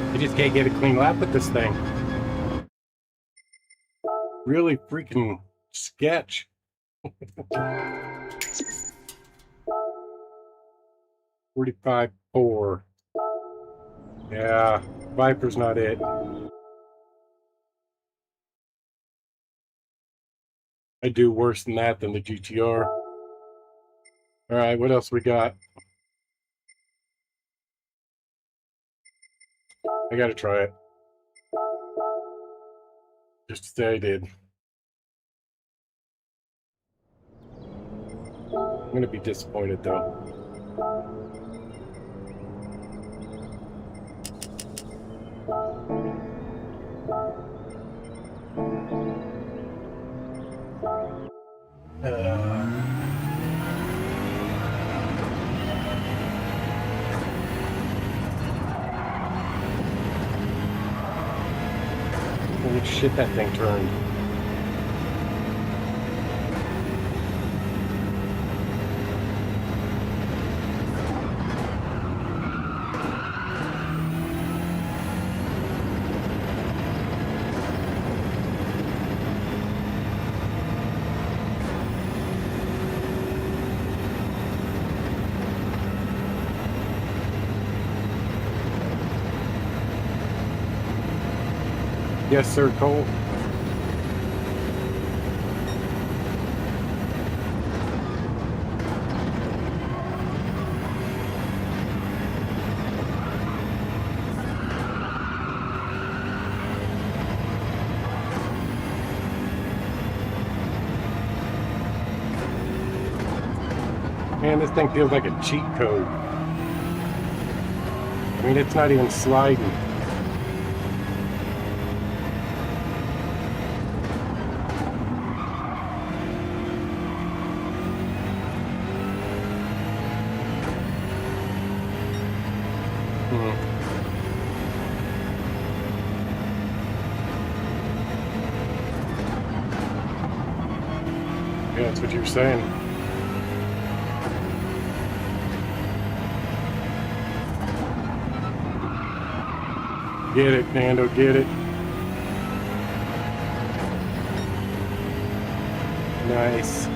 I just can't get a clean lap with this thing. Really freaking sketch. 45.4. Yeah, Viper's not it. I do worse than that than the GTR. Alright, what else we got? I gotta try it. Just to say I did. I'm gonna be disappointed though. Holy shit, that thing turned. Yes, sir, Cole. Man, this thing feels like a cheat code. I mean, it's not even sliding. Yeah, that's what you were saying. Get it, Nando, get it. Nice.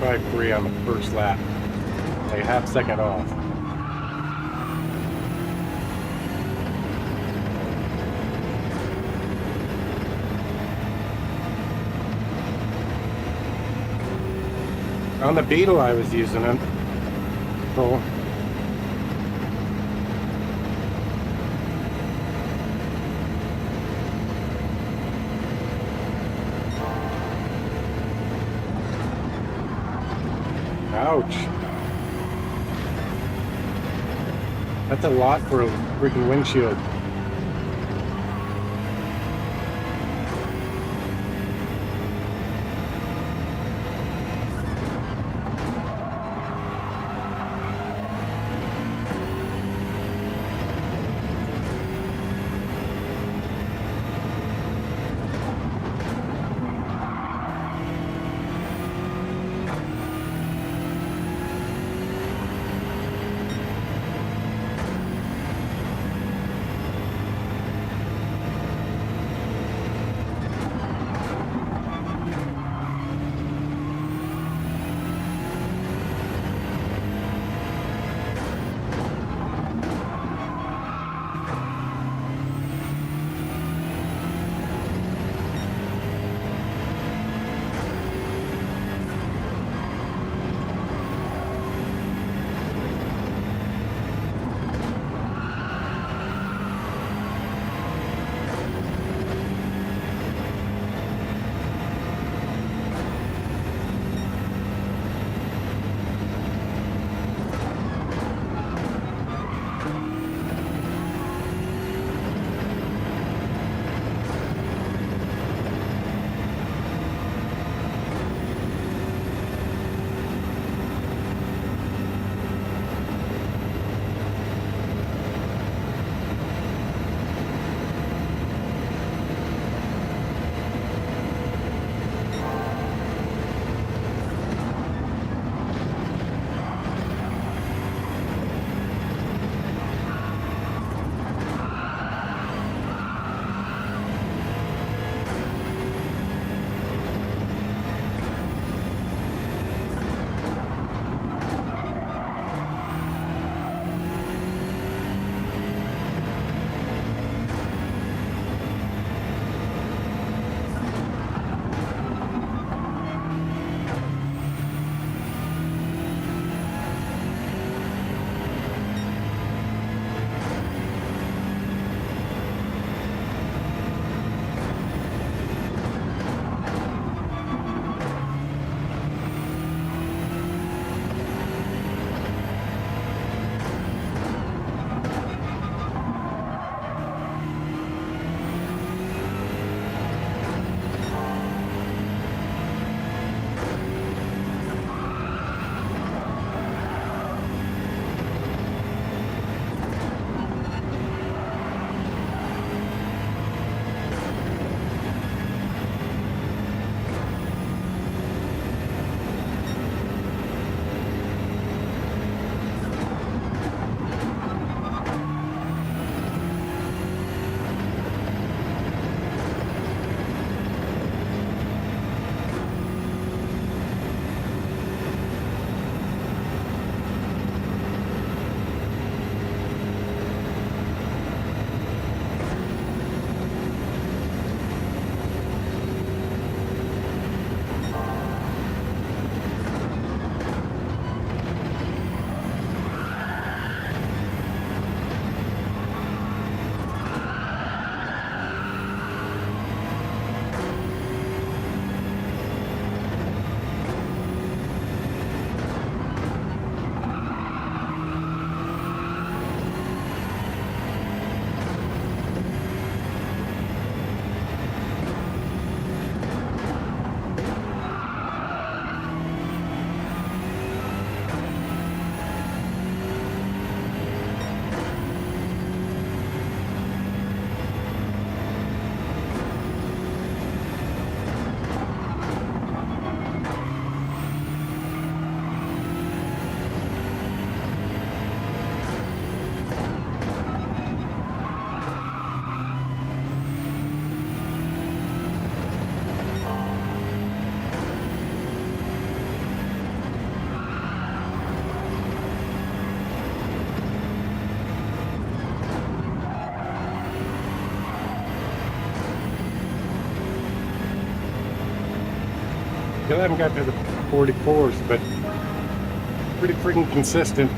.3 on the first lap. Like a half second off. On the Beetle I was using it. So ouch. That's a lot for a freaking windshield. Still haven't got to the 44s, but pretty freaking consistent.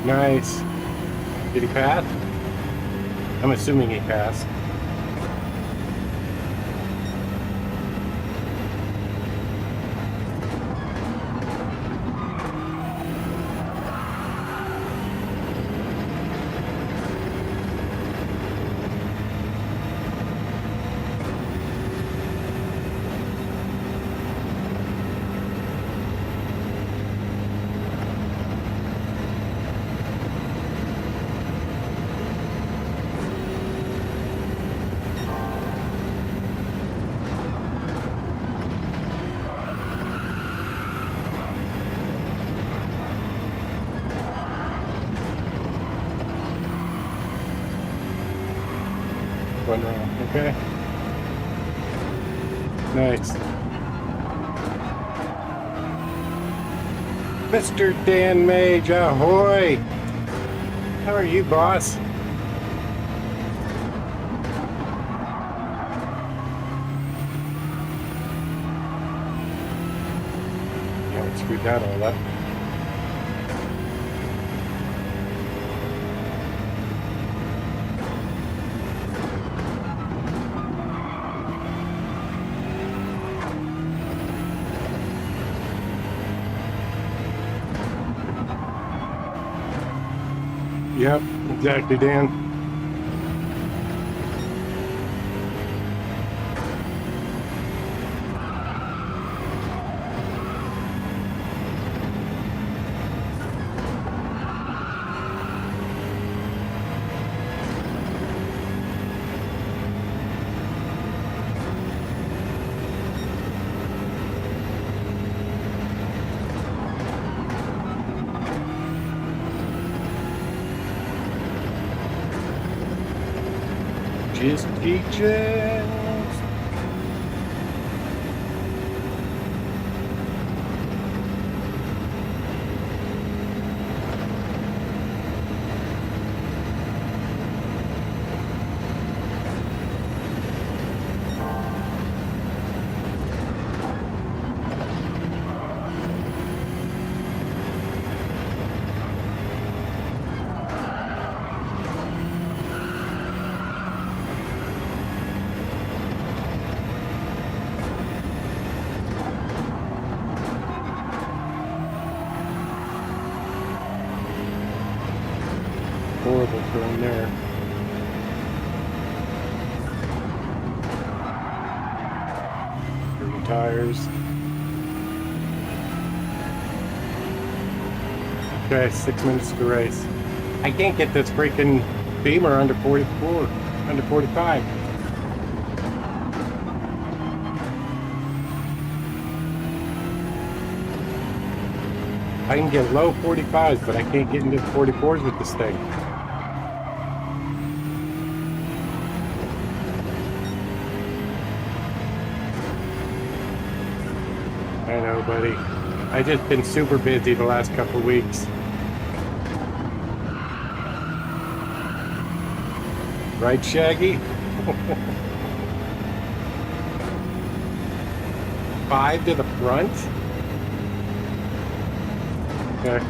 Nice. Did he pass? I'm assuming he passed. One round, okay. Nice. Mr. Dan Mage, ahoy! How are you, boss? Yeah, we screwed that all up. Yep, exactly, Dan. Just teachers. Horrible turn there. Dirty tires. Okay, 6 minutes to race. I can't get this freaking Beamer under 44, under 45. I can get low 45s, but I can't get into the 44s with this thing. I know, buddy. I just been super busy the last couple weeks. Right, Shaggy? 5 to the front? Okay.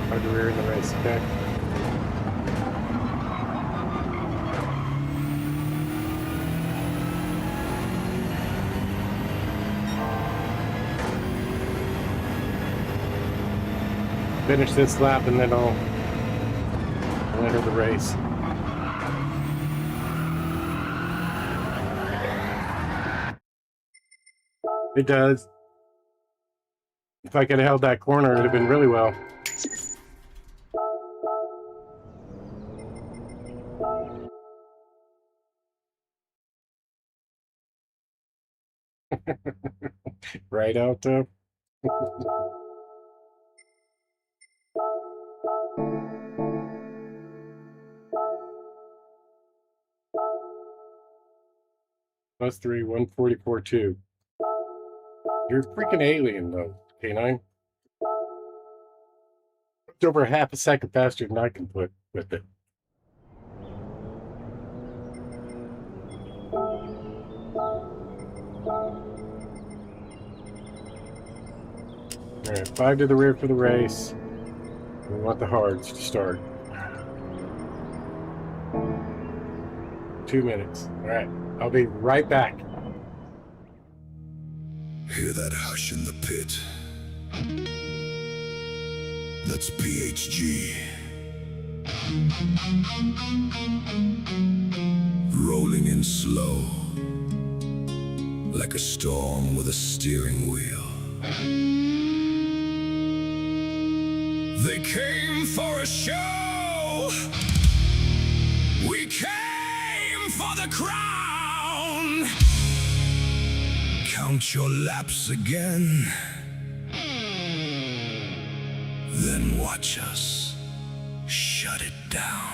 Hard to rear in the race, okay? Finish this lap and then I'll enter the race. It does. If I could have held that corner, it would have been really well. Right, Alto? +3, 144.2. You're a freaking alien, though, K9. It's over half a second faster than I can put with it. All right, 5 to the rear for the race. We want the hards to start. 2 minutes. All right, I'll be right back. Hear that hush in the pit? That's PHG. Rolling in slow, like a storm with a steering wheel. They came for a show. We came for the crown. Count your laps again, then watch us shut it down.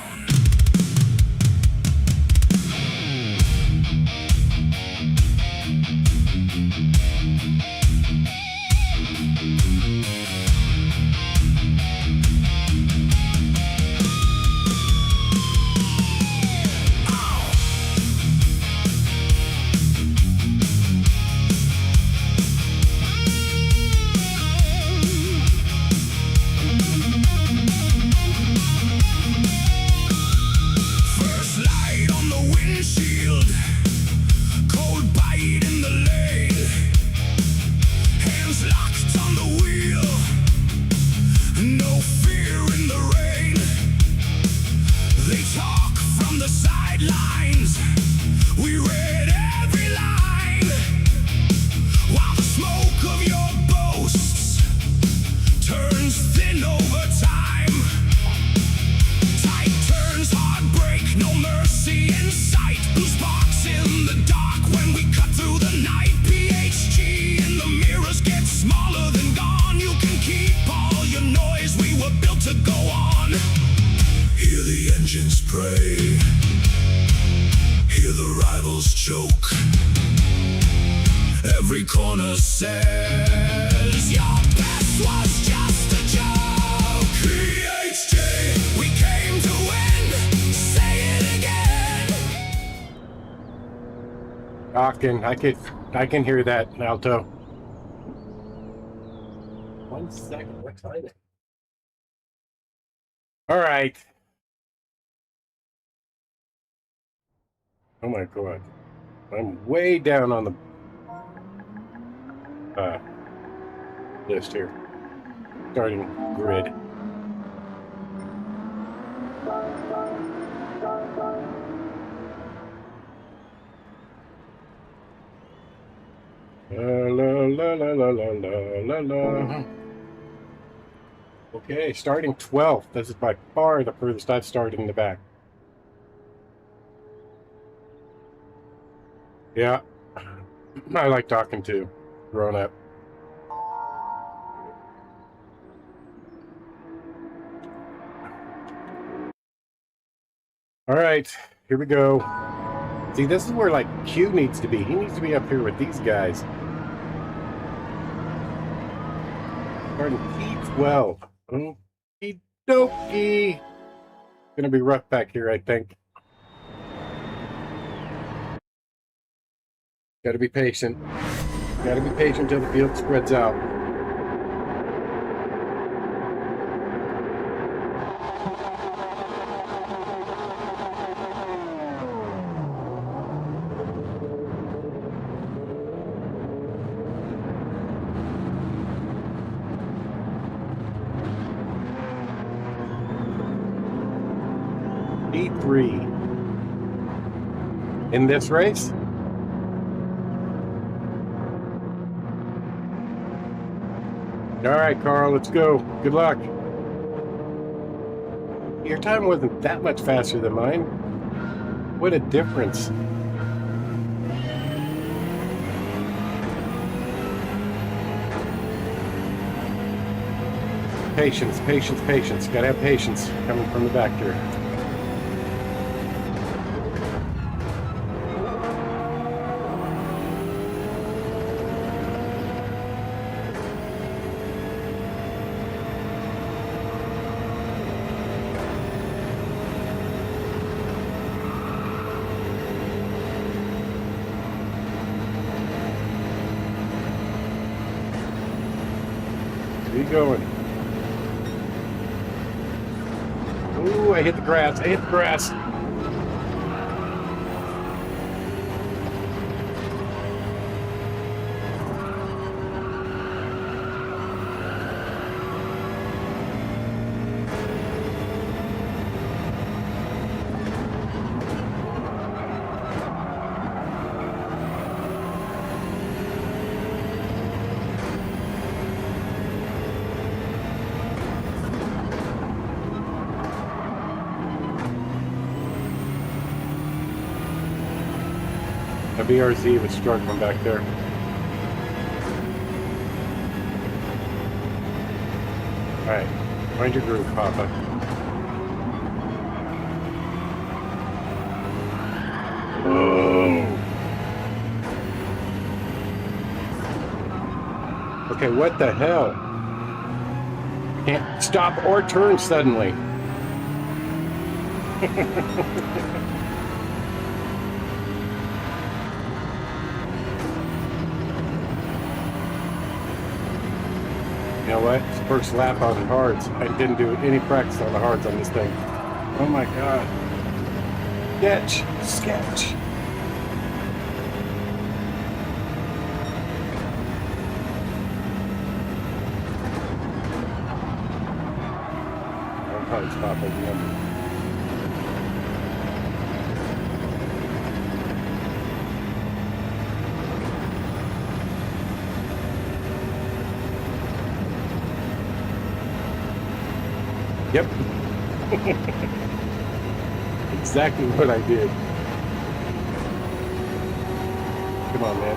Every corner says your best was just a joke. PHG, we came to win. Say it again. I can hear that, Alto. 1 second, what time is it? All right. Oh my god. I'm way down on the list here. Starting grid. La la la la la la la la. Okay, starting 12th. This is by far the furthest I've started in the back. Yeah, I like talking to grown up. All right, here we go. See, this is where like Q needs to be. He needs to be up here with these guys. Starting P12. Okie dokie. Gonna be rough back here, I think. Gotta be patient. Gotta be patient until the field spreads out. P3. In this race? All right, Carl, let's go. Good luck. Your time wasn't that much faster than mine. What a difference. Patience, patience, patience. Gotta have patience coming from the back here. Where you going? Ooh, I hit the grass. I hit the grass. The BRZ was struggling back there. All right, find your groove, Papa. Oh. Okay, what the hell? Can't stop or turn suddenly. You know what? It's first lap on hards. I didn't do any practice on the hards on this thing. Oh my god. Sketch! Sketch! I'll probably stop at the end. Yep. Exactly what I did. Come on, man.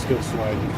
still sliding.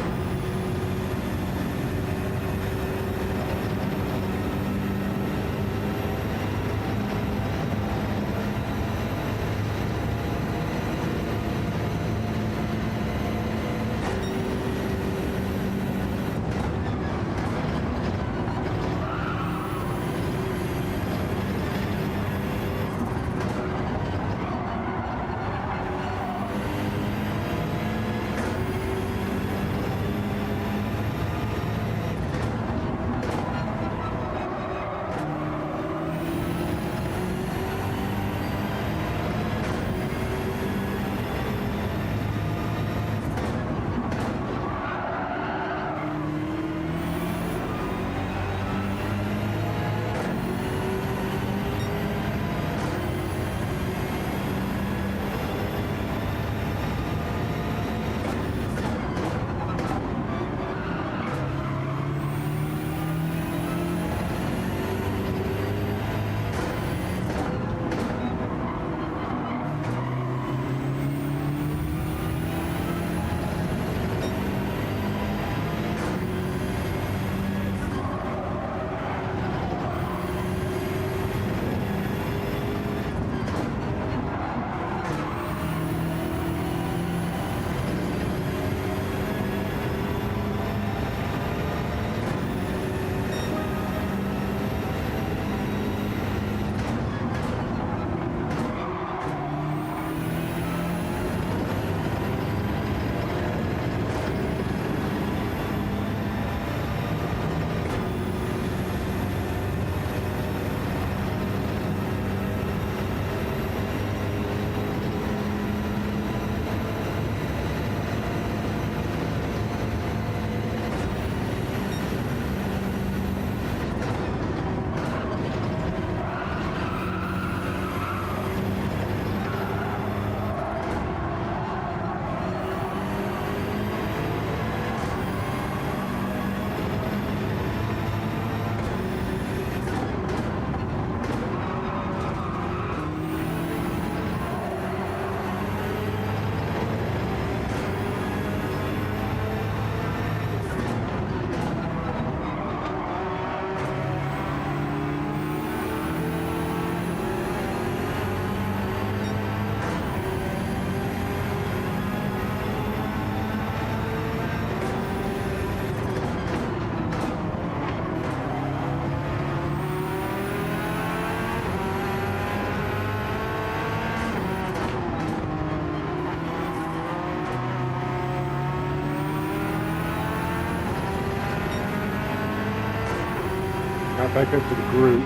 Got back up to the group.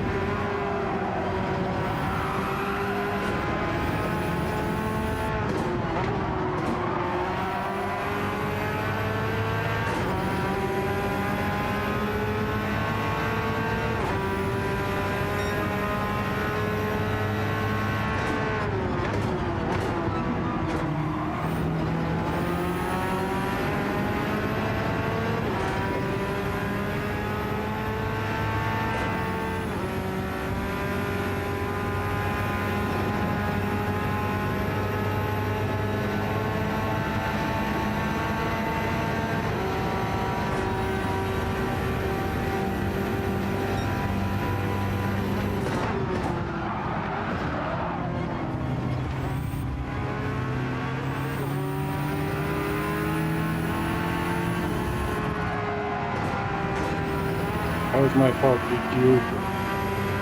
That was my fault,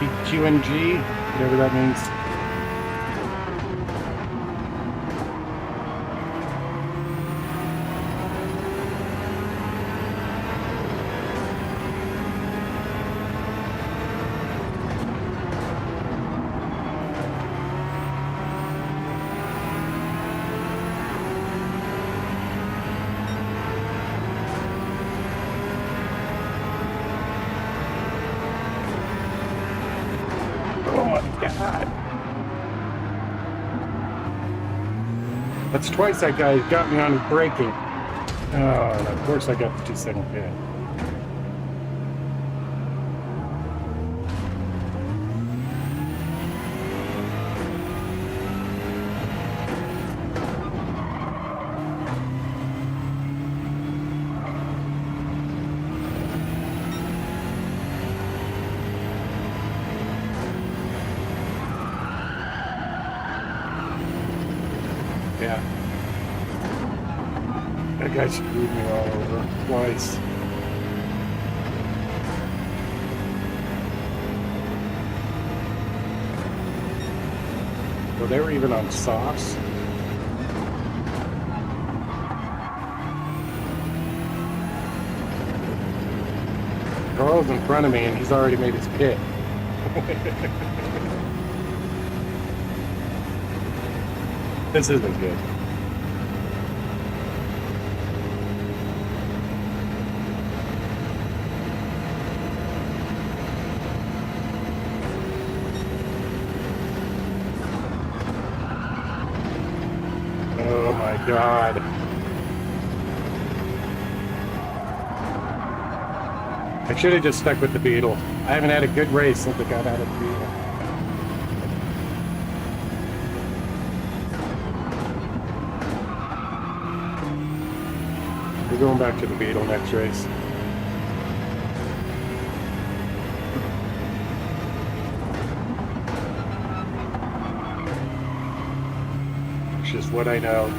PQNG, whatever that means. Oh my God. That's twice that guy got me on his braking. Oh, and of course I got the 2-second pin. Yeah. That guy screwed me all over twice. Well, they were even on softs. Carl's in front of me and he's already made his pit. This isn't good. Oh my God. I should have just stuck with the Beetle. I haven't had a good race since I got out of the Beetle. We're going back to the Beetle next race. It's just what I know.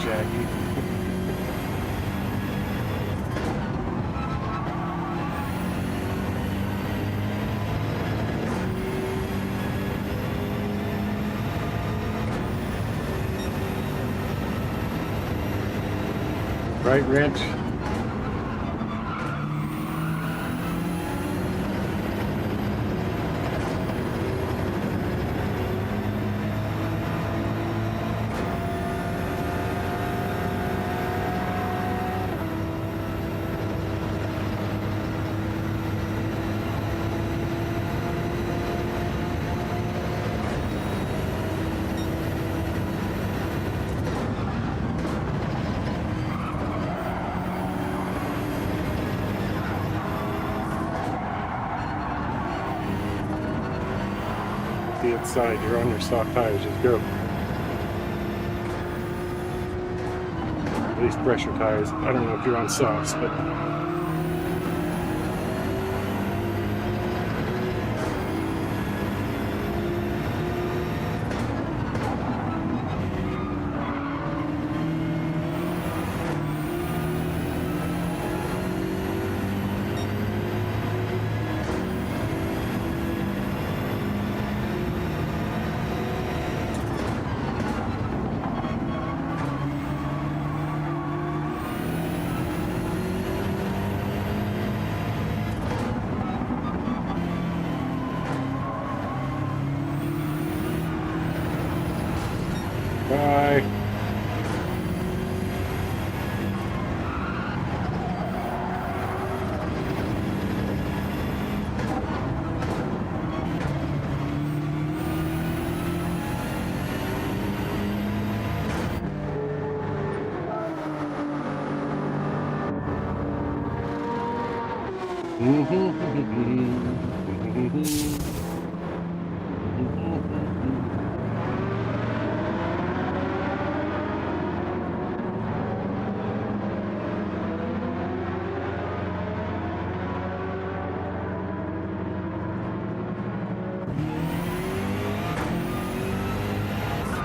Shaggy. Right, Wrench? The inside, you're on your soft tires, just go. At least pressure tires. I don't know if you're on softs, but bye.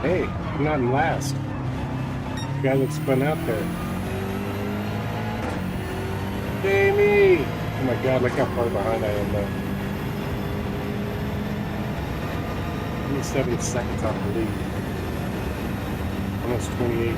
Hey, I'm not in last. The guy that spun out there. Jamie! Oh my God, look how far behind I am now. 27 seconds off the lead. Almost 28.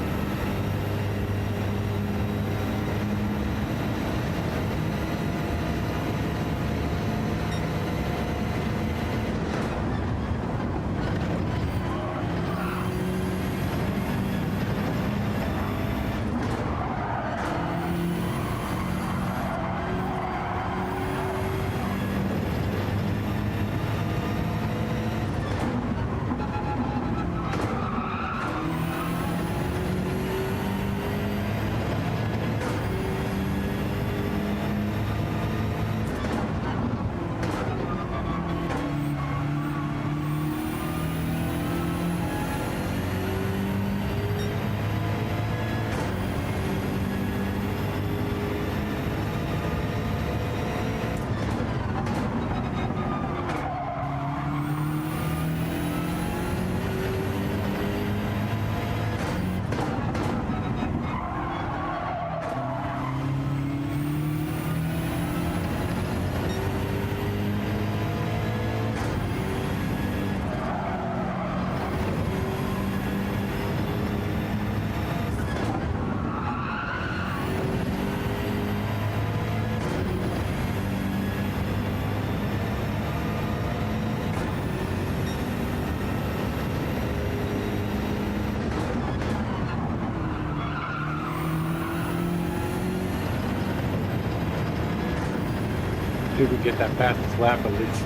See if we get that fastest lap at least.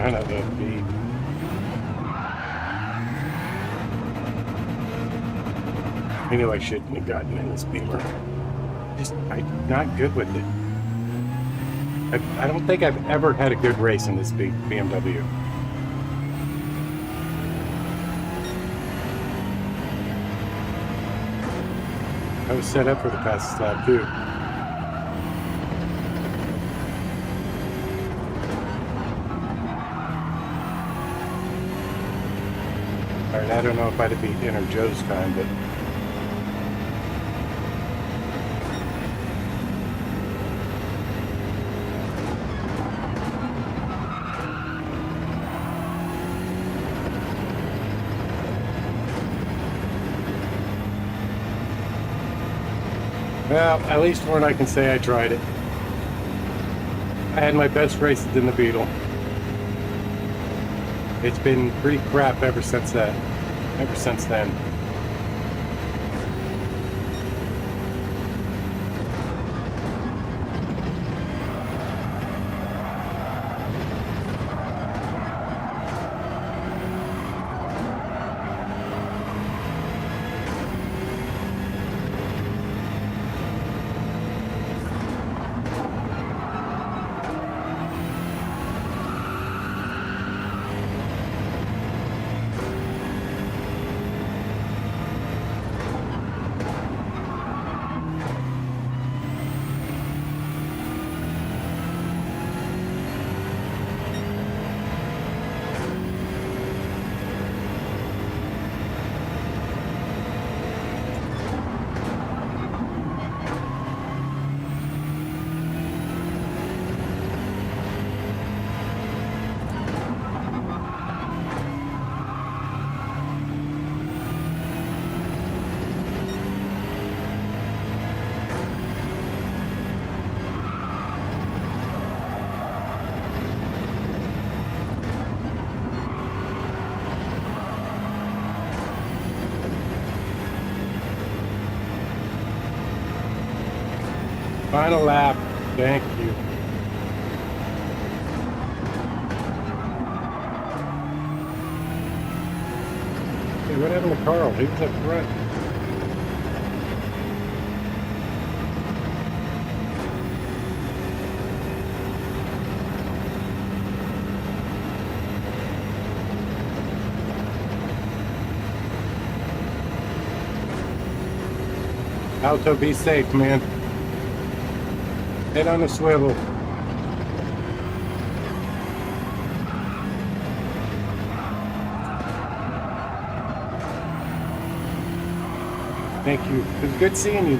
Son of a bee. I knew I shouldn't have gotten in this Beamer. I'm not good with it. I don't think I've ever had a good race in this BMW. I was set up for the fastest lap too. Alright, I don't know if I'd have beat Inner Joe's time, but well, at least one I can say I tried it. I had my best races in the Beetle. It's been pretty crap ever since then. Final lap. Thank you. Hey, what happened to Carl? He was up front. Alto, be safe, man. Head on the swivel. Thank you. It was good seeing you.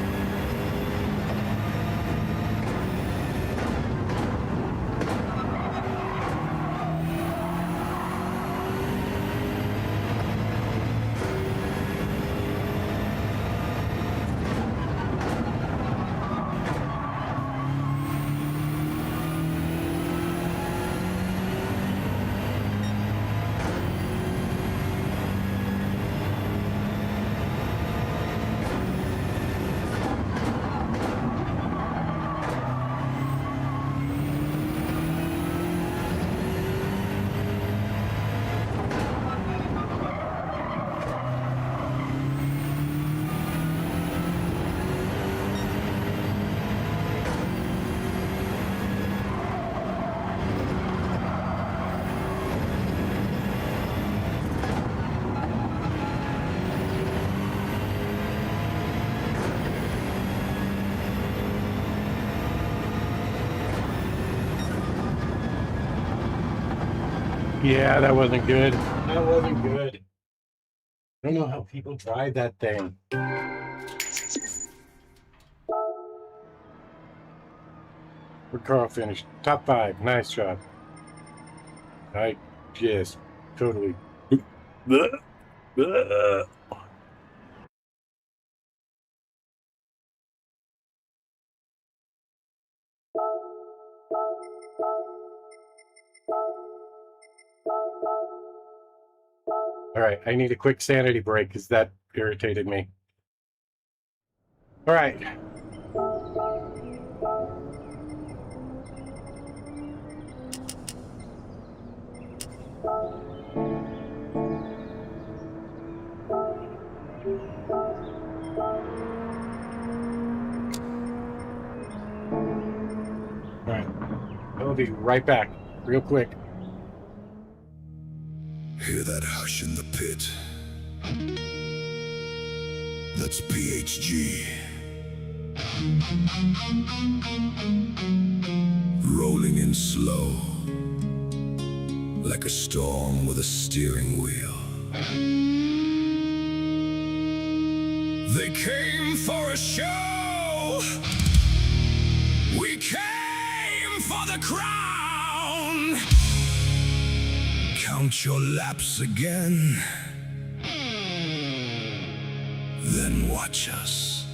Yeah, that wasn't good. That wasn't good. I don't know how people drive that thing. Where Carl finished. Top 5. Nice job. I just totally. All right, I need a quick sanity break because that irritated me. All right. All right. I'll be right back, real quick. Hear that hush in the pit? That's PHG. Rolling in slow, like a storm with a steering wheel. They came for a show. We came for the crown. Count your laps again, then watch us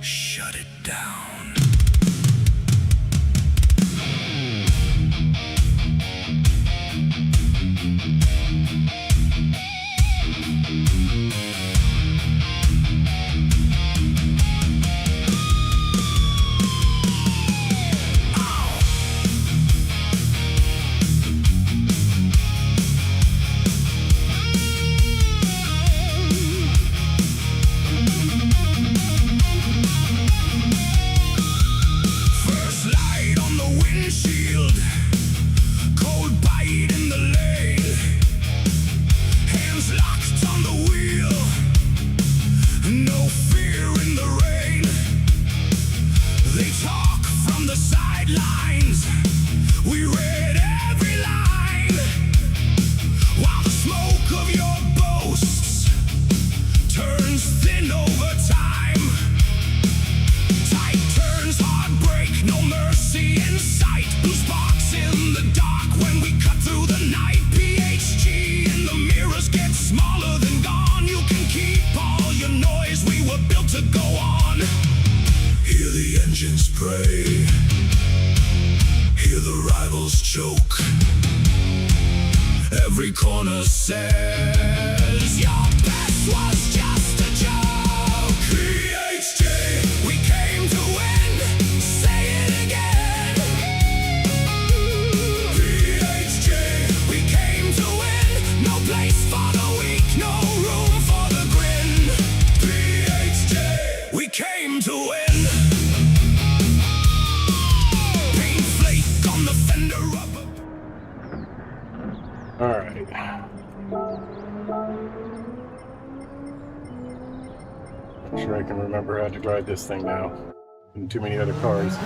shut it down. Every corner says your best was just a joke. PHG, we came to win. Say it again. PHG, we came to win. No place for the weak, no room for the grin. PHG, we came to win. Paint flake on the fender rubber. All right. I'm sure I can remember how to drive this thing now. And too many other cars.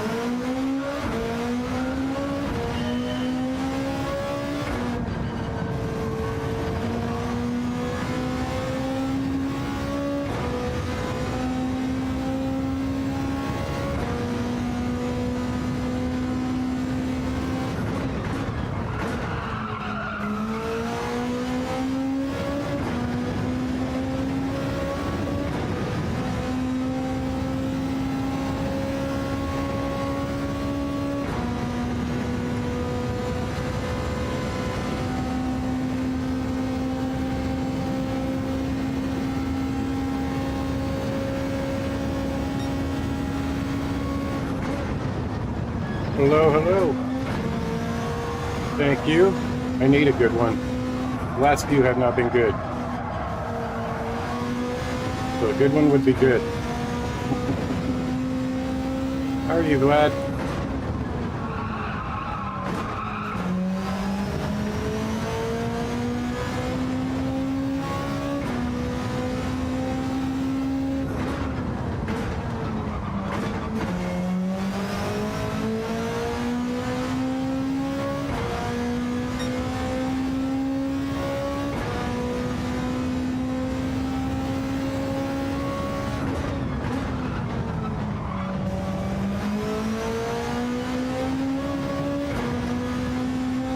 Hello, hello. Thank you. I need a good one. The last few have not been good. So a good one would be good. How are you, Vlad?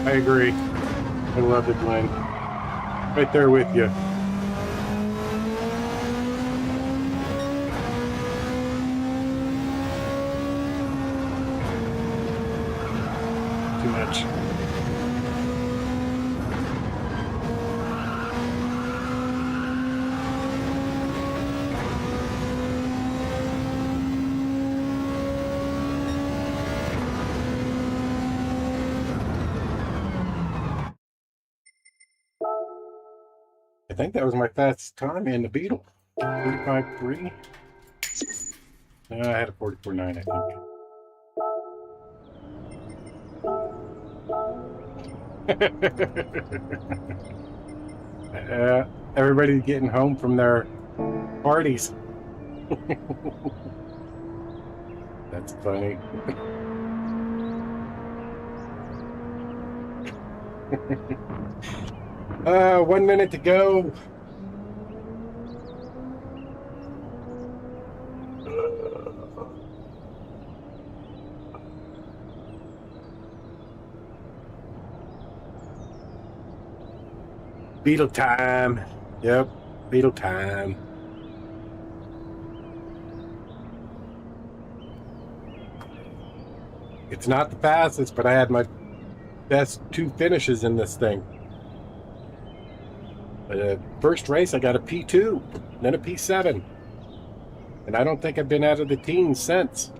I agree. I love it, Glenn. Right there with you. Too much. I think that was my fastest time in the Beetle. 45.3. No, I had a 44.9, I think. Everybody's getting home from their parties. That's funny. 1 minute to go. Beetle time. Yep, Beetle time. It's not the fastest, but I had my best 2 finishes in this thing. First race, I got a P2, then a P7. And I don't think I've been out of the teens since.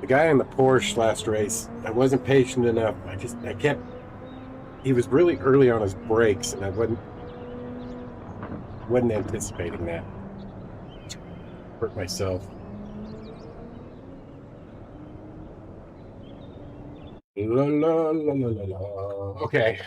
The guy in the Porsche last race, I wasn't patient enough. He was really early on his brakes, and I wasn't anticipating that. Hurt myself. La, la, la, la, la, la. Okay.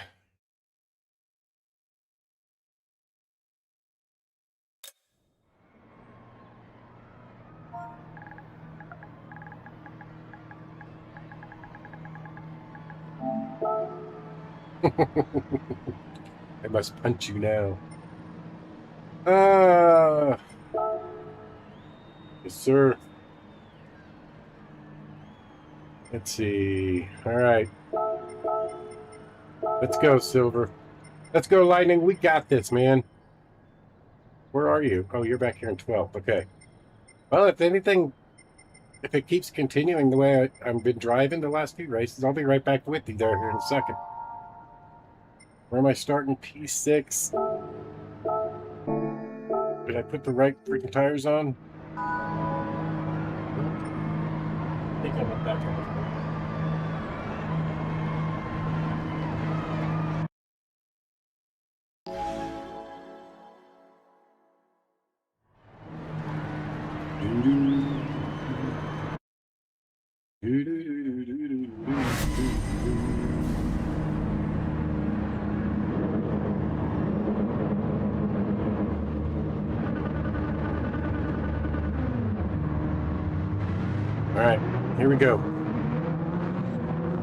I must punch you now. Yes, sir. Let's see. All right. Let's go, Silver. Let's go, Lightning. We got this, man. Where are you? Oh, you're back here in 12th. Okay. Well, if anything, if it keeps continuing the way I've been driving the last few races, I'll be right back with you there here in a second. Where am I starting? P6. Did I put the right freaking tires on? I think I went back on. All right, here we go.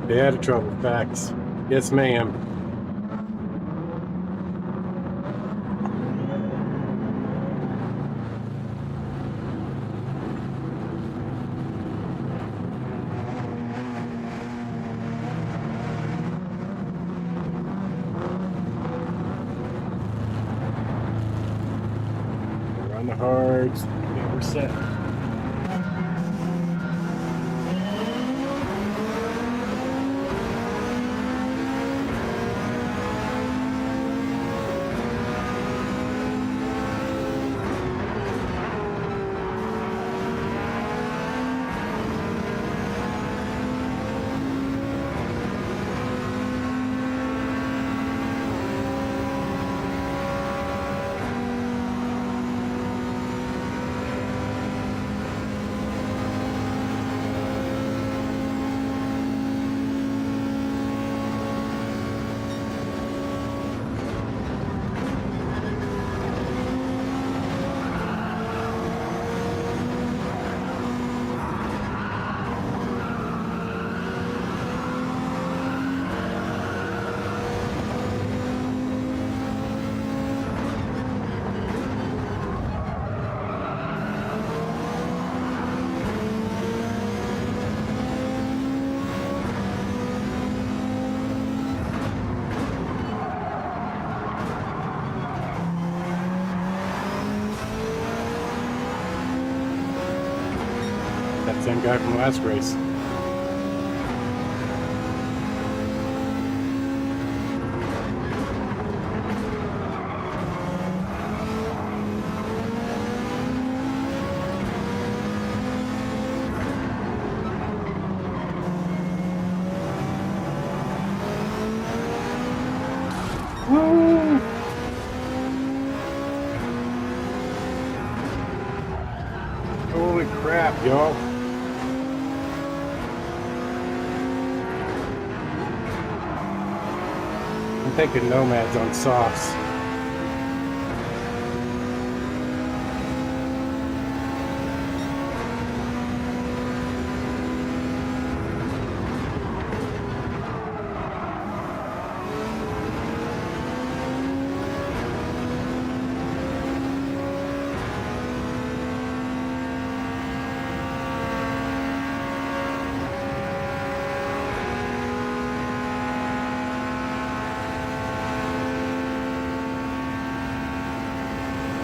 Stay out of trouble, facts. Yes, ma'am. We're on the hards. Okay, we're set. Same guy from last race. Woo! Holy crap, y'all. I'm taking Nomads on softs.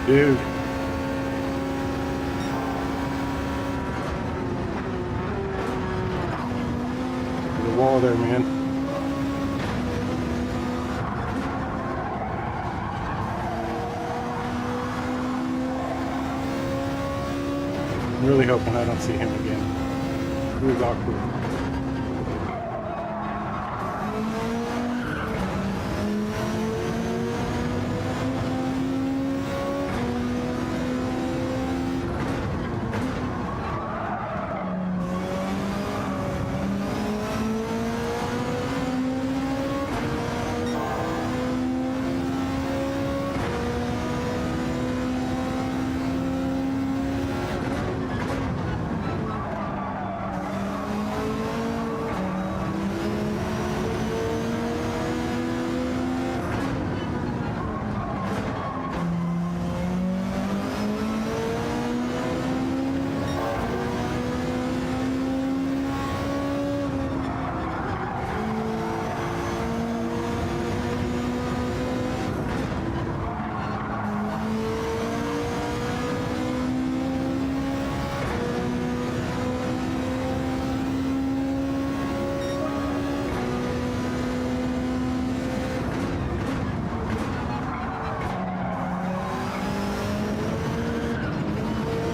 Dude. The wall there, man. I'm really hoping I don't see him again. It was awkward.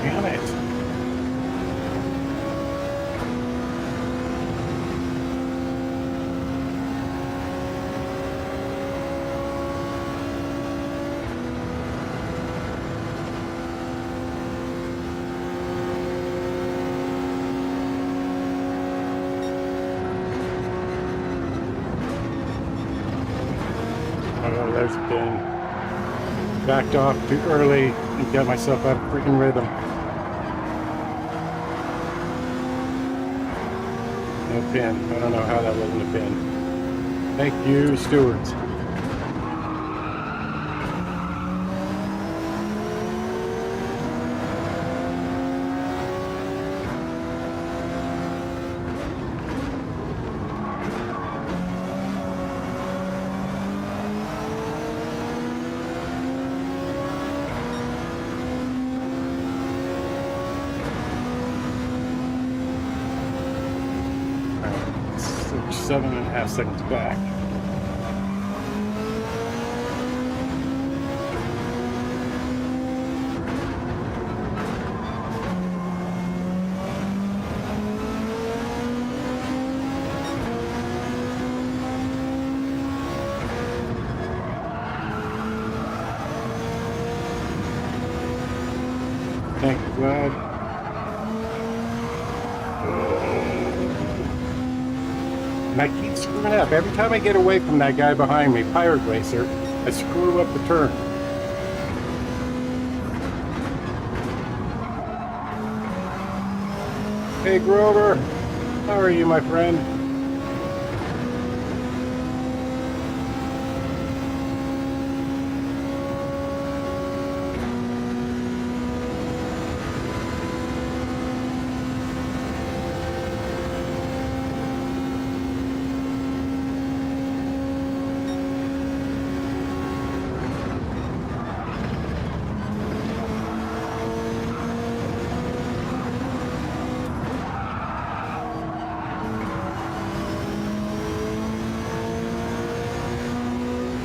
Damn it. Oh, there's a pin. Backed off too early and got myself out of freaking rhythm. No pin. I don't know how that wasn't a pin. Thank you, stewards. So 7.5 seconds back. Thank God. And I keep screwing up. Every time I get away from that guy behind me, Pirate Racer, I screw up the turn. Hey Grover, how are you, my friend?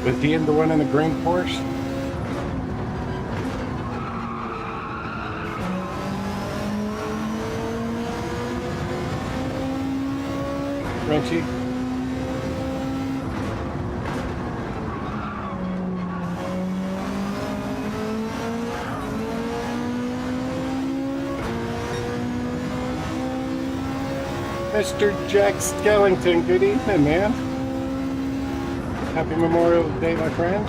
Was he the one in the green Porsche? Frenchie? Mr. Jack Skellington, good evening, man. Happy Memorial Day, my friend.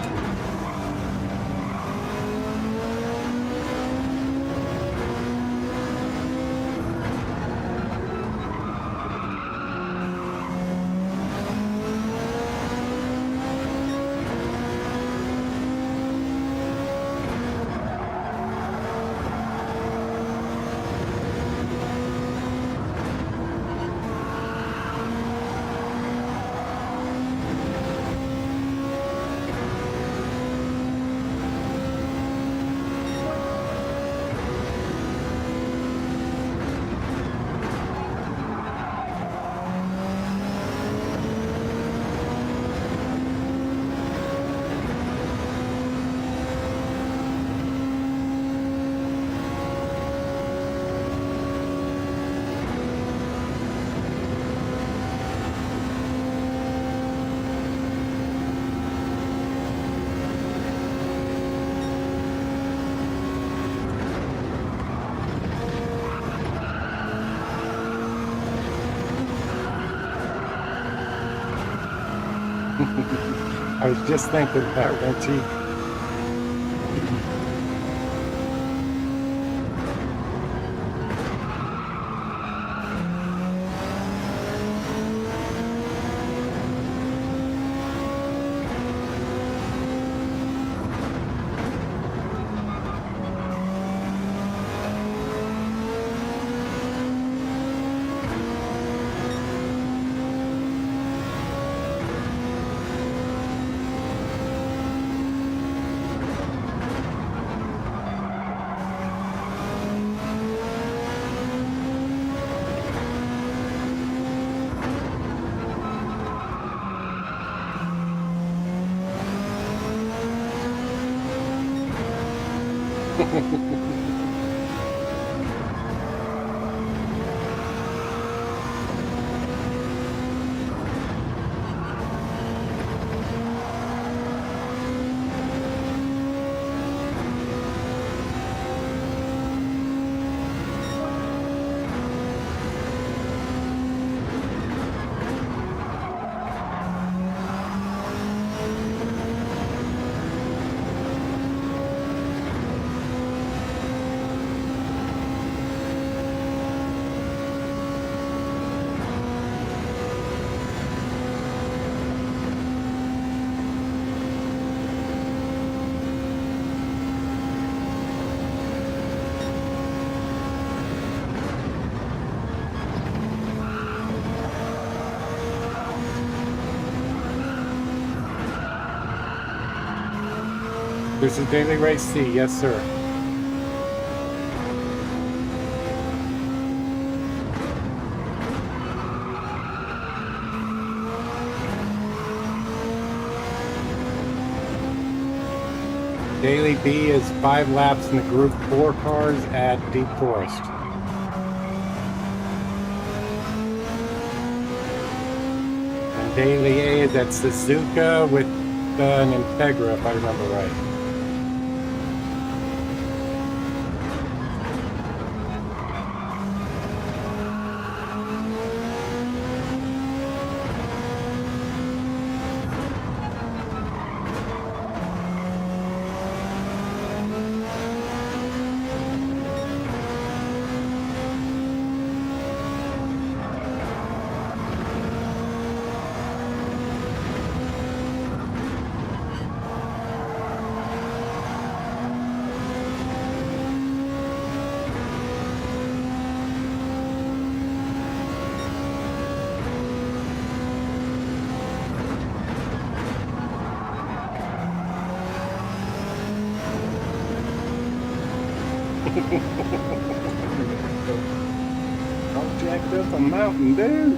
I was just thinking that, Frenchie. This is Daily Race C, yes sir. Daily B is 5 laps in the Group 4 cars at Deep Forest. And Daily A is at Suzuka with an Integra, if I remember right. All jacked up a Mountain Dew.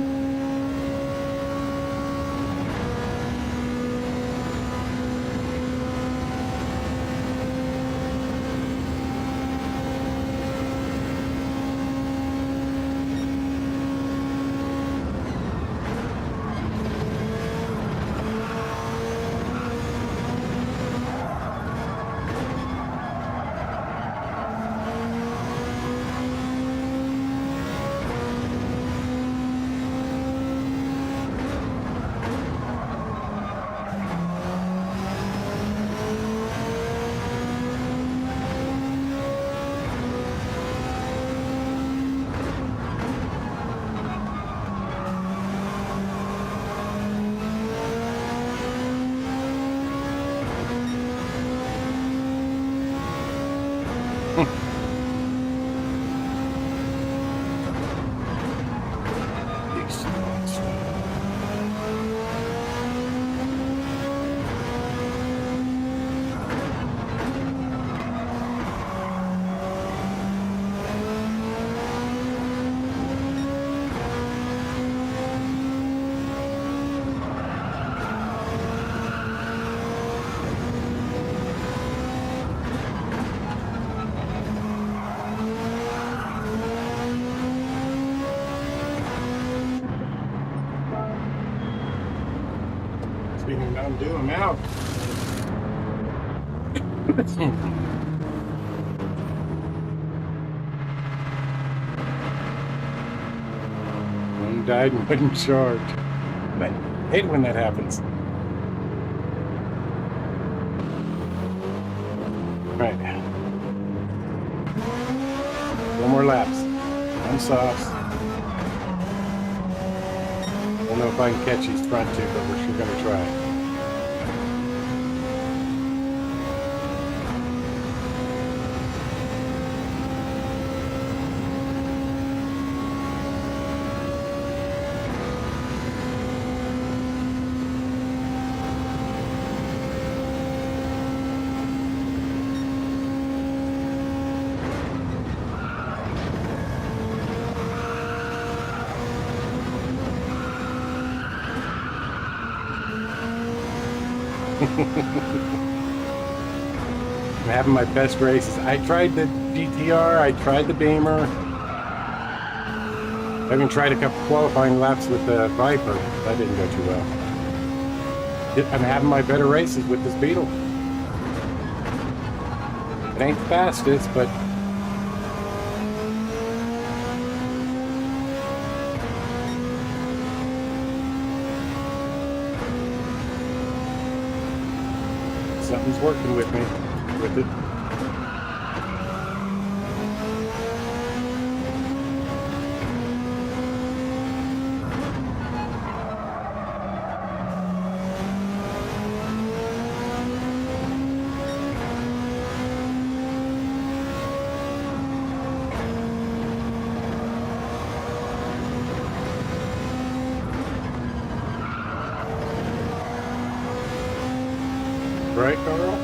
Speaking of Mountain Dew, I'm out. One died and wouldn't charge. But I hate when that happens. Alright. One more laps. One softs. Don't know if I can catch these front two, but we're sure gonna try. I'm having my best races. I tried the GTR, I tried the Beamer. I even tried a couple qualifying laps with the Viper. That didn't go too well. I'm having my better races with this Beetle. It ain't the fastest, but something's working with me, with it. Right, Carl?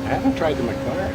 I haven't tried the McLaren.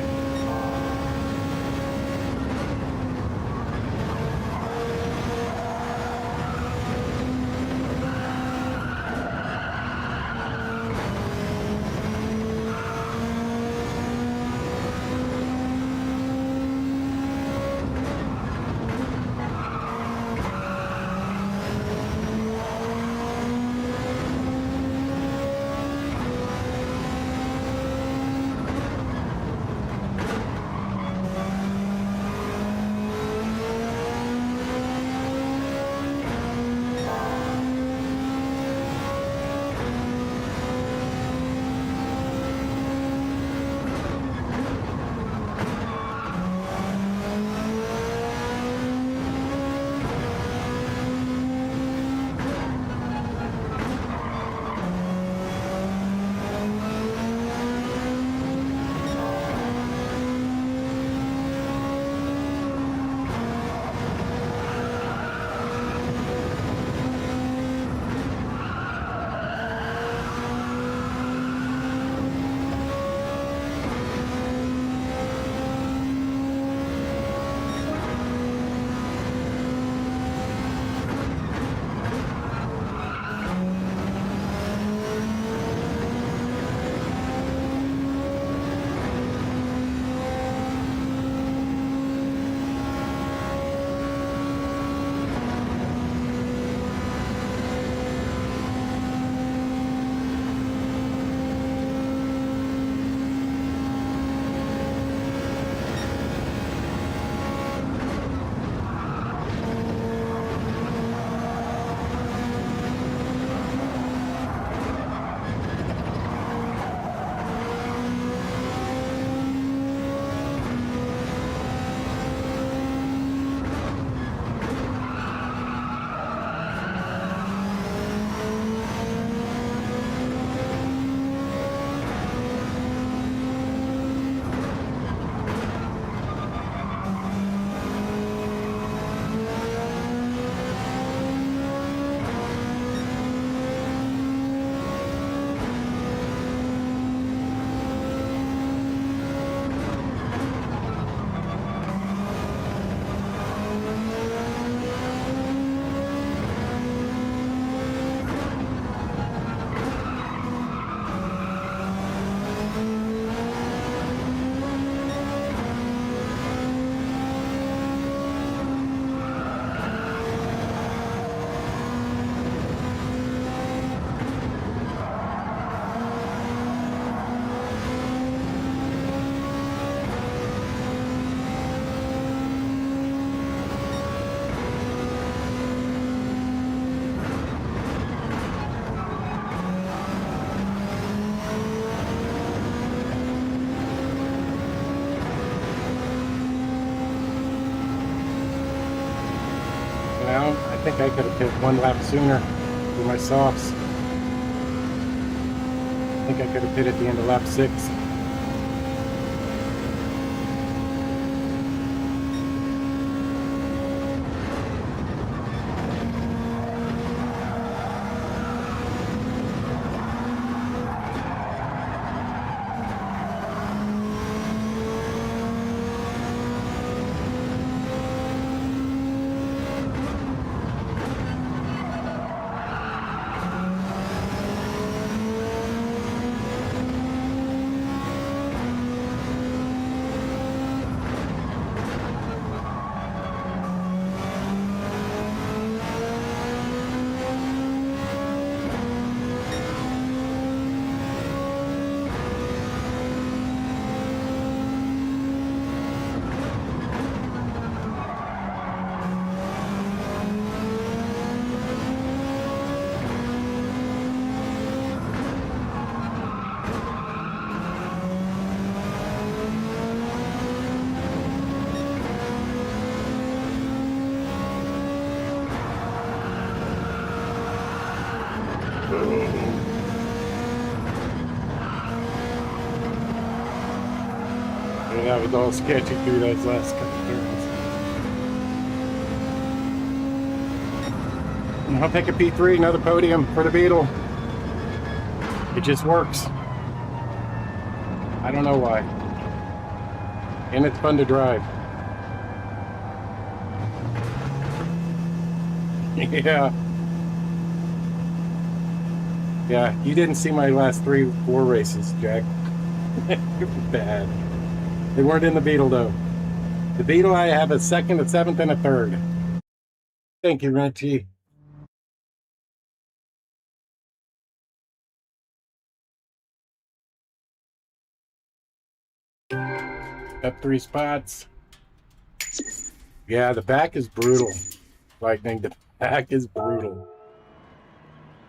think I could have hit 1 lap sooner with my softs. I think I could have hit at the end of lap 6. Yeah, that was all sketchy through those last couple turns. I'll take a P3, another podium for the Beetle. It just works. I don't know why. And it's fun to drive. Yeah. Yeah, you didn't see my last 3-4 races, Jack. You're bad. They weren't in the Beetle, though. The Beetle, I have a 2nd, a 7th, and a 3rd. Thank you, Renty. Up 3 spots. Yeah, the back is brutal. Lightning, the back is brutal.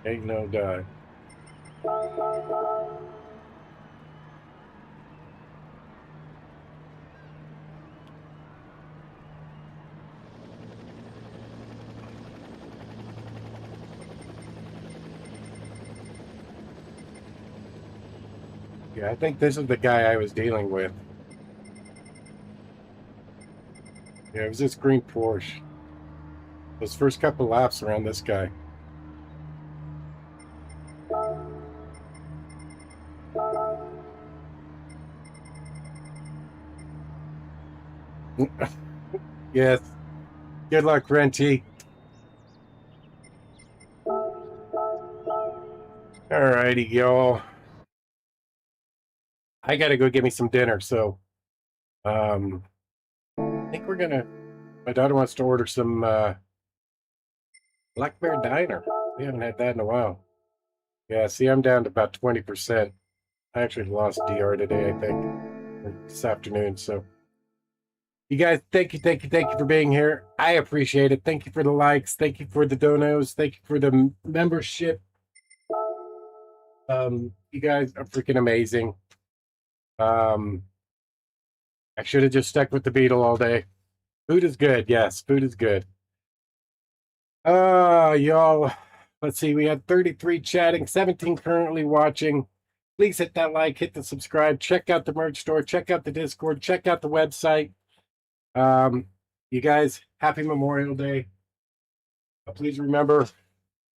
Ain't no doubt. Yeah, I think this is the guy I was dealing with. Yeah, it was this green Porsche. Those first couple laps around this guy. Yes. Good luck, Renty. Alrighty, y'all. I gotta go get me some dinner, so I think we're gonna. My daughter wants to order some Black Bear Diner. We haven't had that in a while. Yeah, see, I'm down to about 20%. I actually lost DR today, I think, or this afternoon. So, you guys, thank you for being here. I appreciate it. Thank you for the likes. Thank you for the donos. Thank you for the membership. You guys are freaking amazing. I should have just stuck with the Beetle all day. Food is good. Yes, food is good. Y'all, let's see. We had 33 chatting, 17 currently watching. Please hit that like, hit the subscribe, check out the merch store, check out the Discord, check out the website. You guys, happy Memorial Day. Please remember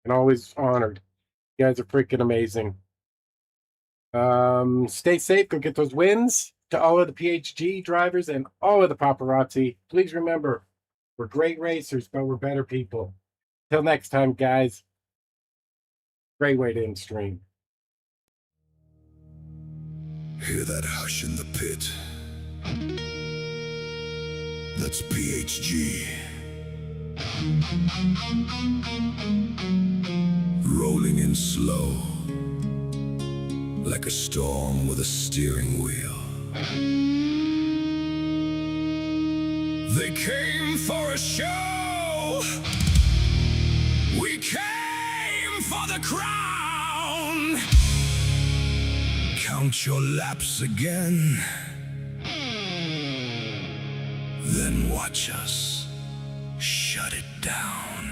and always honored. You guys are freaking amazing. Stay safe, go get those wins. To all of the PHG drivers and all of the paparazzi, please remember, we're great racers, but we're better people. Till next time, guys. Great way to end stream. Hear that hush in the pit? That's PHG. Rolling in slow, like a storm with a steering wheel. They came for a show. We came for the crown. Count your laps again, then watch us shut it down.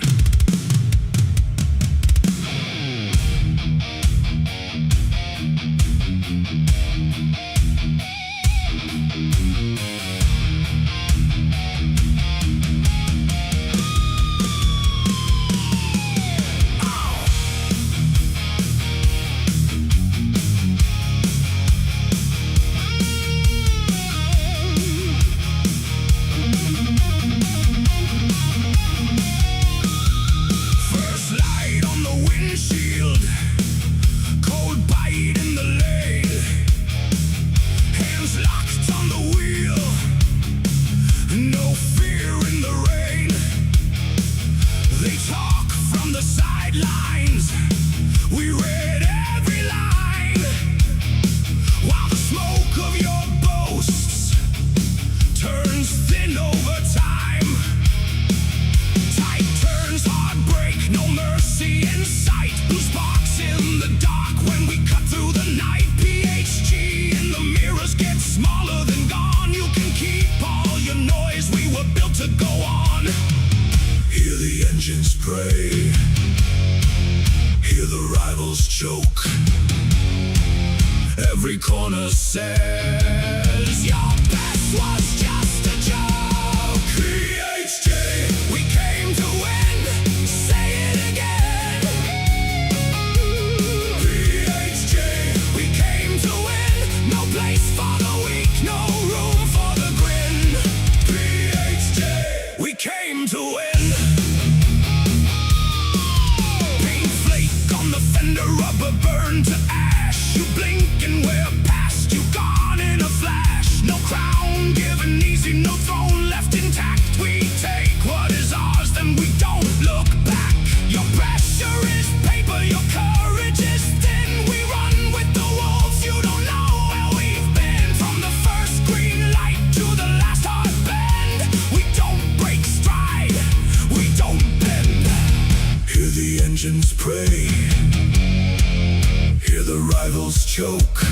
stars. We read every line, while the smoke of your boasts turns thin over time. Tight turns, heartbreak, no mercy in sight. Blue sparks in the dark when we cut through the night. PHG in the mirrors get smaller than gone. You can keep all your noise, we were built to go on. Hear the engines pray, hear the rivals choke. Every corner says your best was just a joke. PHJ, we came to win, say it again. PHJ, we came to win, no place for the weak, no room for the grin. PHJ, we came to win. Paint flake on the fender, rubber burn to ash. You blink and we're past you, gone in a flash. No crown given easy, no throne left intact. We take what is ours, then we don't look back. Your pressure is paper, your courage is thin. We run with the wolves, you don't know where we've been. From the first green light to the last hard bend, we don't break stride, we don't bend. Hear the engines pray, hear the rivals choke.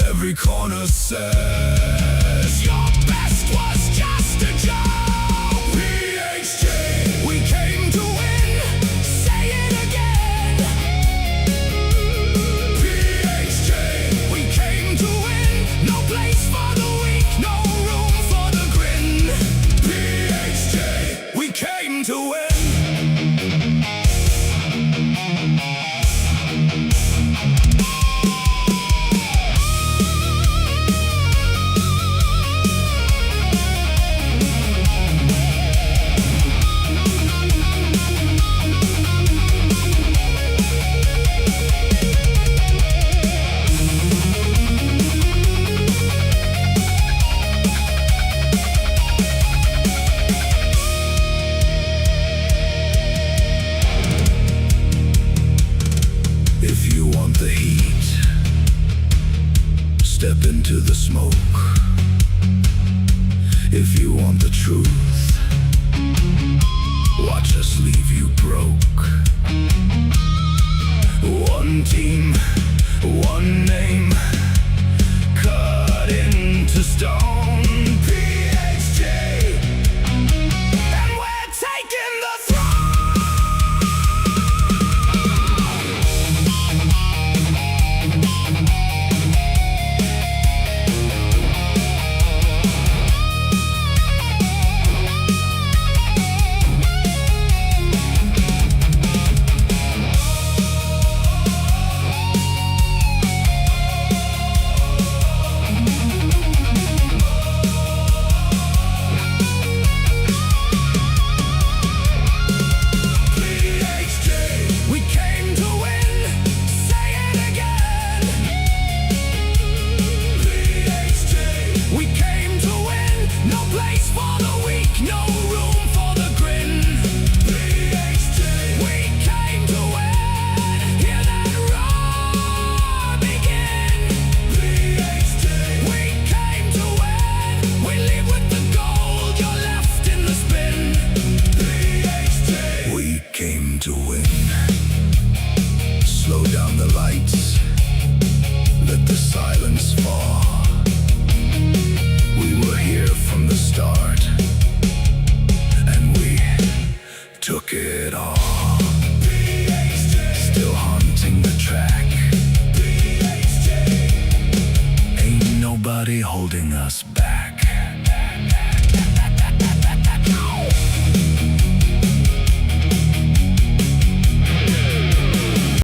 Every corner says your best was just a joke. PHJ, we came to win, say it again. PHJ, we came to win, no place for the weak, no room for the grin. PHJ, we came to win. If you want the heat, step into the smoke. If you want the truth, watch us leave you broke. One team, one name, cut into stone. PHJ, and we're taking the throne. To win. Slow down the lights, let the silence fall. We were here from the start, and we took it all. Still haunting the track, ain't nobody holding us back.